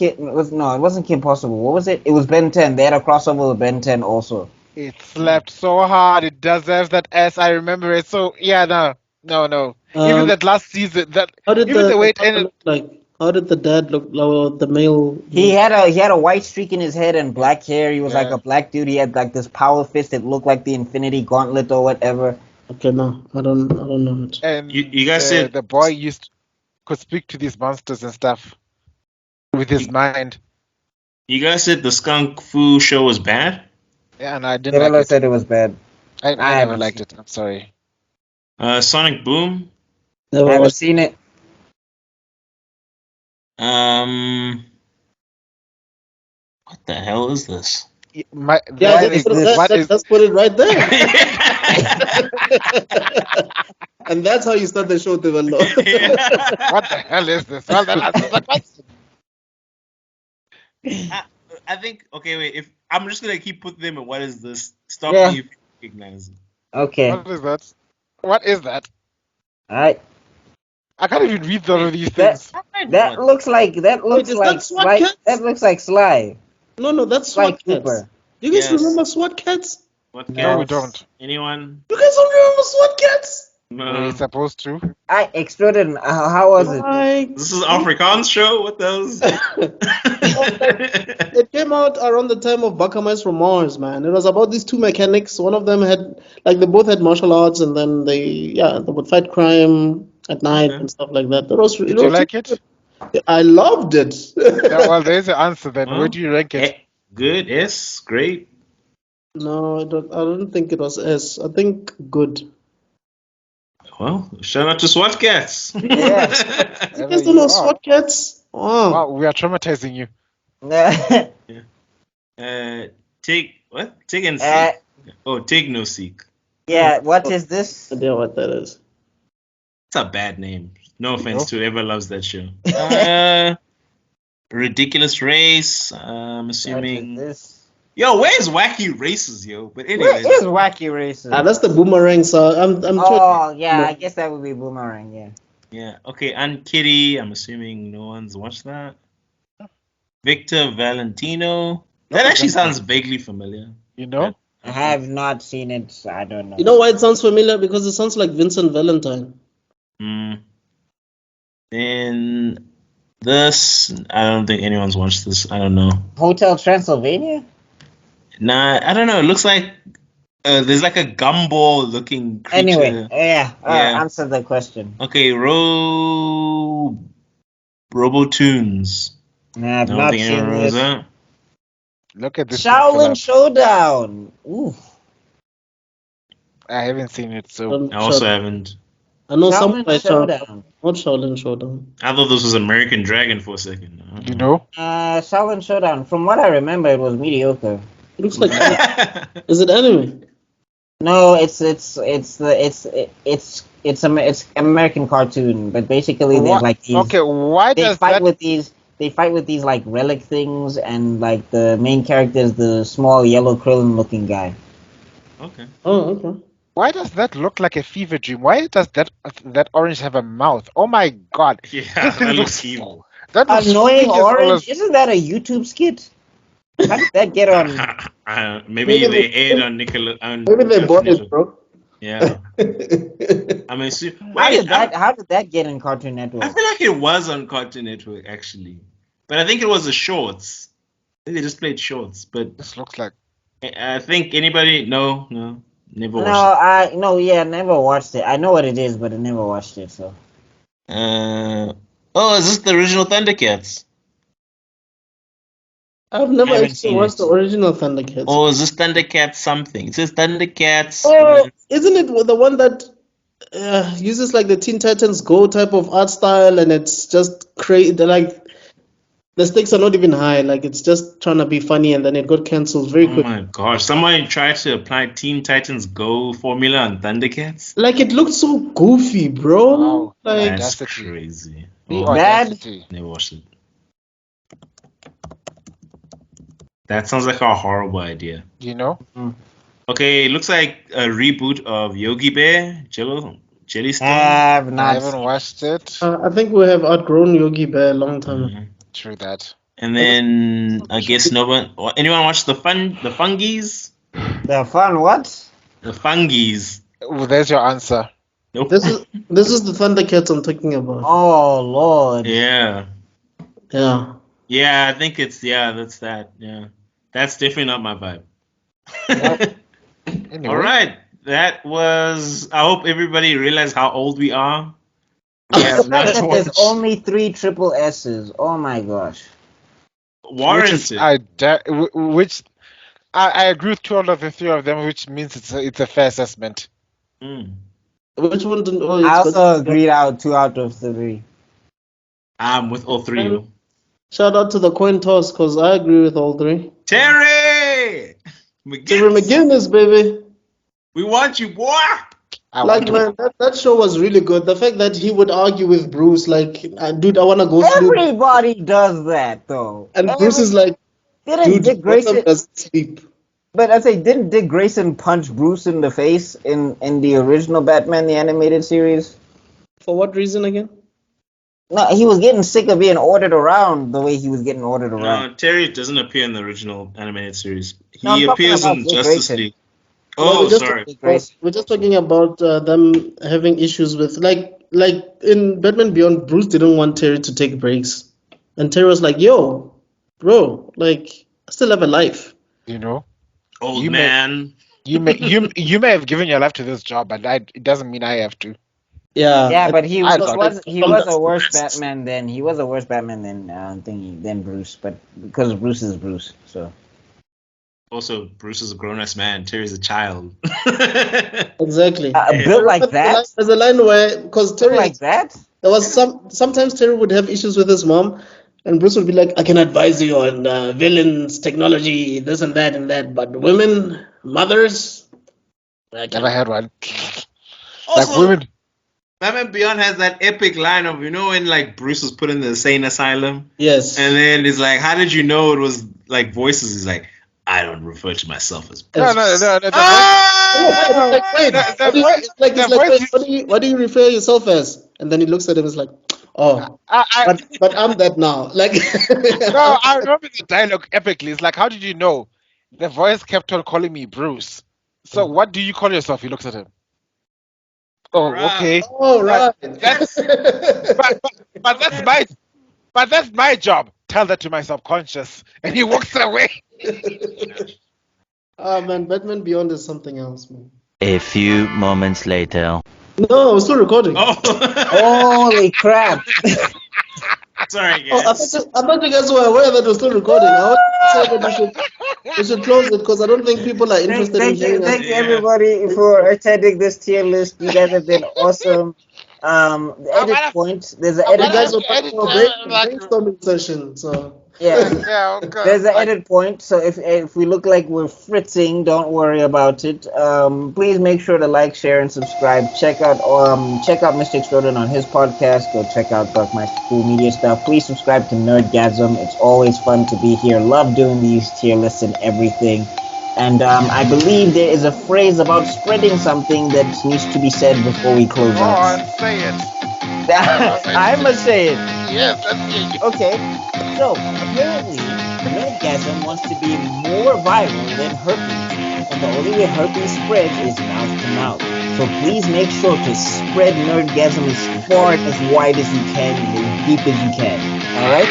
S3: no, it wasn't Kim Possible. What was it? It was Ben 10. They had a crossover with Ben 10 also.
S1: It slapped so hard. It deserves that S. I remember it. So yeah, no. Even that last season, the way it ended.
S2: How did the dad look? The male.
S3: He had a white streak in his head and black hair. He was like a black dude. He had like this power fist that looked like the Infinity Gauntlet or whatever.
S2: Okay, no, I don't know it.
S1: And
S4: you guys said
S1: the boy could speak to these monsters and stuff with his mind.
S4: You guys said the Skunk Fu show was bad?
S1: Yeah, and I didn't
S3: Tebello
S1: like it.
S3: said it was bad.
S1: I never liked it. I'm sorry.
S4: Sonic Boom?
S3: Never seen it.
S4: What the hell is this?
S2: Let's put it right there. And that's how you start the show, Tebello.
S1: What the hell is this? Well, that answers the question.
S4: I think, okay, wait, if I'm just gonna keep putting them in what is this? Stop me if you recognize it.
S3: Okay.
S1: What is that?
S3: Alright.
S1: I can't even read some of these things.
S3: That looks like Sly.
S2: No, that's SWAT Cats. Do you guys remember SWAT Cats?
S1: No, we don't.
S4: Anyone?
S2: You guys don't remember SWAT Cats?
S4: No.
S1: We're supposed to.
S3: Extrudin, how was it?
S4: This is Afrikaans show? What the hell is
S2: It came out around the time of BuckMeister from Mars, man. It was about these two mechanics. One of them they both had martial arts, and then they would fight crime at night and stuff like that.
S1: Did you like it?
S2: I loved it.
S1: Well, there's the answer then. Where do you rank it?
S4: Good, S, great.
S2: No, I don't think it was S. I think good.
S4: Well, shout out to SWAT Cats.
S2: You guys don't know SWAT Cats? Oh.
S1: Wow, we are traumatizing you.
S4: Take and seek. Take no seek.
S3: Yeah, what is this?
S2: I don't know what that is.
S4: It's a bad name. No offense to whoever loves that show. Ridiculous Race. I'm assuming.
S3: This?
S4: Yo, where's Wacky Races, yo? But anyways.
S3: Where is Wacky Races?
S2: That's the Boomerang. So I'm
S3: I guess that would be Boomerang. Yeah.
S4: Yeah. Okay. And Kitty. I'm assuming no one's watched that. Victor Valentino. That actually sounds vaguely familiar.
S1: You know?
S3: I have not seen it, so I don't know.
S2: You know why it sounds familiar? Because it sounds like Vincent Valentine.
S4: Then this, I don't think anyone's watched this. I don't know.
S3: Hotel Transylvania?
S4: Nah, I don't know. It looks like there's like a gumball looking creature.
S3: Anyway, answer the question.
S4: Okay, Robotoons.
S3: Nah, I've not seen this.
S1: Look at this.
S3: Shaolin Showdown. Ooh.
S1: I haven't seen it, so
S4: I also haven't.
S2: I know some
S3: Showdown.
S2: Not Shaolin Showdown.
S4: I thought this was American Dragon for a second.
S1: You know?
S3: Shaolin Showdown. From what I remember, it was mediocre.
S2: It looks like. Is it anime?
S3: No, it's American cartoon, but basically there's like these.
S1: Okay, why does
S3: fight with these? They fight with these like relic things, and like the main character is the small yellow Krillin looking guy.
S4: Okay.
S2: Oh, okay.
S1: Why does that look like a fever dream? Why does that orange have a mouth? Oh my god!
S4: Yeah, that looks evil.
S1: That looks
S3: annoying orange. Isn't that a YouTube skit? How did that get on?
S4: Maybe they aired on Nickelodeon.
S2: Maybe they bought it, bro.
S4: Yeah. I mean,
S3: how did that get in Cartoon Network?
S4: I feel like it was on Cartoon Network actually, but I think it was the shorts. I think they just played shorts. But
S1: this looks like.
S4: I think anybody? No, never watched it.
S3: Never watched it. I know what it is, but I never watched it. So.
S4: Is this the original Thundercats?
S2: I've never actually watched the original Thundercats.
S4: Oh, is this Thundercats something? It says Thundercats.
S2: Oh, isn't it the one that uses like the Teen Titans Go type of art style, and it's just crazy? Like the stakes are not even high. Like it's just trying to be funny, and then it got cancelled very quick.
S4: Oh my gosh! Somebody tried to apply Teen Titans Go formula on Thundercats.
S2: Like it looked so goofy, bro.
S1: Wow,
S2: Like
S4: That's
S1: audacity.
S4: crazy.
S1: The
S4: Oh,
S1: audacity.
S4: never watched it. That sounds like a horrible idea.
S1: You know?
S4: Okay, it looks like a reboot of Yogi Bear, Jellystone.
S1: I haven't watched it.
S2: I think we have outgrown Yogi Bear a long time.
S4: Mm-hmm.
S1: True that.
S4: And then I guess anyone watch the Fungies?
S3: The fun what?
S4: The Fungies.
S1: Well, there's your answer.
S4: Nope.
S2: This is the Thundercats I'm talking about.
S3: Oh Lord.
S4: Yeah.
S2: Yeah.
S4: Yeah, I think that's that. Yeah. That's definitely not my vibe.
S1: Anyway.
S4: All right. That was. I hope everybody realized how old we are. We have not
S3: There's
S4: watched
S3: only 3 triple S's. Oh my gosh.
S4: Warranted.
S1: I agree with 2 out of the 3 of them, which means it's a fair assessment.
S2: Which one didn't? Oh,
S3: I also agreed out 2 out of 3.
S4: I'm with all 3.
S2: Shout out to the coin toss because I agree with all 3.
S4: Terry
S2: McGinnis, baby.
S4: We want you, boy.
S2: That show was really good. The fact that he would argue with Bruce, like, dude, I want to go sleep.
S3: Everybody does that though.
S2: And Bruce is like, dude,
S3: Dick Grayson
S2: doesn't sleep.
S3: But I say, didn't Dick Grayson punch Bruce in the face in the original Batman the animated series?
S2: For what reason again?
S3: No, he was getting sick of being ordered around the way he was getting ordered around.
S4: No, Terry doesn't appear in the original animated series.
S3: No, I'm
S4: He
S3: talking
S4: appears
S3: about
S4: in
S3: Dick
S4: Justice
S3: Grayson.
S4: League. Oh, sorry.
S2: We're just talking about them having issues with like in Batman Beyond, Bruce didn't want Terry to take breaks, and Terry was like, "Yo, bro, like I still have a life."
S1: You know,
S4: old man.
S1: You may have given your life to this job, but it doesn't mean I have to.
S3: Yeah, but he was a worse Batman than than Bruce, but because Bruce is Bruce, so.
S4: Also, Bruce is a grown-ass man. Terry's a child.
S2: Exactly.
S3: Built like that.
S2: There's a line where because Terry
S3: like that.
S2: There was sometimes Terry would have issues with his mom, and Bruce would be like, "I can advise you on villains, technology, this and that, but women, mothers,
S1: I never had one."
S4: Also,
S1: like women.
S4: Batman Beyond has that epic line of, when like Bruce was put in the insane asylum.
S2: Yes.
S4: And then it's like, how did you know it was like voices? He's like, I don't refer to myself as Bruce.
S1: No.
S2: What do you refer yourself as? And then he looks at him and is like, "Oh, but I'm that now." Like,
S1: no, I remember the dialogue epically. It's like, how did you know? The voice kept on calling me Bruce. So what do you call yourself? He looks at him. Oh, okay.
S2: Oh, right.
S1: But that's my job. Tell that to my subconscious, and he walks away.
S2: Man, Batman Beyond is something else, man.
S6: A few moments later.
S2: No, we're still recording.
S4: Oh.
S3: Holy crap!
S4: Sorry, guys.
S2: I thought you guys were aware that we're still recording. I was saying that we should close it because I don't think people are interested in hearing us.
S3: Thank you, everybody, for attending this tier list. You guys have been awesome. The edit point. There's an edit.
S2: You guys are back for a brainstorming session, so.
S3: Yeah.
S1: Okay.
S3: There's an edit point, so if we look like we're fritzing, don't worry about it. Please make sure to like, share, and subscribe. Check out Mr Extrodin on his podcast. Go check out BuckMeister Cool Media stuff. Please subscribe to Nerdgasm. It's always fun to be here. Love doing these tier lists and everything. And I believe there is a phrase about spreading something that needs to be said before we close out.
S1: Go on, say it.
S3: I must say it.
S1: Yes, that's it.
S3: Okay, so apparently Nerdgasm wants to be more viral than herpes, and the only way herpes spreads is mouth to mouth. So please make sure to spread Nerdgasm as far and as wide as you can and as deep as you can. All right?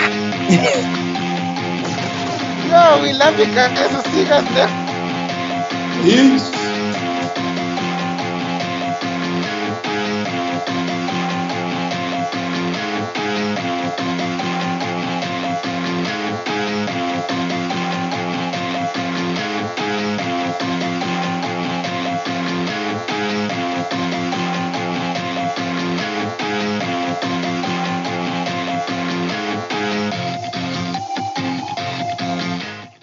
S1: No, we love you guys. We'll see you guys next.
S2: Peace.